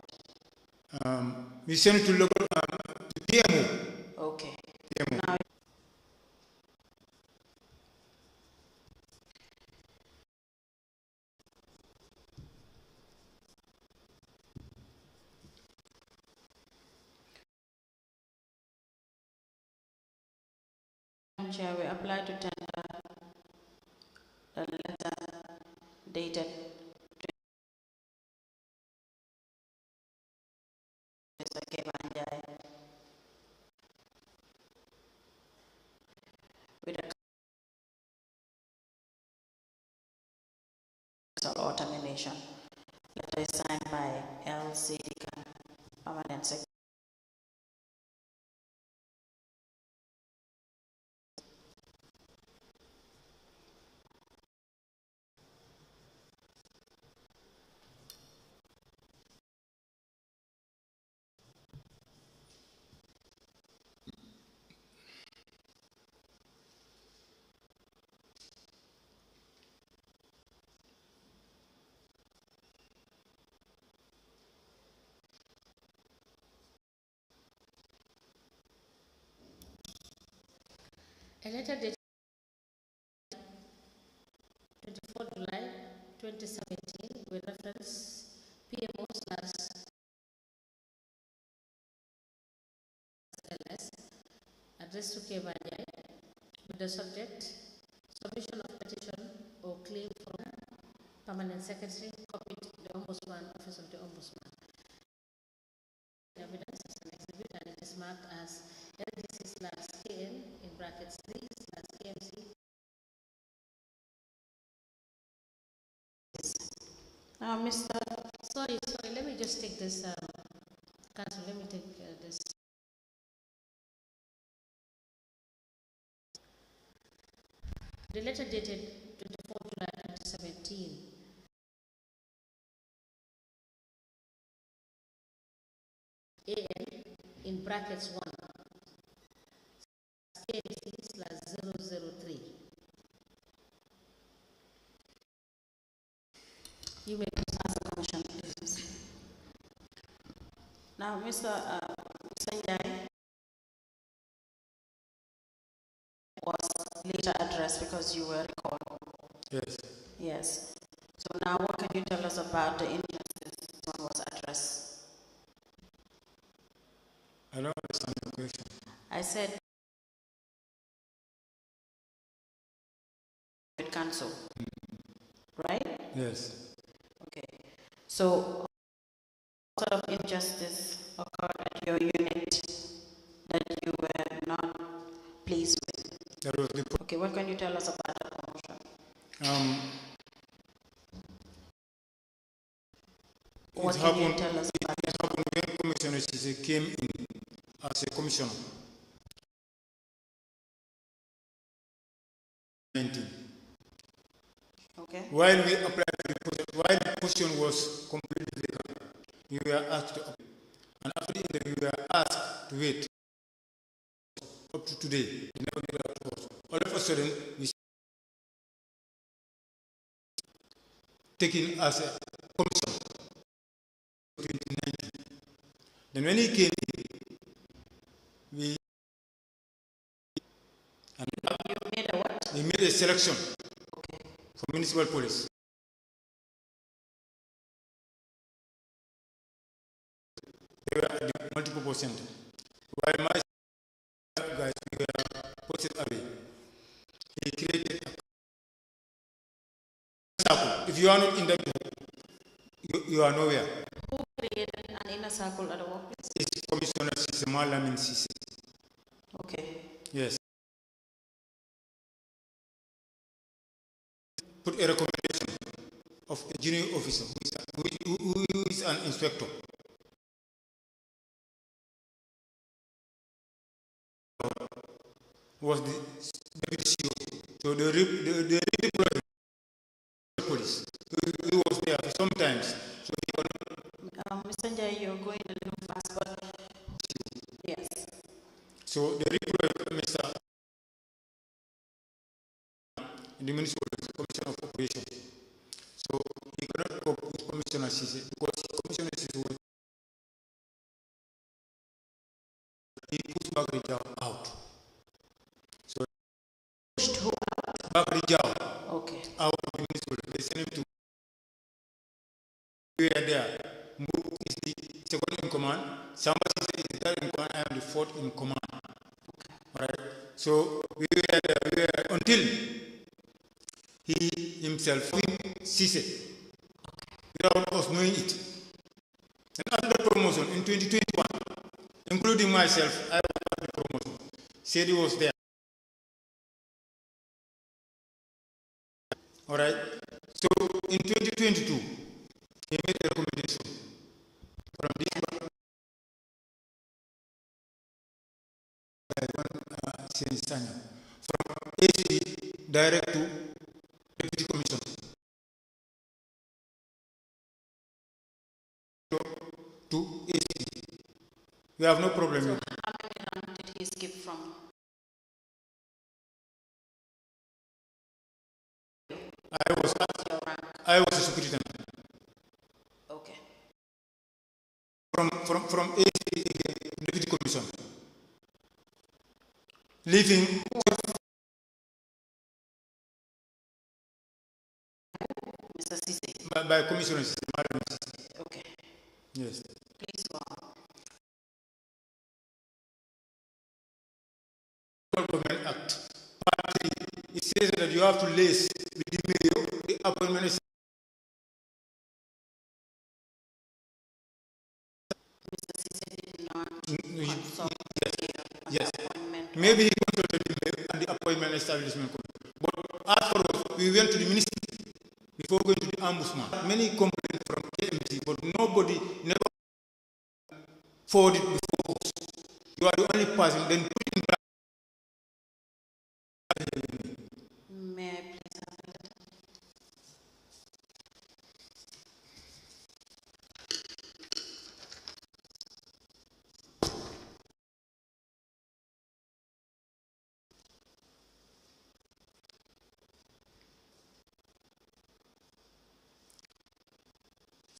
We sent it to local to PMO. Okay. PMO. Now, Chair, we apply to tender the letter dated Mr. Kebanjai with a council or termination. Letter is signed by L.C. Dikan, permanent secretary. A letter dated addressed to Keba Njai with the subject submission of petition or claim from Permanent Secretary, copied the Ombudsman, Office of the Ombudsman. Evidence is an exhibit and it is marked as LDC/KN in brackets 3/KMC. Mr. Sorry, let me just take this, Council, let me take this. The letter dated 24 July 2017 AN in brackets 1 KMC/003. You may ask the commission, please. Now, Mr. Sanjay was later addressed because you were recalled. Yes. Yes. So now what can you tell us about the injustice this one was addressed? I don't understand the question. I said with council, right? Yes. Okay. So what sort of injustice occurred at your unit that you were not pleased with? That was the Okay, what can you tell us about that promotion? What can you tell us about it happened when Commissioner Sise came in as a commissioner. 19. Okay. While we applied for the position, while the position was completely vacant, we were asked to apply. And after the interview, we were asked to wait up to today. We never get back to us. All of a sudden, we taken as a commission 2019. Then when he came, we made a what? We made a selection for municipal police. They were at the multiple center. While my guys were posted away, he created a circle. If you are not in the group, you are nowhere. Who created an inner circle at the workplace? It's Commissioner Sise, Malamin Sise. Okay. Yes. Put a recommendation of a junior officer who is an inspector. Was the deputy CEO. So they redeployed the police. He was there for sometimes. So Mr. Njai, you're going a little fast, but yes. So they redeployed Mr. in the municipal commission of operation. So he cannot cope with Commissioner Sise because Commissioner Sise was he pushed Bakari Jao out. So pushed who out? Bakari Jao out of the municipal. They sent him to we were there. Mbu is the second in command. Samba Sise is the third in command. I am the fourth in command. Alright. So we were there until he himself Sise without us knowing it. And after the promotion in 2021, including myself, I was at the promotion. Sedi was there. Alright. So in 2022, he made a recommendation from this from AC direct to Deputy Commissioner. To AC. We have no problem with it. How many rounds did he skip from? I was a superintendent. Okay. From AC Deputy Commissioner. Leaving Mr. Sise. by Commissioner Sise. Okay. Yes. Please go on. that you have to liaise with the mayor, the appointment is yes. Maybe he consulted the mayor and the appointment establishment committee. But as for us, we went to the ministry before going to the ombudsman. Many complaints from KMT, but nobody never forwarded before us. You are the only person, then put in back. May I please have a letter?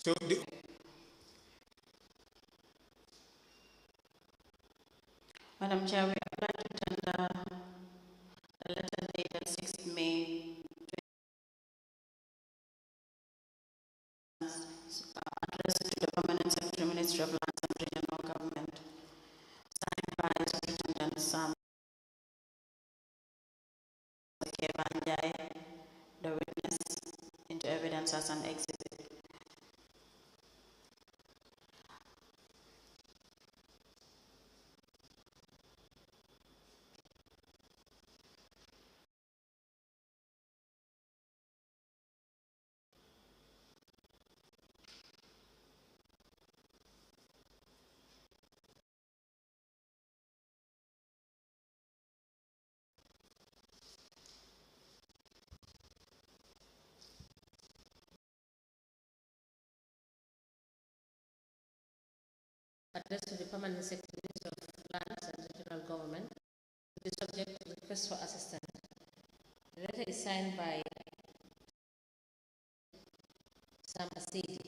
So Madam Chair, we are glad to tender a letter dated 6th May addressed to the Permanent Secretary, Ministry of Lands and Regional Government, signed by Superintendent Sam Kebanjai, the witness into evidence as an exhibit. Addressed to the Permanent Secretary of Lands and Regional Government, to be subject to request for assistance. The letter is signed by Sam Asidi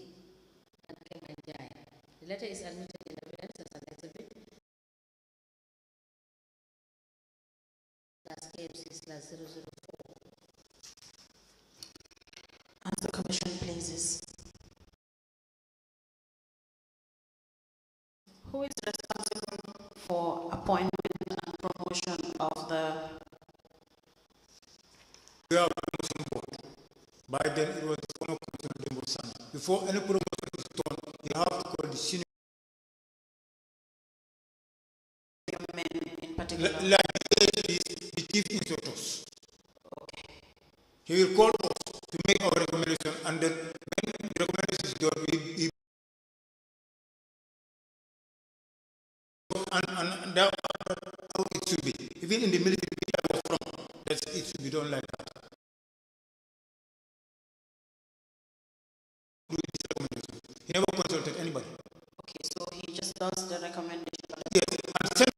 and Kemanjai. The letter is admitted in evidence as an exhibit. That's KFC/004. As the Commission pleases. Who is responsible for appointment and promotion of the? we have a promotion board. By then it was the former Commissioner Dembo Sani. Before any promotion is done, you have to call the senior men in particular. the chief inspectors. Okay. He will call us to make our recommendation, and then when the recommendation is done, we and that how it should be. Even in the military I was from, it should be done like that. He never consulted anybody. Okay, so he just does the recommendation. Yes, and send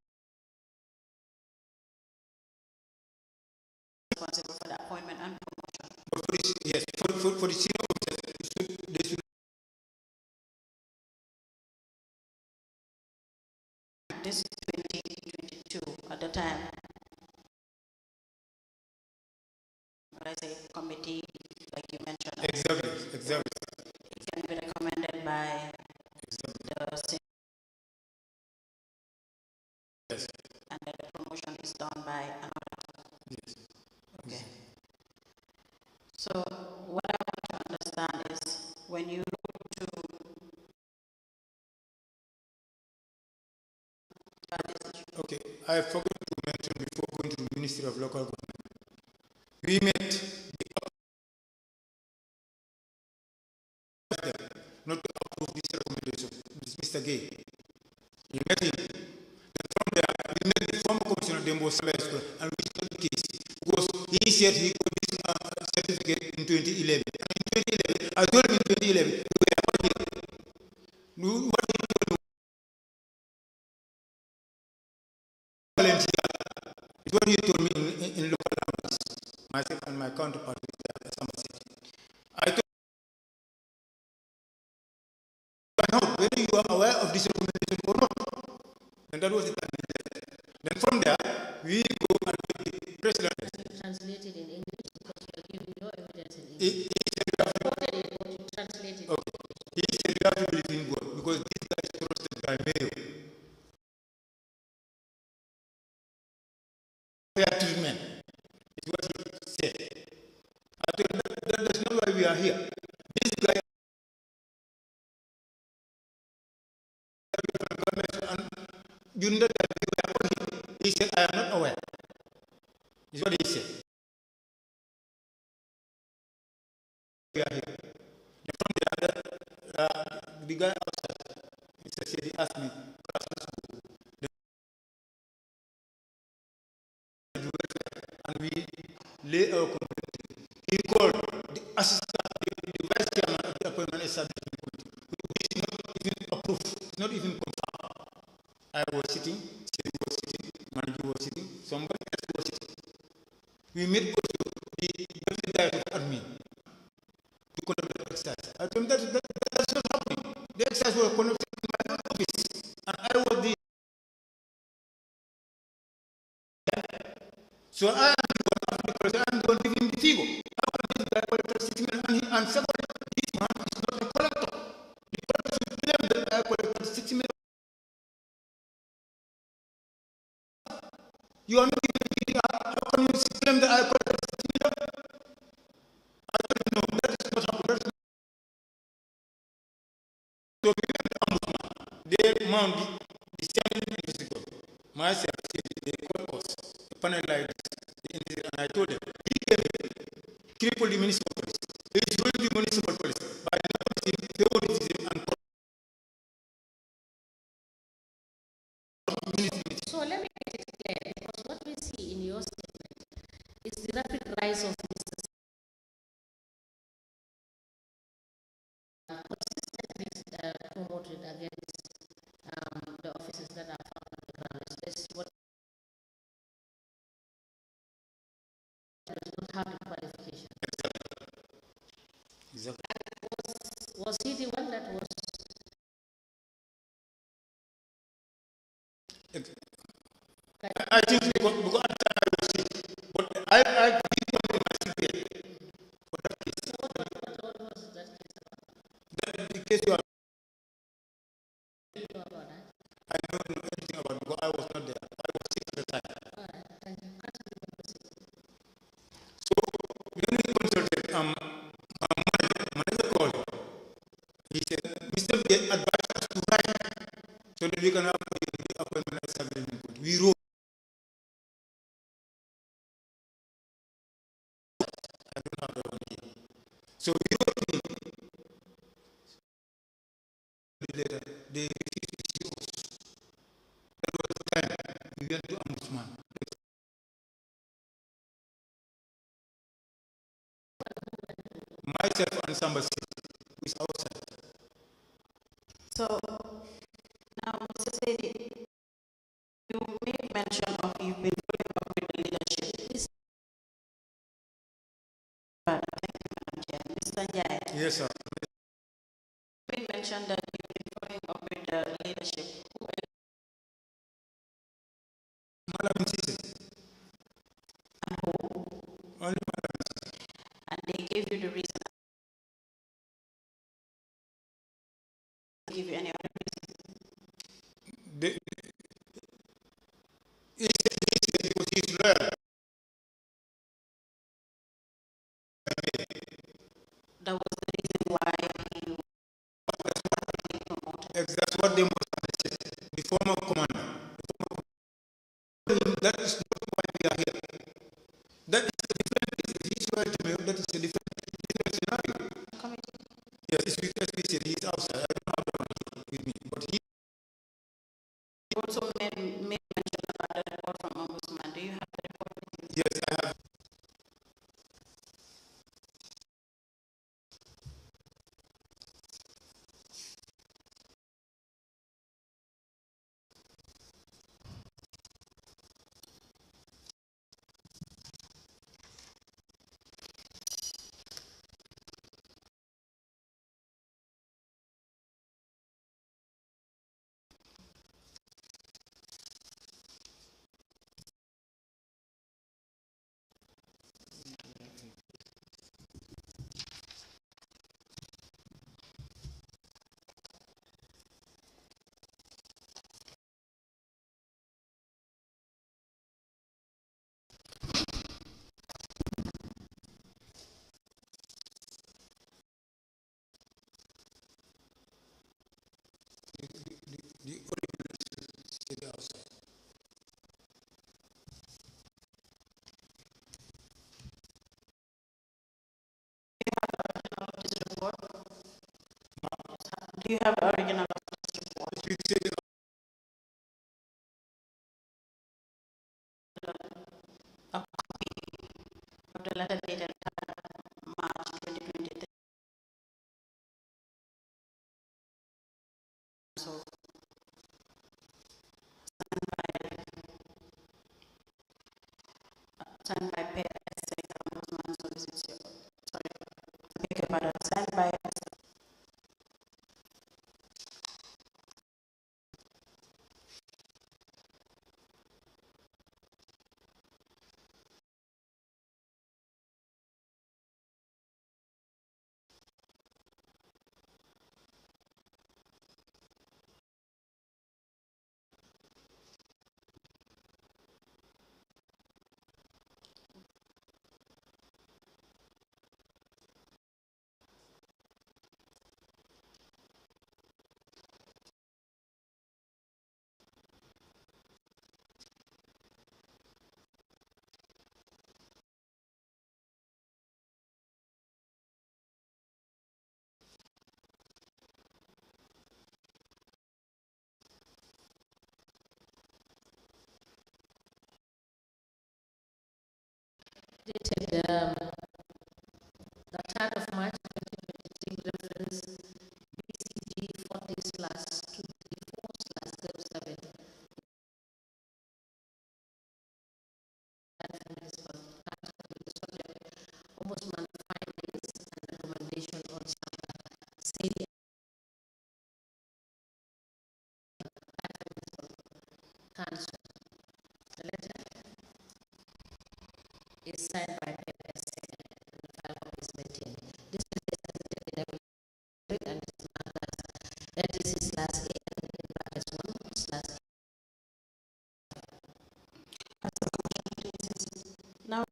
responsible for the appointment and promotion. but for this, yes, for the senior officers, they should. This is 2022 at the time. What I say, committee, like you mentioned. Exactly. It can be recommended by the senior. Yes. And then the promotion is done by another. Yes. Okay. So what I want to understand is when you look to okay, I forgot to mention before going to the Ministry of Local Government. We met not to approve this recommendation. This Mr. Gay. We met him. Then from there, we met the former Commissioner Dembo Sani and we started the case because he said he got this certificate in 2011. And in 2011, I told him in 2011, we were not here. What he told me is what he told me in local language. Myself and my counterpart, I told him whether you are aware of this recommendation or not. And that was the time. Then from there, we go and get the president. Translated in English because you are giving your evidence in He English. Translated. okay. He said you have to believe in God because this guy is trusted by Mayo. Fair treatment is what he said. And during that time, we were on him. He said, I am not aware. Is what he said. We are here. And from the guy outside, Mr. Shady asked me, and we lay our complaint. He called the assistant, the vice chairman of the appointment establishment committee, which is not even approved, it's not even confirmed. I was sitting, Shady was sitting, manager was sitting, somebody else was sitting. We met also the deputy director of admin to conduct the exercise. I told him that's not happening. The exercise was conducted in my own office, and I was the. So I am the one giving the figure. How can this guy collected 6 million? And second, this man is not a collector. The collector should claim that I collected 6 million. You are not even giving up. How can you claim that I collected 6 million? I don't know. That is what happened. So we went to Ombudsman. They mount the same investigator. Myself, they called us. The panel like this. And I told them, he came cripple the municipal police. He is going to the municipal police by noticing favoritism and So let me make it clear, because what we see in your statement is the rapid rise of Mr. Consistently promoted against the offices that are found on the ground. This is what don't have the qualification. Exactly. Was he the one that was? I think because at the time I was sick, but I did come to my CPA for that case. So what was that case about? The case you are. You know about that? I don't know anything about it because I was not there. I was sick at the time. All right, thank you. So when we consulted manager called, he said, Mr. They advised us to write so that we can have the appointment establishment. We wrote. I don't have that one here. So we wrote to him. Later, they refused to see us. That was the time we went to Ombudsman. Myself and somebody who is outside. So now, Mr. Sedi, you made mention of you've been following up with the leadership. Thank you, Madam Chair. Mr. Njai. Yes, sir. You made mention that you've been following up with the leadership. Who else? Madam Sisi. And who? Only Madam Sisi. And they gave you the reason. Give you any other reason? He said because he's loyal. That was the reason why you That's what they must have said. The former commander. That is not why we are here. That is a different case. If he's loyal to me, that is a different scenario. Yes, as we said, he's outside. I don't have the one with me. But he also made mention about the report from Ombudsman. Do you have the report with you? Yes, I have. The original stay outside. Do you have original a copy of the letter dated March 2023? So, signed by PSA Ombudsman Solicitor. Sorry, I beg your pardon. Signed by dated the 3rd of March 2023, reference BCG 40/234/07. Ombudsman findings and recommendation on Sadia Council. The letter is signed by PSA and the file copy is maintained. This is and it's marked as NTC/AN in brackets 1/. now.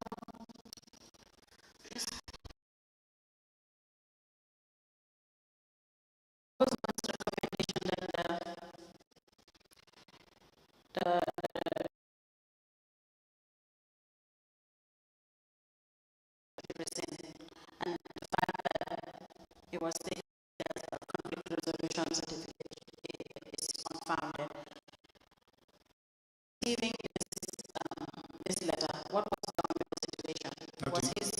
Ombudsman's recommendation that the and the fact that it was stated that a conflict resolution certificate is unfounded. Receiving this letter, what was done with the situation? Was his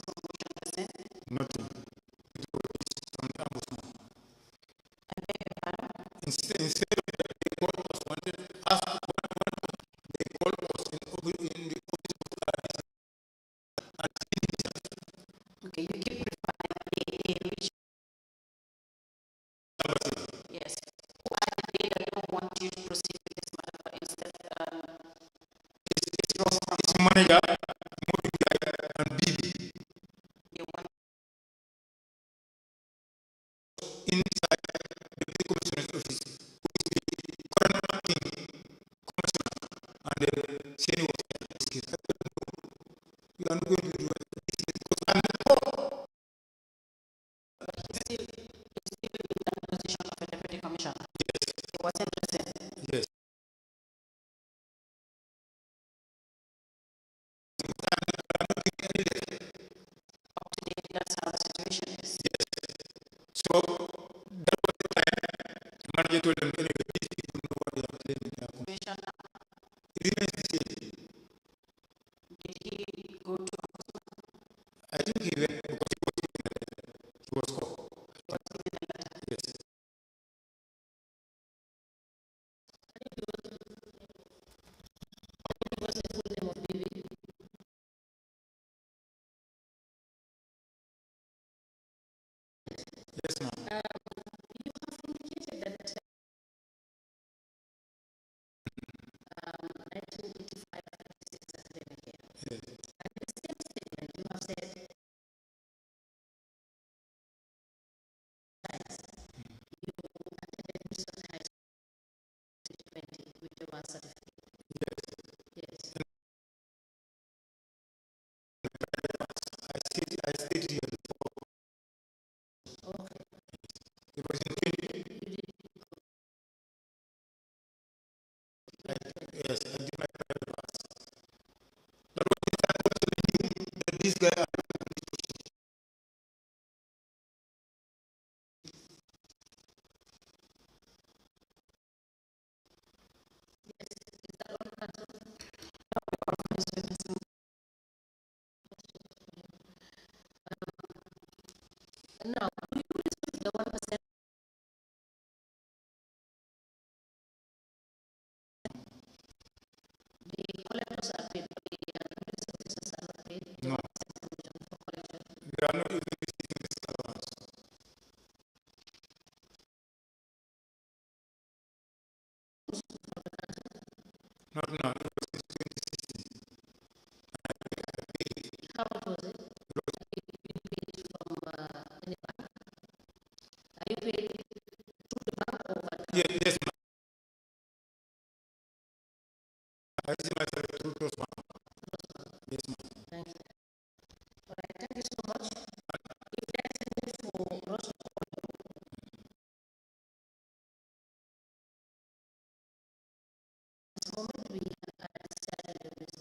conclusion the same? Nothing. It was from the ombudsman. I beg your pardon? Instead of that, the court was wanted, asked one, the court was in the office of Okay, you keep referring a which yes. Who are the data that don't want you to proceed with this matter, for instance? its manager, and BB. They want Inside the commissioner's office, who is the current acting commissioner, and then saying what you are not going to do it. Because I'm still in that position of a deputy commissioner. Yes. He wasn't present. yes. Up to date, that's how the situation is. So that was the time the manager told them, anyway, these people know what they are playing in their company. Situation now. It remains the same. Did he go to I think he went because he was caught. what's in the letter? Yes. What's the full name of BB? Yes, ma'am. You have indicated that 1985 academic year. Yes. And in the same statement, you have said you attended Bristol High School 2020 with your certificate. Yes. I stayed here before. Okay. It was in Yes, I did my private class. But what is that this guy Now, do you receive the 1%? The collectors are paid, but the police officers are not paid. No. They are not even receiving this allowance. Not now. It was since 2016. How much was it? You paid from any bank? Are you paid through the bank or what? Yes, ma'am. I receive my salary through those funds. Yes, ma'am. Thank you. All right, thank you so much. If there is a need for Ross to call you, at this moment we started with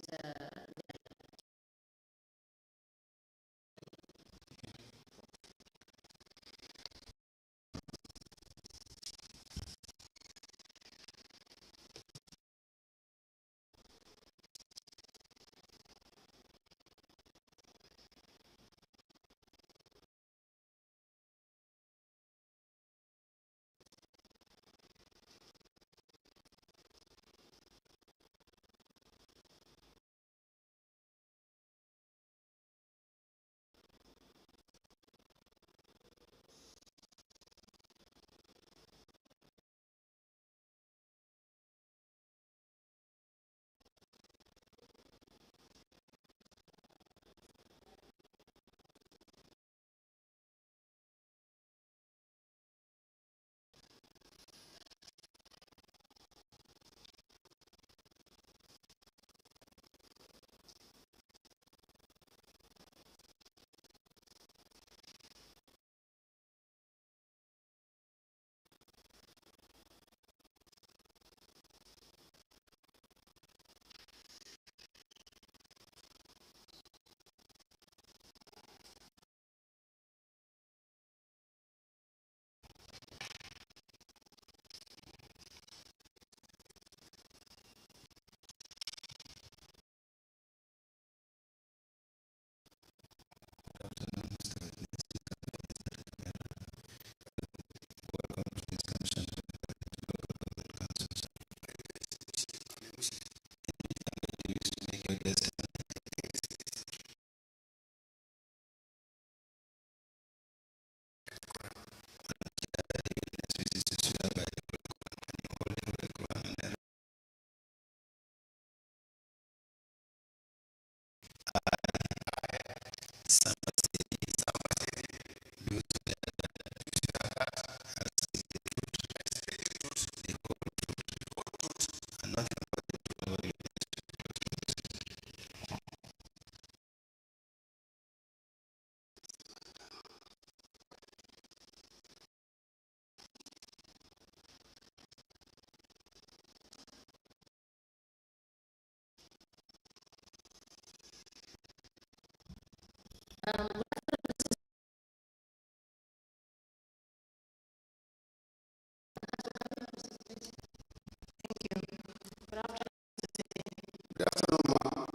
Good afternoon, ma'am.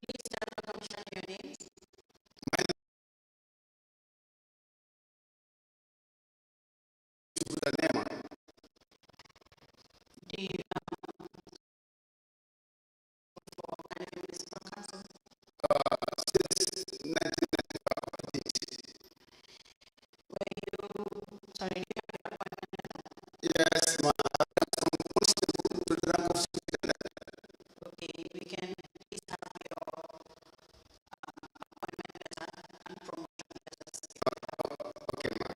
Please start the commission your name. The name, Do you for Kanye Municipal Council? since 1995. Were you, sorry, do you have your appointment letter? Yes, ma'am. From constable to the rank of superintendent. Okay, we can please have your appointment letter and promotion letters. Okay, ma'am.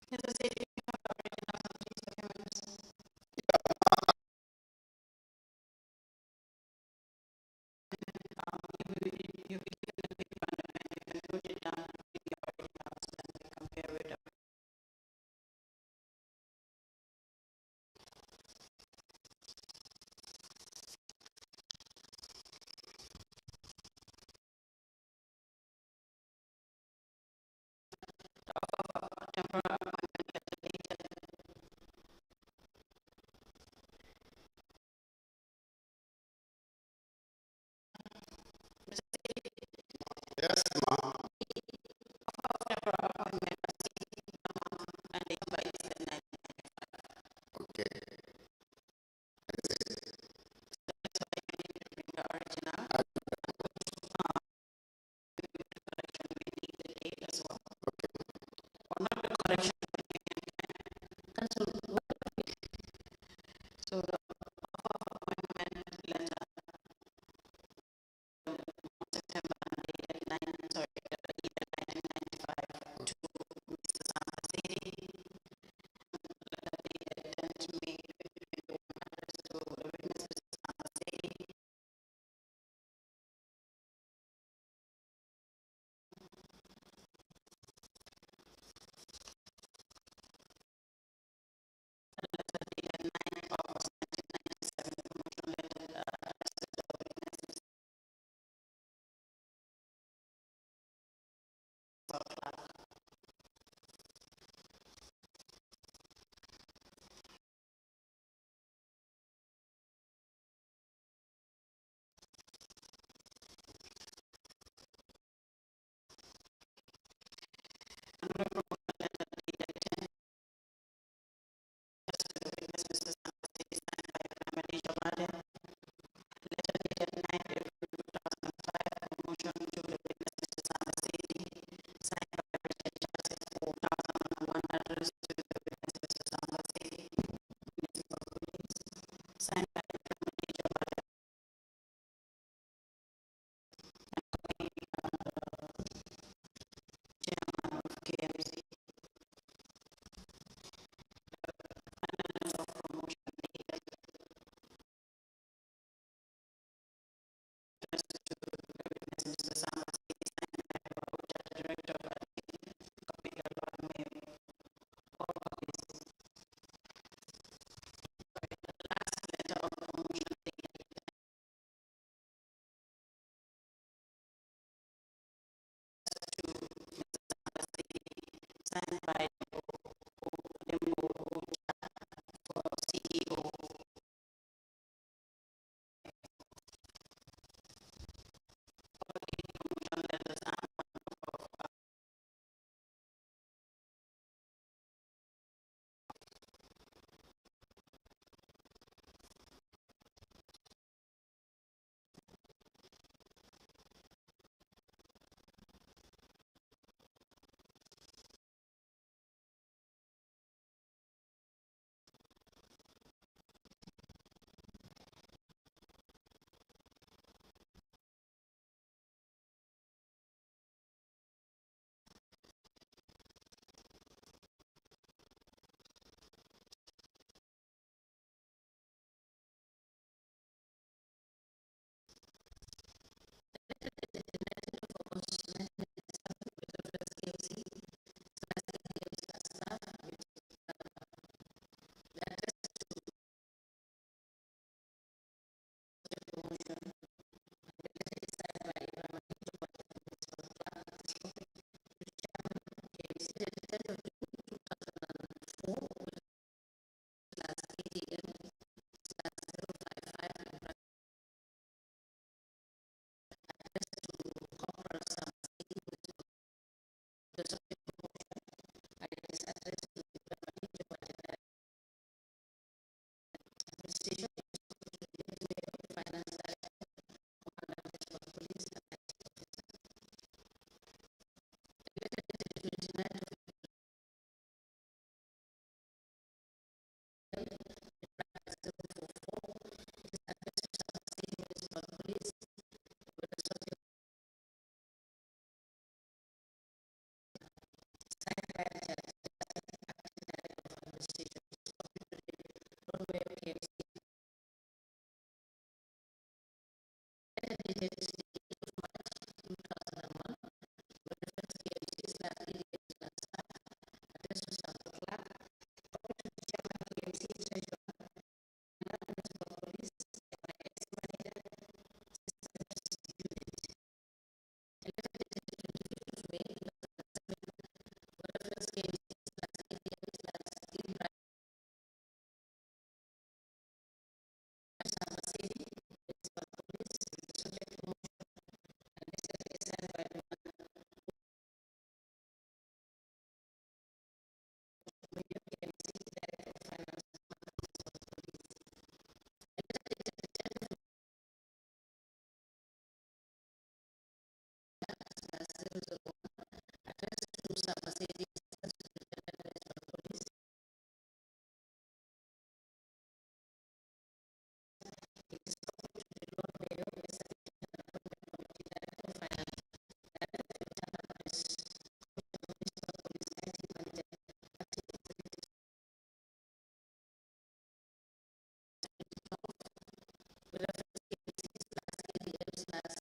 Yes, I said you have the original certificate of your medicine. You will be given a paper and a pen. You can note it down with your originals and we compare with them. Temporary appointment letter dated. Yes, ma'am. Temporary appointment and the number is the 9. Okay. That's why you need to bring the original. We need the date as well. Or not the correction, but you can cancel. So the appointment letter September dated 9, sorry, year 1995 to Mr. Sampasiri. Letter dated 10th May 2021 addressed to the witness Mr. Sampasiri. Letter dated 9th August 1997, promotion letter addressed to the witness Mr. Clark. Another promotion letter dated 10th addressed to the witness Mr. Sampasiri signed by Prime Minister Biden. Letter dated 9th April 2005, promotion to the witness Mr. Sampasiri signed by Richard Joseph 4001 addressed to the witness Mr. Sampasiri, Municipal Police, signed by Prime Minister Biden and copy Chairman of KMC. Final letter of promotion dated addressed to the witness Mr. Sampasiri signed by Babucha, Director of Admin, copy Lord Mayor. All copies. The last letter of promotion dated to Mr. Sampasiri signed by Dembo Ocha for CEO. All 8 promotion letters and Result 1, addressed to Sir Mercedes, Police. It is copied to the Lord Mayor, Mr. Committee Director of Finance, Director of Internal Police, Municipal Police, IT Manager, Acting Executive with reference to ADM/055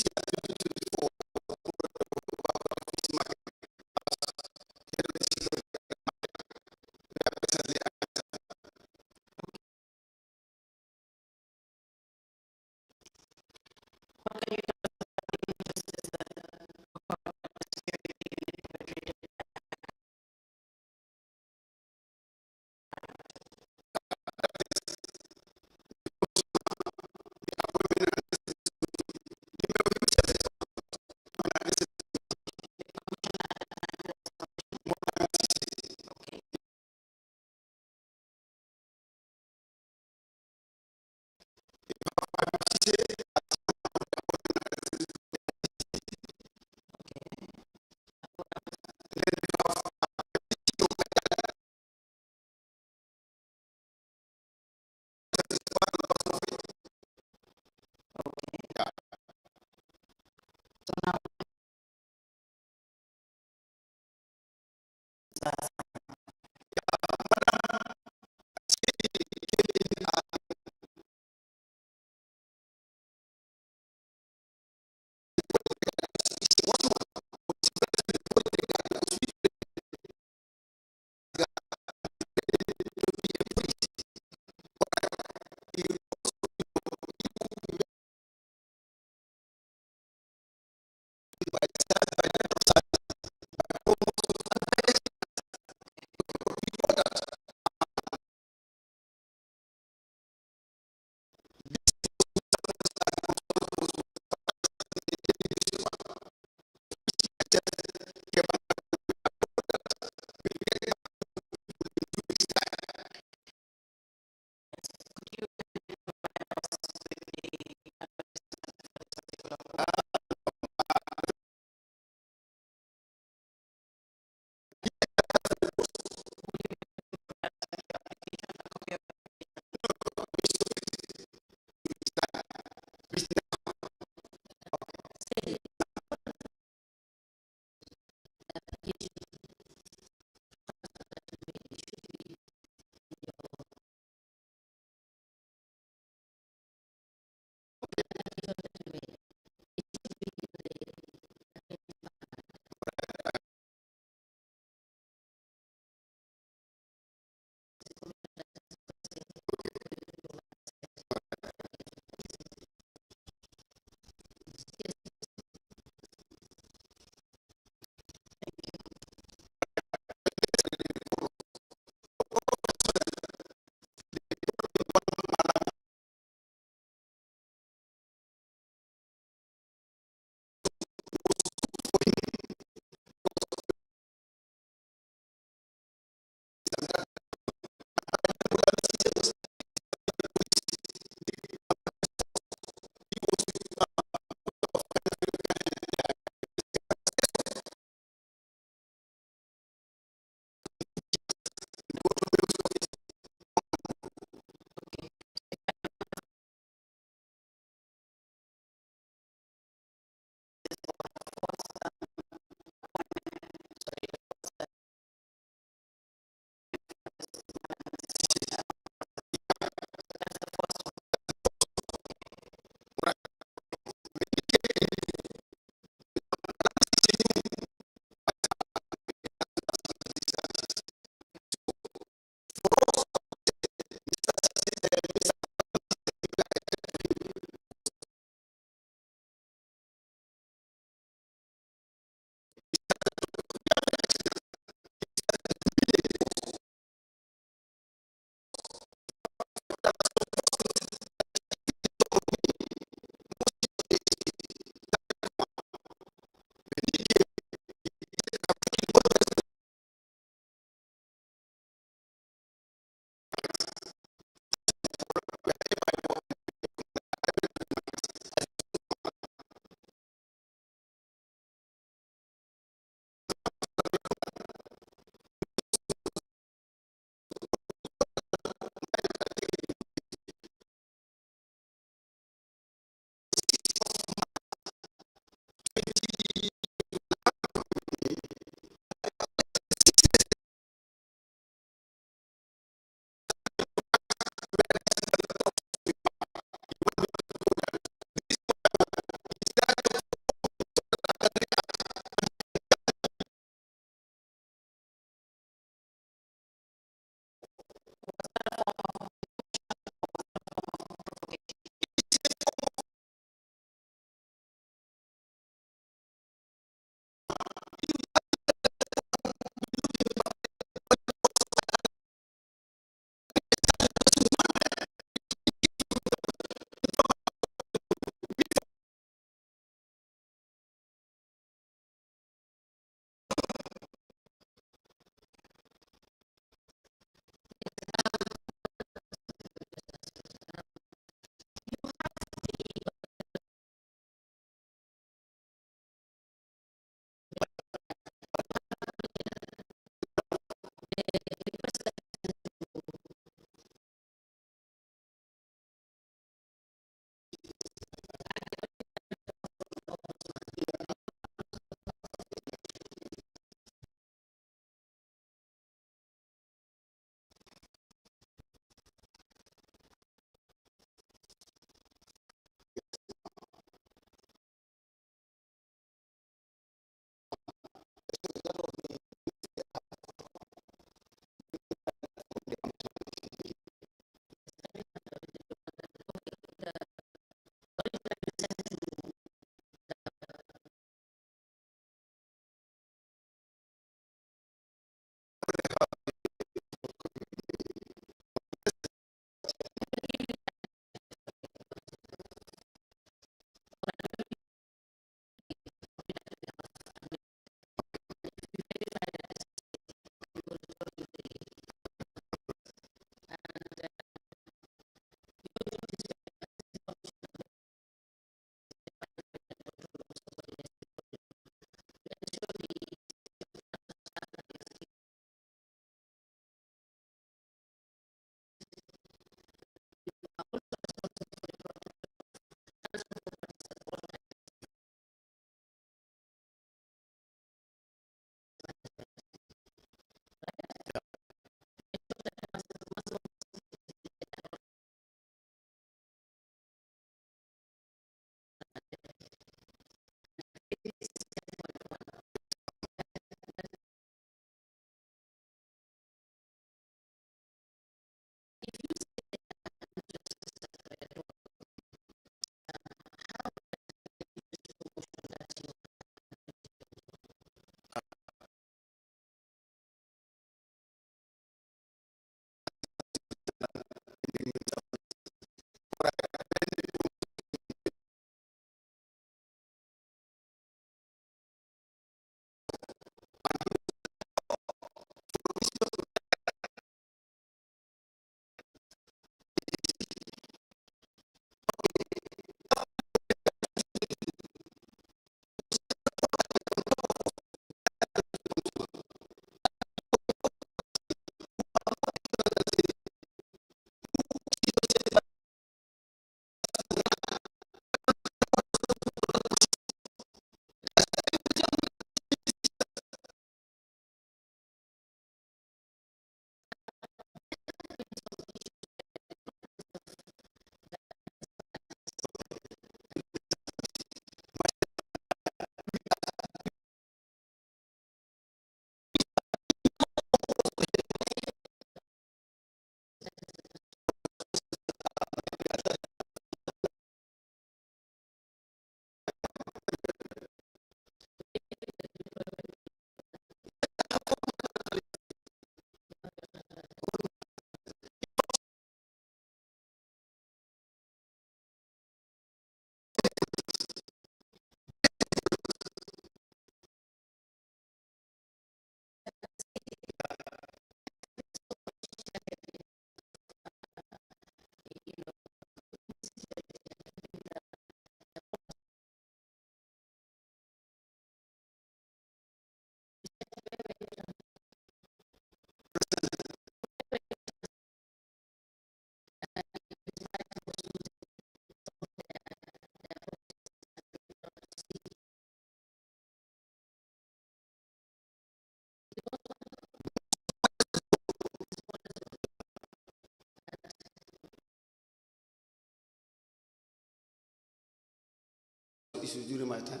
issues during my time.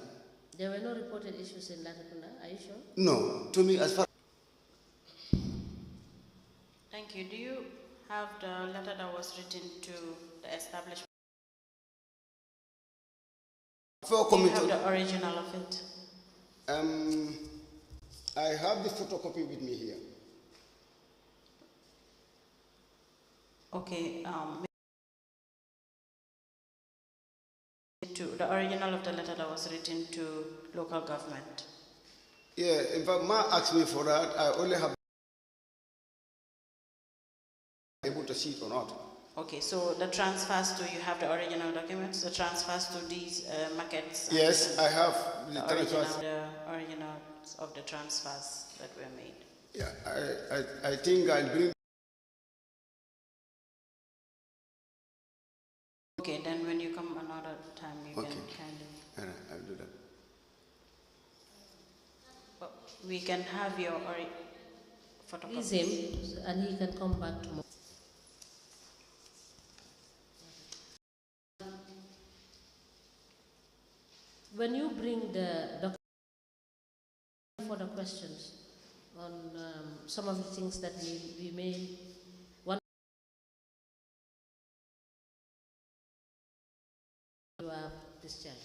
There were no reported issues in Latrikunda, are you sure? No, to me, as far. Thank you. Do you have the letter that was written to the establishment? Do you have the original of it? I have the photocopy with me here. Okay. To the original of the letter that was written to local government. Yeah, in fact, Ma asked me for that. I only have able to see it or not. Okay, so the transfers to, you have the original documents, the transfers to these markets? Yes, I have the transfers. The originals of the transfers that were made. Yeah, I think I'll bring. Okay, then when you come another time, you can kindly. All right, I'll do that. We can have your photocopy. Please him, and he can come back tomorrow. When you bring the document for the questions on some of the things that we may want, you are discharged.